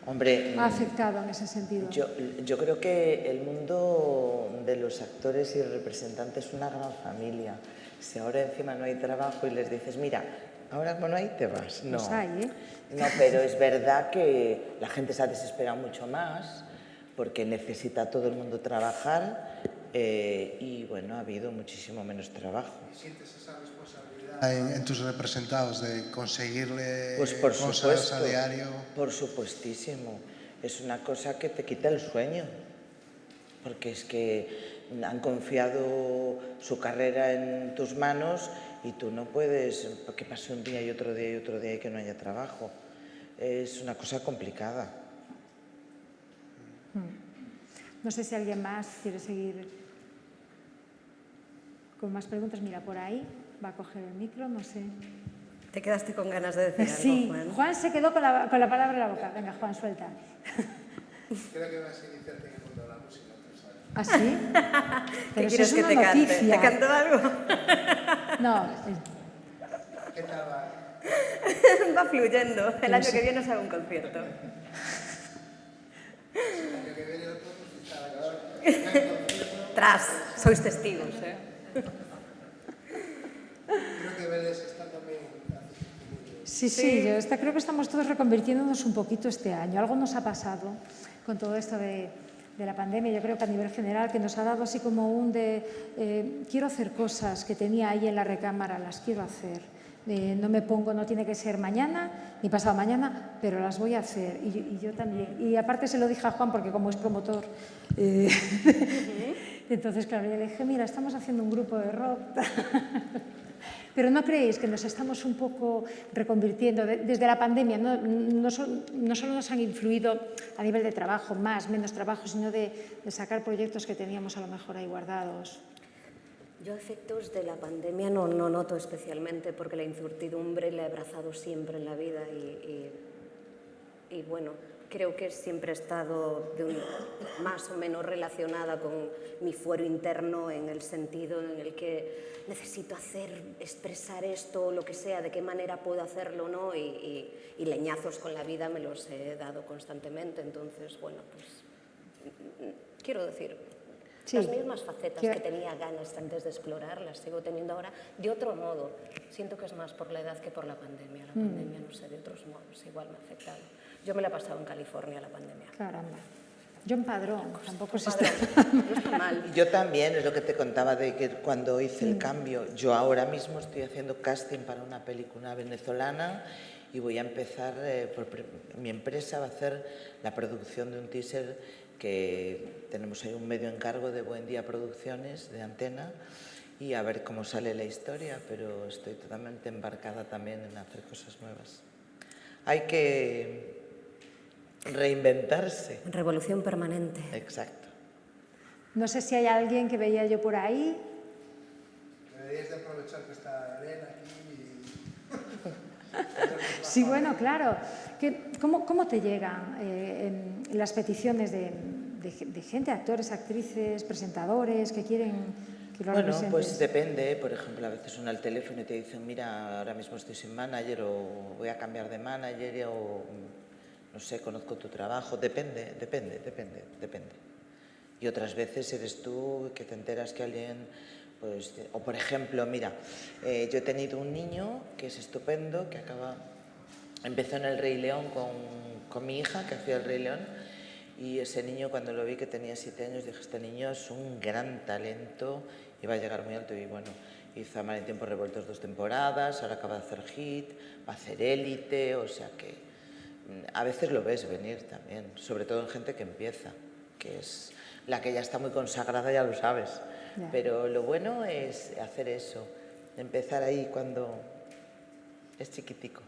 Speaker 22: Hombre,
Speaker 3: ¿ha afectado en ese sentido?
Speaker 22: Yo creo que el mundo de los actores y representantes es una gran familia. Si ahora encima no hay trabajo y les dices, mira, ahora como no hay, te vas. No.
Speaker 3: Los hay,
Speaker 22: No, pero es verdad que la gente se ha desesperado mucho más porque necesita todo el mundo trabajar y, bueno, ha habido muchísimo menos trabajo.
Speaker 7: ¿Sientes esa responsabilidad en tus representados de conseguirle
Speaker 22: pues por
Speaker 7: cosas
Speaker 22: supuesto,
Speaker 7: a diario?
Speaker 22: Por supuestísimo. Es una cosa que te quita el sueño porque es que han confiado su carrera en tus manos y tú no puedes, que pase un día y otro día y otro día y que no haya trabajo. Es una cosa complicada.
Speaker 3: No sé si alguien más quiere seguir con más preguntas. Mira, por ahí va a coger el micro, no sé.
Speaker 2: ¿Te quedaste con ganas de decir algo,
Speaker 3: sí,
Speaker 2: Juan?
Speaker 3: Juan se quedó con la palabra en la boca. Venga, Juan, suelta.
Speaker 7: Creo que vas a iniciarte en el mundo de la música.
Speaker 3: ¿Ah, sí?
Speaker 2: ¿Qué quieres que te cante? ¿Te canto algo?
Speaker 3: No.
Speaker 7: ¿Qué tal va?
Speaker 2: Va fluyendo. El año que viene os hago un concierto.
Speaker 7: El año que viene lo podemos estar
Speaker 2: Tras, sois testigos,
Speaker 7: Creo que Vélez está también...
Speaker 3: Sí, yo creo que estamos todos reconvirtiéndonos un poquito este año. Algo nos ha pasado con todo esto de la pandemia. Yo creo que a nivel general que nos ha dado así como quiero hacer cosas que tenía ahí en la recámara, las quiero hacer. No me pongo, no tiene que ser mañana ni pasado mañana, pero las voy a hacer. Y yo también. Y aparte se lo dije a Juan porque como es promotor, entonces claro, yo le dije, mira, estamos haciendo un grupo de rock. Pero ¿no creéis que nos estamos un poco reconvirtiendo desde la pandemia? No solo nos han influido a nivel de trabajo, más, menos trabajo, sino de sacar proyectos que teníamos a lo mejor ahí guardados.
Speaker 2: Yo efectos de la pandemia no noto especialmente porque la incertidumbre la he abrazado siempre en la vida y bueno, creo que siempre he estado más o menos relacionada con mi fuero interno en el sentido en el que necesito expresar esto o lo que sea, de qué manera puedo hacerlo, ¿no? Y leñazos con la vida me los he dado constantemente, entonces, bueno, pues quiero decir, las mismas facetas que tenía ganas antes de explorar las sigo teniendo ahora de otro modo. Siento que es más por la edad que por la pandemia. La pandemia, no sé, de otros modos igual me ha afectado. Yo me la he pasado en California la pandemia.
Speaker 3: Caramba. Yo en Padrón, tampoco se
Speaker 2: no está mal.
Speaker 22: Yo también, es lo que te contaba de que cuando hice el cambio, yo ahora mismo estoy haciendo casting para una película venezolana y voy a empezar, mi empresa va a hacer la producción de un teaser que tenemos ahí un medio encargo de Buen Día Producciones, de Antena, y a ver cómo sale la historia, pero estoy totalmente embarcada también en hacer cosas nuevas. Hay que reinventarse.
Speaker 2: Revolución permanente.
Speaker 22: Exacto.
Speaker 3: No sé si hay alguien que veía yo por ahí.
Speaker 7: Deberíais de aprovechar que está Elena aquí y...
Speaker 3: Sí, bueno, claro. ¿Cómo te llegan las peticiones de gente, actores, actrices, presentadores que quieren que lo representes?
Speaker 22: Bueno, pues depende. Por ejemplo, a veces suena el teléfono y te dicen, mira, ahora mismo estoy sin manager o voy a cambiar de manager o... no sé, conozco tu trabajo, depende. Y otras veces eres tú que te enteras que alguien, pues, o por ejemplo, mira, yo he tenido un niño que es estupendo, que empezó en El Rey León con mi hija, que hacía El Rey León, y ese niño cuando lo vi que tenía 7 años, dije, este niño es un gran talento y va a llegar muy alto y bueno, hizo Amar en tiempos revueltos 2 temporadas, ahora acaba de hacer Hit, va a hacer Élite, o sea que... a veces lo ves venir también, sobre todo en gente que empieza, que es la que ya está muy consagrada, ya lo sabes. Yeah. Pero lo bueno es hacer eso, empezar ahí cuando es chiquitico.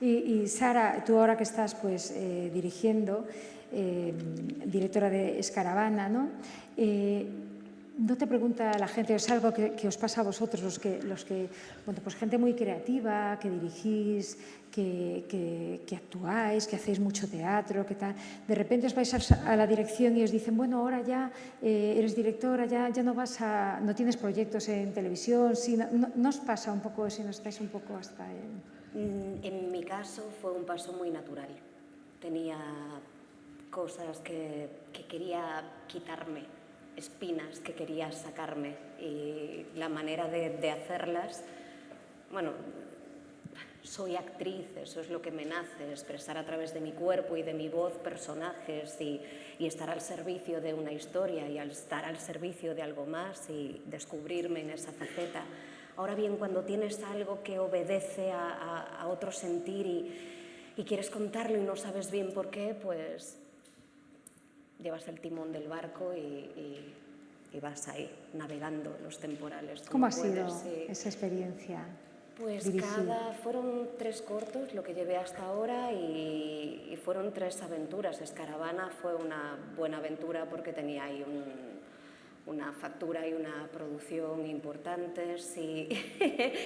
Speaker 3: Y Sara, tú ahora que estás pues, dirigiendo, directora de Escaravana, ¿no? No te pregunta la gente, es algo que os pasa a vosotros, los que bueno, pues gente muy creativa, que dirigís, que actuáis, que hacéis mucho teatro, que tal. De repente os vais a la dirección y os dicen, bueno, ahora ya eres directora, ya no tienes proyectos en televisión. Si no os pasa un poco, si no estáis un poco hasta
Speaker 2: En mi caso fue un paso muy natural. Tenía cosas que quería quitarme, espinas que quería sacarme y la manera de hacerlas, bueno, soy actriz, eso es lo que me nace, expresar a través de mi cuerpo y de mi voz personajes y estar al servicio de una historia y estar al servicio de algo más y descubrirme en esa faceta. Ahora bien, cuando tienes algo que obedece a otro sentir y quieres contarlo y no sabes bien por qué, pues llevas el timón del barco y vas ahí, navegando los temporales.
Speaker 3: ¿Cómo ha sido esa experiencia?
Speaker 2: Pues fueron 3 cortos lo que llevé hasta ahora y fueron 3 aventuras. Escaravana fue una buena aventura porque tenía ahí una factura y una producción importantes y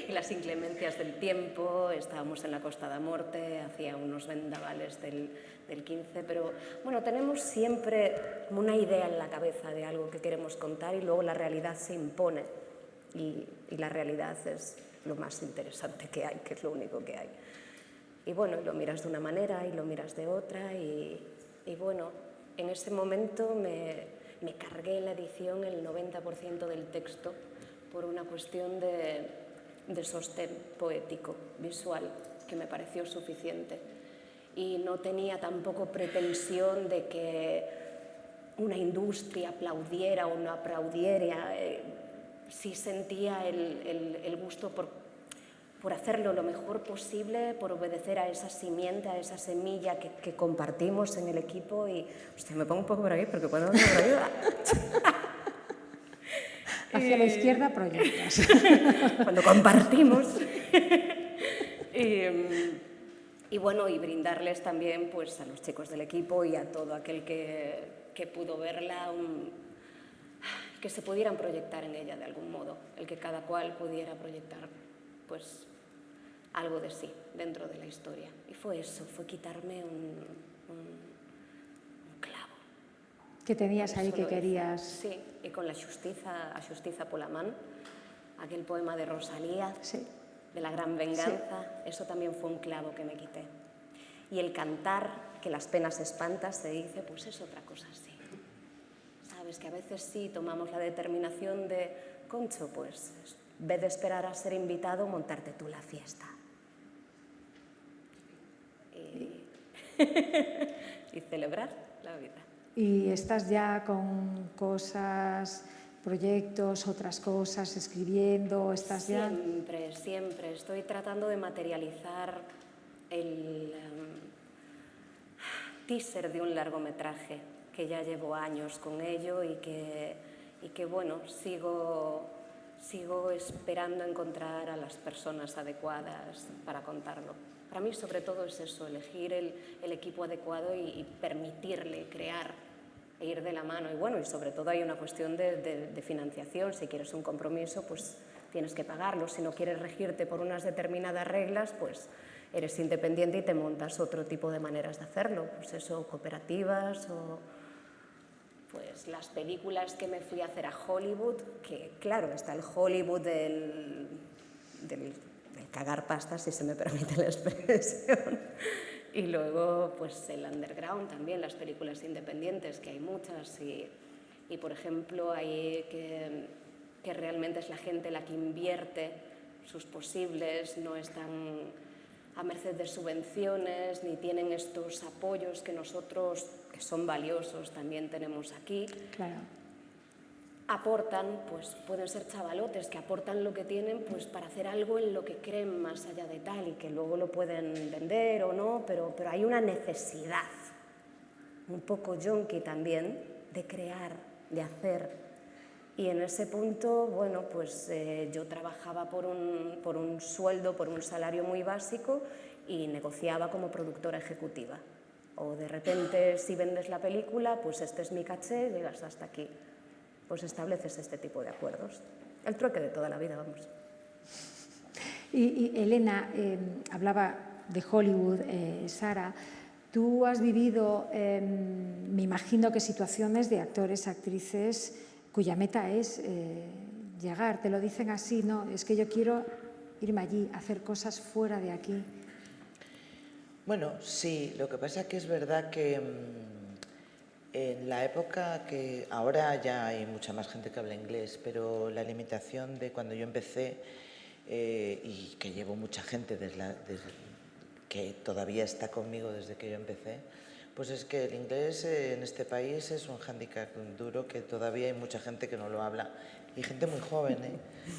Speaker 2: las inclemencias del tiempo. Estábamos en la Costa da Morte, hacía unos vendavales del 15, pero bueno, tenemos siempre una idea en la cabeza de algo que queremos contar y luego la realidad se impone y la realidad es lo más interesante que hay, que es lo único que hay. Y bueno, lo miras de una manera y lo miras de otra y bueno, en ese momento me cargué en la edición el 90% del texto por una cuestión de sostén poético, visual, que me pareció suficiente. Y no tenía tampoco pretensión de que una industria aplaudiera o no aplaudiera. Sí sentía el gusto por hacerlo lo mejor posible, por obedecer a esa simiente, a esa semilla que compartimos en el equipo y... Hostia, me pongo un poco por aquí porque cuando me ayuda.
Speaker 3: Hacia la izquierda proyectas.
Speaker 2: Cuando compartimos. Y bueno, y brindarles también pues, a los chicos del equipo y a todo aquel que pudo verla, que se pudieran proyectar en ella de algún modo, el que cada cual pudiera proyectar pues, algo de sí dentro de la historia. Y fue eso, fue quitarme un clavo.
Speaker 3: Que tenías ahí, que querías...
Speaker 2: Sí, y con la a Xustiza pola man, aquel poema de Rosalía, de la gran venganza, eso también fue un clavo que me quité. Y el cantar, que las penas espantas, se dice, pues es otra cosa así. Sabes que a veces sí tomamos la determinación de, concho, pues, en vez de esperar a ser invitado, montarte tú la fiesta. Y celebrar la vida.
Speaker 3: Y estás ya con cosas, proyectos, otras cosas, escribiendo, estás ya...
Speaker 2: Siempre, siempre. Estoy tratando de materializar el teaser de un largometraje, que ya llevo años con ello y que bueno, sigo esperando encontrar a las personas adecuadas para contarlo. Para mí, sobre todo, es eso, elegir el equipo adecuado y permitirle crear e ir de la mano. Y bueno, y sobre todo hay una cuestión de financiación. Si quieres un compromiso, pues tienes que pagarlo. Si no quieres regirte por unas determinadas reglas, pues eres independiente y te montas otro tipo de maneras de hacerlo. Pues eso, cooperativas o pues las películas que me fui a hacer a Hollywood, que claro, está el Hollywood del cagar pasta, si se me permite la expresión. Y luego, pues el underground también, las películas independientes, que hay muchas. Y por ejemplo, hay que realmente es la gente la que invierte sus posibles, no están a merced de subvenciones, ni tienen estos apoyos que nosotros, que son valiosos, también tenemos aquí.
Speaker 3: Claro.
Speaker 2: Aportan, pues pueden ser chavalotes que aportan lo que tienen pues para hacer algo en lo que creen más allá de tal y que luego lo pueden vender o no, pero hay una necesidad, un poco yonki también, de crear, de hacer. Y en ese punto, bueno, pues yo trabajaba por un sueldo, por un salario muy básico y negociaba como productora ejecutiva. O de repente, si vendes la película, pues este es mi caché, llegas hasta aquí. Pues estableces este tipo de acuerdos. El trueque de toda la vida, vamos.
Speaker 3: Y Elena, hablaba de Hollywood, Sara, tú has vivido, me imagino que situaciones de actores, actrices, cuya meta es llegar, te lo dicen así, ¿no? Es que yo quiero irme allí, hacer cosas fuera de aquí.
Speaker 22: Bueno, sí, lo que pasa es que es verdad que en la época que ahora ya hay mucha más gente que habla inglés, pero la limitación de cuando yo empecé y que llevo mucha gente que todavía está conmigo desde que yo empecé, pues es que el inglés en este país es un hándicap duro que todavía hay mucha gente que no lo habla y gente muy joven,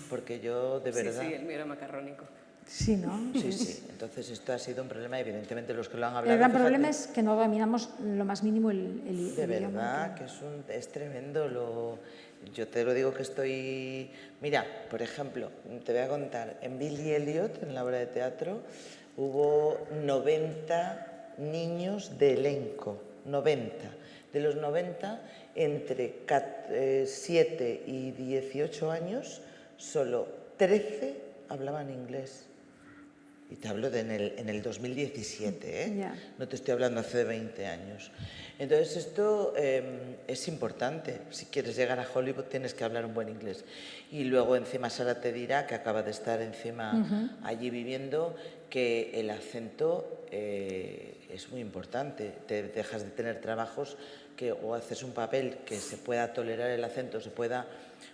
Speaker 22: porque yo de verdad...
Speaker 2: Sí, el mío era macarrónico.
Speaker 3: Sí, ¿no?
Speaker 22: Sí, sí. Entonces esto ha sido un problema, evidentemente los que lo han hablado...
Speaker 3: El gran problema es que no dominamos lo más mínimo el idioma.
Speaker 22: De verdad, que es tremendo. Yo te lo digo que estoy... Mira, por ejemplo, te voy a contar, en Billy Elliot, en la obra de teatro, hubo 90 niños de elenco, 90. De los 90, entre 7 y 18 años, solo 13 hablaban inglés. Y te hablo en el 2017, ¿eh?
Speaker 3: Yeah.
Speaker 22: No te estoy hablando hace 20 años. Entonces esto es importante. Si quieres llegar a Hollywood tienes que hablar un buen inglés. Y luego encima Sara te dirá, que acaba de estar encima allí viviendo, que el acento es muy importante. Te dejas de tener trabajos o haces un papel que se pueda tolerar el acento, se pueda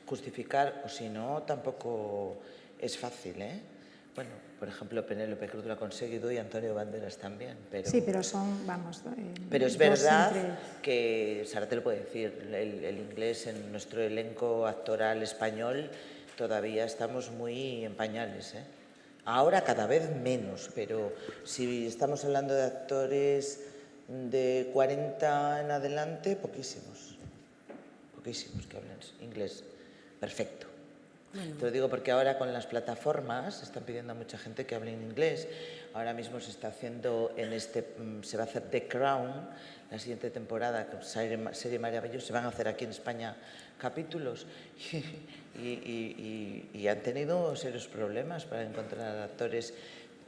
Speaker 22: justificar, o si no, tampoco es fácil, ¿eh? Bueno, por ejemplo, Penélope Cruz lo ha conseguido y Antonio Banderas también.
Speaker 3: Sí, pero son, vamos...
Speaker 22: pero es verdad que, Sara te lo puede decir, el inglés en nuestro elenco actoral español todavía estamos muy en pañales, ¿eh? Ahora cada vez menos, pero si estamos hablando de actores de 40 en adelante, poquísimos que hablen inglés perfecto. Te lo digo porque ahora con las plataformas están pidiendo a mucha gente que hable en inglés. Ahora mismo se está haciendo se va a hacer The Crown, la siguiente temporada, serie maravillosa, se van a hacer aquí en España capítulos y han tenido serios problemas para encontrar actores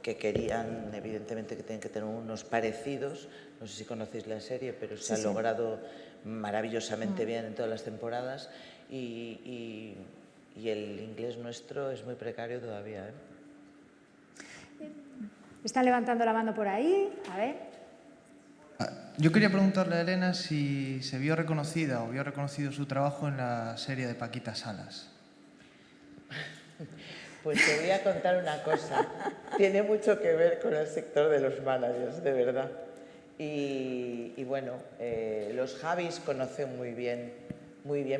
Speaker 22: que querían, evidentemente que tienen que tener unos parecidos. No sé si conocéis la serie, pero se ha logrado maravillosamente bien en todas las temporadas y el inglés nuestro es muy precario todavía.
Speaker 3: Están levantando la mano por ahí, a ver.
Speaker 1: Yo quería preguntarle a Elena si se vio reconocida o vio reconocido su trabajo en la serie de Paquita Salas.
Speaker 22: Pues te voy a contar una cosa. Tiene mucho que ver con el sector de los managers, de verdad. Y bueno, los Javis conocen muy bien,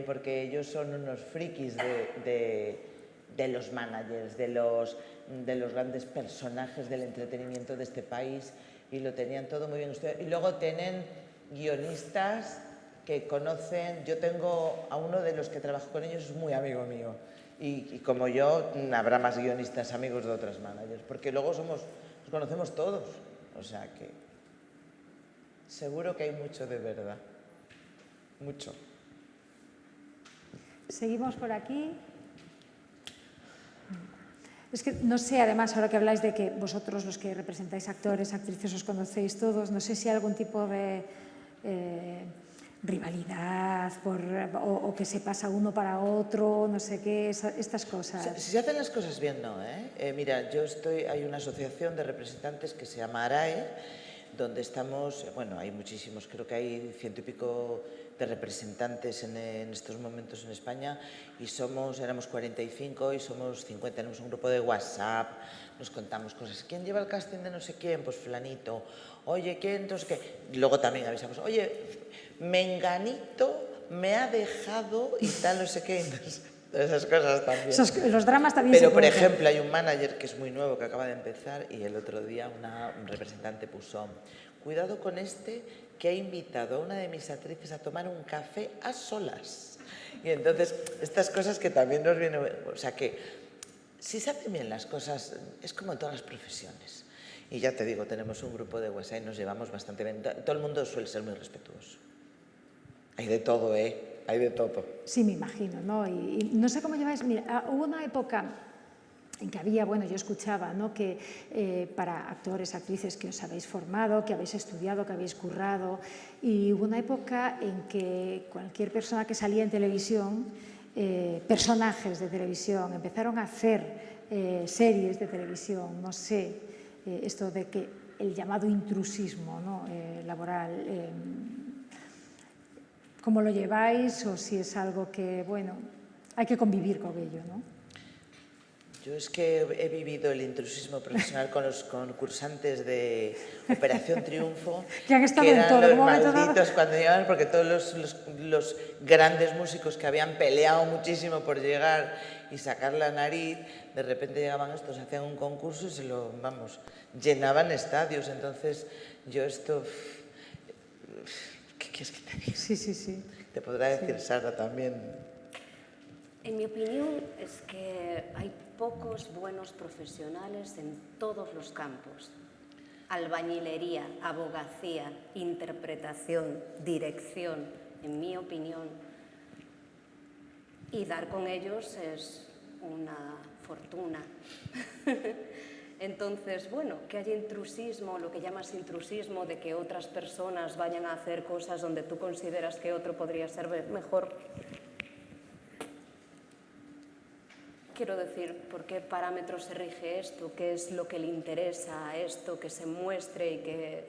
Speaker 22: porque ellos son unos frikis de los managers, de los grandes personajes del entretenimiento de este país, y lo tenían todo muy bien ustedes. Y luego tienen guionistas que conocen. Yo tengo a uno de los que trabajo con ellos, es muy amigo mío. Y como yo, habrá más guionistas amigos de otros managers, porque luego nos conocemos todos. O sea que seguro que hay mucho de verdad. Mucho.
Speaker 3: Seguimos por aquí. Es que no sé, además, ahora que habláis de que vosotros, los que representáis actores, actrices, os conocéis todos, no sé si hay algún tipo de rivalidad o que se pasa uno para otro, no sé qué, estas cosas.
Speaker 22: Si se hacen las cosas bien, no, mira, hay una asociación de representantes que se llama ARAE, donde estamos, bueno, hay muchísimos, creo que hay 100 y pico de representantes en estos momentos en España, y éramos 45 y somos 50, tenemos un grupo de WhatsApp, nos contamos cosas. ¿Quién lleva el casting de no sé quién? Pues fulanito. Oye, ¿quién? Entonces, ¿qué? Luego también avisamos, oye, menganito me ha dejado y tal, no sé qué. Entonces, esas cosas también.
Speaker 3: Los dramas también.
Speaker 22: Pero, por ejemplo, hay un manager que es muy nuevo, que acaba de empezar, y el otro día un representante puso: cuidado con que ha invitado a una de mis actrices a tomar un café a solas. Y entonces, estas cosas que también nos vienen... O sea que, si se hacen bien las cosas, es como en todas las profesiones. Y ya te digo, tenemos un grupo de WhatsApp y nos llevamos bastante bien. Todo el mundo suele ser muy respetuoso. Hay de todo, hay de todo.
Speaker 3: Sí, me imagino, ¿no? Y no sé cómo lleváis... Mira, hubo una época en que había, bueno, yo escuchaba, ¿no?, que para actores, actrices que os habéis formado, que habéis estudiado, que habéis currado, y hubo una época en que cualquier persona que salía en televisión, personajes de televisión, empezaron a hacer series de televisión, no sé, esto de que el llamado intrusismo, ¿no?, laboral, ¿cómo lo lleváis? O si es algo que, bueno, hay que convivir con ello, ¿no?
Speaker 22: Yo es que he vivido el intrusismo profesional con los concursantes de Operación Triunfo,
Speaker 3: que han estado
Speaker 22: que eran
Speaker 3: en todo,
Speaker 22: los malditos cuando llegaban, porque todos los grandes músicos que habían peleado muchísimo por llegar y sacar la nariz, de repente llegaban estos, hacían un concurso y llenaban estadios. Entonces, yo ¿qué quieres que te diga?
Speaker 3: Sí, sí, sí.
Speaker 22: Te podrá decir Sara también.
Speaker 2: En mi opinión es que hay pocos buenos profesionales en todos los campos. Albañilería, abogacía, interpretación, dirección, en mi opinión. Y dar con ellos es una fortuna. Entonces, bueno, que haya intrusismo, lo que llamas intrusismo, de que otras personas vayan a hacer cosas donde tú consideras que otro podría ser mejor. Quiero decir, ¿por qué parámetros se rige esto? ¿Qué es lo que le interesa a esto que se muestre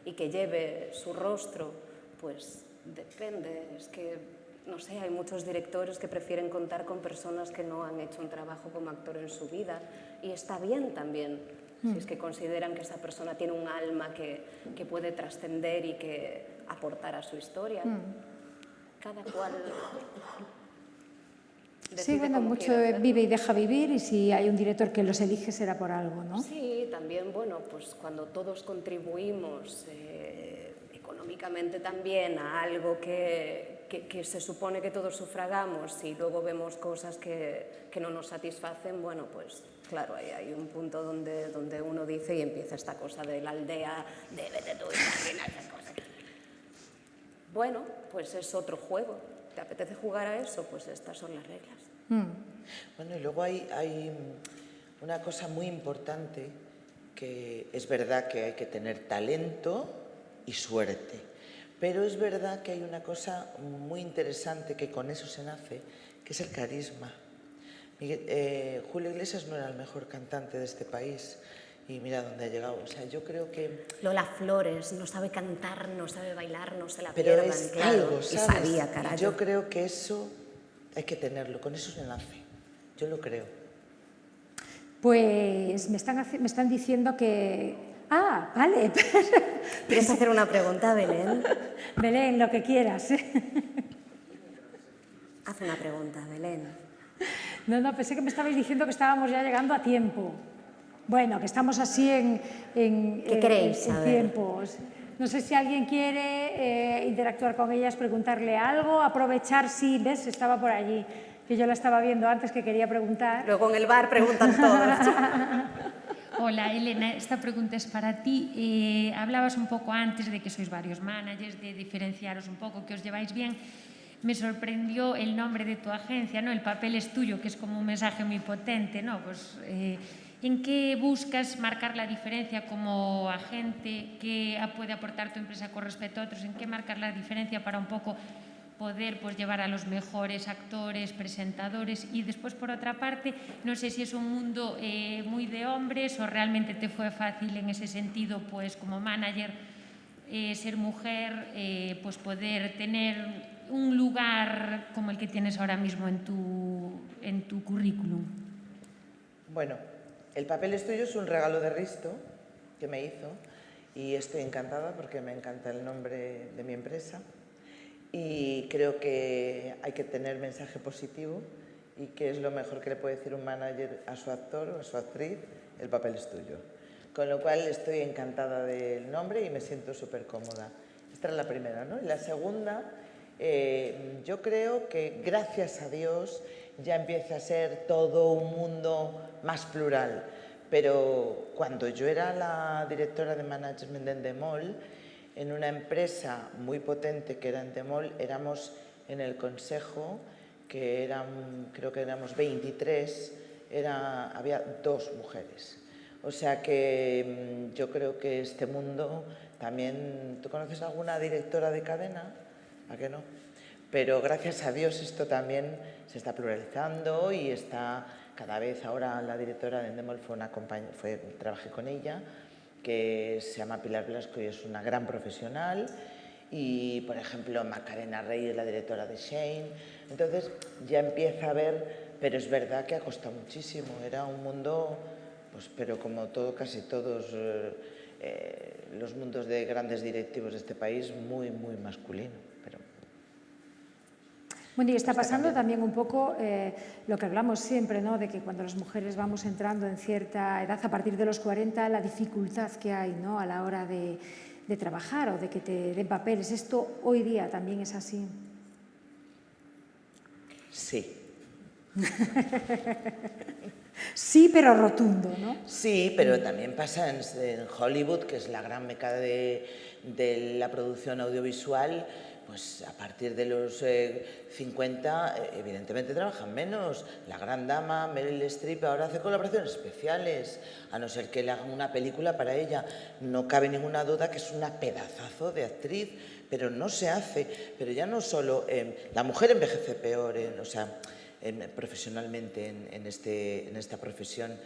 Speaker 2: y que lleve su rostro? Pues depende. Es que, no sé, hay muchos directores que prefieren contar con personas que no han hecho un trabajo como actor en su vida. Y está bien también, si es que consideran que esa persona tiene un alma que puede trascender y que aportar a su historia. Cada cual...
Speaker 3: Sí, bueno, mucho vive y deja vivir, y si hay un director que los elige será por algo, ¿no?
Speaker 2: Sí, también, bueno, pues cuando todos contribuimos económicamente también a algo que que se supone que todos sufragamos y luego vemos cosas que no nos satisfacen, bueno, pues claro, hay un punto donde uno dice y empieza esta cosa de la aldea, de vete tú, imagina esas cosas. Bueno, pues es otro juego. ¿Te apetece jugar a eso? Pues estas son las reglas.
Speaker 22: Bueno, y luego hay una cosa muy importante, que es verdad que hay que tener talento y suerte, pero es verdad que hay una cosa muy interesante que con eso se nace, que es el carisma. Julio Iglesias no era el mejor cantante de este país y mira dónde ha llegado. O sea, yo creo que...
Speaker 2: Lola Flores no sabe cantar, no sabe bailar, no se la
Speaker 22: pero
Speaker 2: pierdan,
Speaker 22: es
Speaker 2: claro.
Speaker 22: algo, ¿sabes?
Speaker 2: Y sabía, carajo.
Speaker 22: Yo creo que eso hay que tenerlo, con eso se nace. Yo lo creo.
Speaker 3: Pues me están diciendo que... Ah, vale.
Speaker 2: ¿Quieres hacer una pregunta, Belén?
Speaker 3: Belén, lo que quieras.
Speaker 2: Haz una pregunta, Belén.
Speaker 3: No, pensé que me estabais diciendo que estábamos ya llegando a tiempo. Bueno, que estamos así en tiempos. No sé si alguien quiere interactuar con ellas, preguntarle algo, aprovechar si, ¿ves? Estaba por allí, que yo la estaba viendo antes que quería preguntar.
Speaker 2: Luego en el bar preguntan todos.
Speaker 4: Hola, Elena, esta pregunta es para ti. Hablabas un poco antes de que sois varios managers, de diferenciaros un poco, que os lleváis bien. Me sorprendió el nombre de tu agencia, ¿no? El papel es tuyo, que es como un mensaje muy potente, ¿no? Pues, ¿en qué buscas marcar la diferencia como agente? ¿Qué puede aportar tu empresa con respecto a otros? ¿En qué marcar la diferencia para un poco poder pues, llevar a los mejores actores, presentadores? Y después, por otra parte, no sé si es un mundo muy de hombres o realmente te fue fácil en ese sentido, pues como manager, ser mujer, pues poder tener un lugar como el que tienes ahora mismo en tu currículum.
Speaker 22: Bueno, el papel es tuyo es un regalo de Risto que me hizo y estoy encantada porque me encanta el nombre de mi empresa y creo que hay que tener mensaje positivo y que es lo mejor que le puede decir un manager a su actor o a su actriz, el papel es tuyo. Con lo cual estoy encantada del nombre y me siento súper cómoda. Esta es la primera, ¿no? Y la segunda, yo creo que gracias a Dios ya empieza a ser todo un mundo más plural. Pero cuando yo era la directora de management de Endemol, en una empresa muy potente que era Endemol, éramos en el consejo, que creo que éramos 23, había 2 mujeres. O sea que yo creo que este mundo también... ¿Tú conoces alguna directora de cadena? ¿A qué no? Pero gracias a Dios esto también se está pluralizando y está cada vez ahora la directora de Endemol trabajé con ella, que se llama Pilar Blasco y es una gran profesional. Y, por ejemplo, Macarena Rey es la directora de Shane. Entonces ya empieza a haber, pero es verdad que ha costado muchísimo. Era un mundo, pues, pero como todo, casi todos los mundos de grandes directivos de este país, muy, muy masculino.
Speaker 3: Bueno, y está pasando también un poco lo que hablamos siempre, ¿no? De que cuando las mujeres vamos entrando en cierta edad, a partir de los 40, la dificultad que hay, ¿no? A la hora de trabajar o de que te den papeles. ¿Esto hoy día también es así?
Speaker 22: Sí.
Speaker 3: Sí, pero rotundo, ¿no?
Speaker 22: Sí, pero también pasa en Hollywood, que es la gran meca de la producción audiovisual. Pues a partir de los 50, evidentemente trabajan menos. La gran dama, Meryl Streep, ahora hace colaboraciones especiales, a no ser que le hagan una película para ella. No cabe ninguna duda que es una pedazazo de actriz, pero no se hace. Pero ya no solo... la mujer envejece peor, profesionalmente en esta profesión.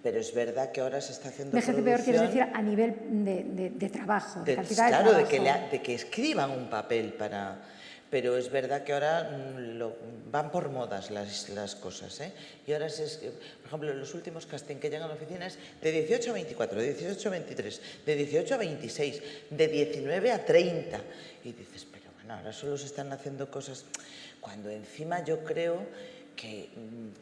Speaker 22: Pero es verdad que ahora se está haciendo
Speaker 3: envejece peor, quieres decir, a nivel de trabajo, de cantidad
Speaker 22: claro,
Speaker 3: de trabajo.
Speaker 22: de que escriban un papel para... Pero es verdad que ahora van por modas las cosas, ¿eh? Y ahora, por ejemplo, los últimos casting que llegan a la oficina es de 18 a 24, de 18 a 23, de 18 a 26, de 19 a 30. Y dices, pero bueno, ahora solo se están haciendo cosas... Cuando encima yo creo que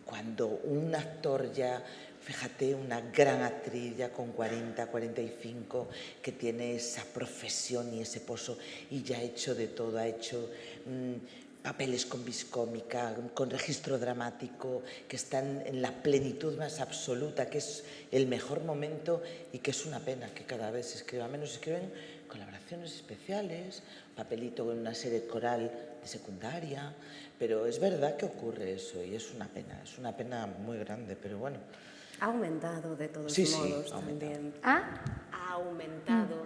Speaker 22: cuando un actor ya... Fíjate, una gran actriz ya con 40, 45, que tiene esa profesión y ese pozo y ya ha hecho de todo, ha hecho papeles con viscómica, con registro dramático, que están en la plenitud más absoluta, que es el mejor momento y que es una pena que cada vez se escriba menos. Se escriben colaboraciones especiales, papelito en una serie coral de secundaria, pero es verdad que ocurre eso y es una pena muy grande, pero bueno.
Speaker 2: Ha aumentado de todos modos también. Ha aumentado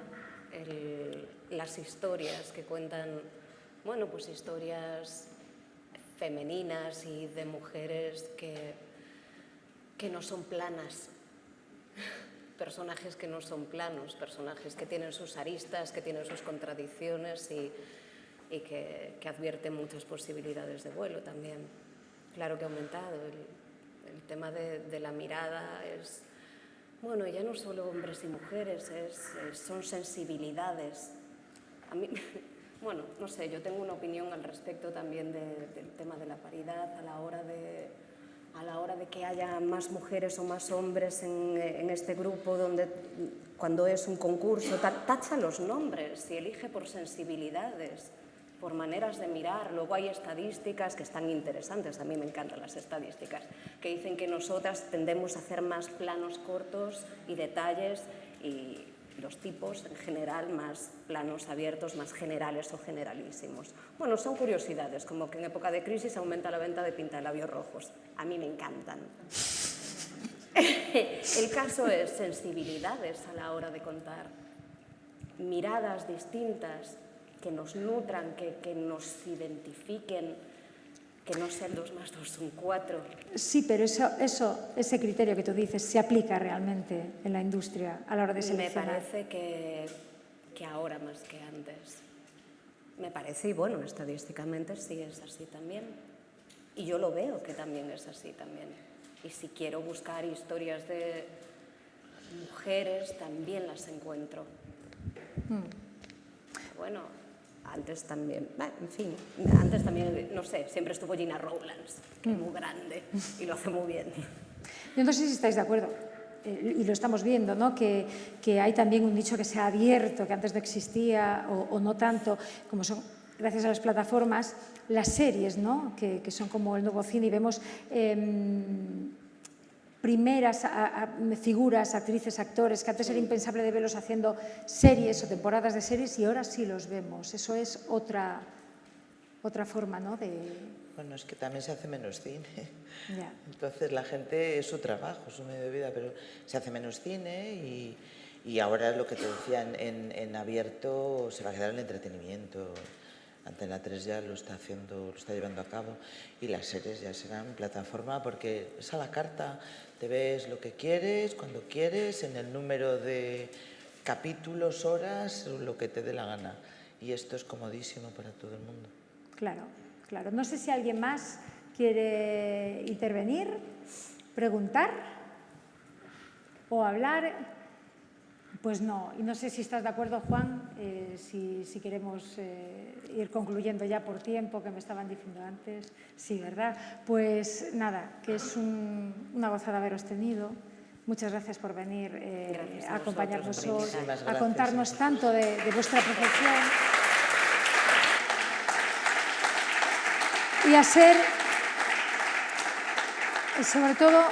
Speaker 2: las historias que cuentan, bueno, pues historias femeninas y de mujeres que no son planas. Personajes que no son planos, personajes que tienen sus aristas, que tienen sus contradicciones y que advierten muchas posibilidades de vuelo también. Claro que ha aumentado. El tema de la mirada es, bueno, ya no solo hombres y mujeres, son sensibilidades. A mí, bueno, no sé, yo tengo una opinión al respecto también del tema de la paridad a la hora de que haya más mujeres o más hombres en este grupo, donde cuando es un concurso, tacha los nombres y elige por sensibilidades, por maneras de mirar. Luego hay estadísticas que están interesantes, a mí me encantan las estadísticas, que dicen que nosotras tendemos a hacer más planos cortos y detalles y los tipos en general más planos abiertos, más generales o generalísimos. Bueno, son curiosidades, como que en época de crisis aumenta la venta de pintalabios rojos. A mí me encantan. El caso es sensibilidades a la hora de contar, miradas distintas que nos nutran, que nos identifiquen, que no sean 2 más 2 son 4.
Speaker 3: Sí, pero ese criterio que tú dices se aplica realmente en la industria a la hora de seleccionar.
Speaker 2: Me parece que ahora más que antes. Me parece, y bueno, estadísticamente sí es así también. Y yo lo veo que también es así también. Y si quiero buscar historias de mujeres, también las encuentro. Bueno, antes también, en fin, antes también, no sé, siempre estuvo Gina Rowlands, que es muy grande y lo hace muy bien.
Speaker 3: Yo no sé si estáis de acuerdo, y lo estamos viendo, ¿no? Que hay también un nicho que se ha abierto, que antes no existía o no tanto, como son, gracias a las plataformas, las series, ¿no? Que son como el nuevo cine y vemos primeras figuras, actrices, actores, que antes era impensable de verlos haciendo series o temporadas de series y ahora sí los vemos. Eso es otra forma, ¿no?
Speaker 22: Bueno, es que también se hace menos cine.
Speaker 3: Ya.
Speaker 22: Entonces la gente es su trabajo, su medio de vida, pero se hace menos cine y ahora lo que te decía en abierto se va a quedar el entretenimiento. Antena 3 ya lo está llevando a cabo y las series ya serán plataforma porque es a la carta, te ves lo que quieres, cuando quieres, en el número de capítulos, horas, lo que te dé la gana. Y esto es comodísimo para todo el mundo.
Speaker 3: Claro, claro. No sé si alguien más quiere intervenir, preguntar o hablar. Pues no, y no sé si estás de acuerdo, Juan, si queremos ir concluyendo ya por tiempo, que me estaban diciendo antes. Sí, ¿verdad? Pues nada, que es una gozada haberos tenido. Muchas gracias por venir a acompañarnos hoy, a contarnos tanto de vuestra profesión y a ser, sobre todo,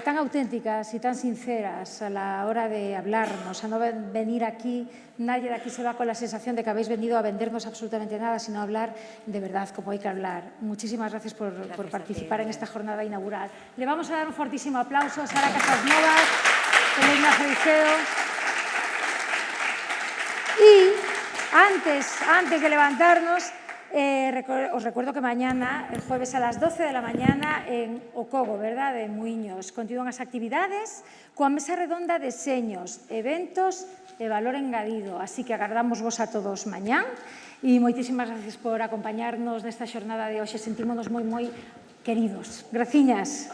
Speaker 3: tan auténticas y tan sinceras a la hora de hablarnos, a no venir aquí, nadie de aquí se va con la sensación de que habéis venido a vendernos absolutamente nada, sino a hablar de verdad, como hay que hablar. Muchísimas gracias por participar en esta jornada inaugural. Le vamos a dar un fortísimo aplauso a Sara Casasnovas, Elena Feiceo. Y antes de levantarnos, os recuerdo que mañana, el jueves a las 12 de la mañana, en Ocogo, ¿verdad?, de Muiños, continúan as actividades coa mesa redonda de seños, eventos e valor engadido. Así que agardamos vos a todos mañán e moitísimas gracias por acompañarnos nesta xornada de hoxe. Sentímonos moi queridos. Graciñas.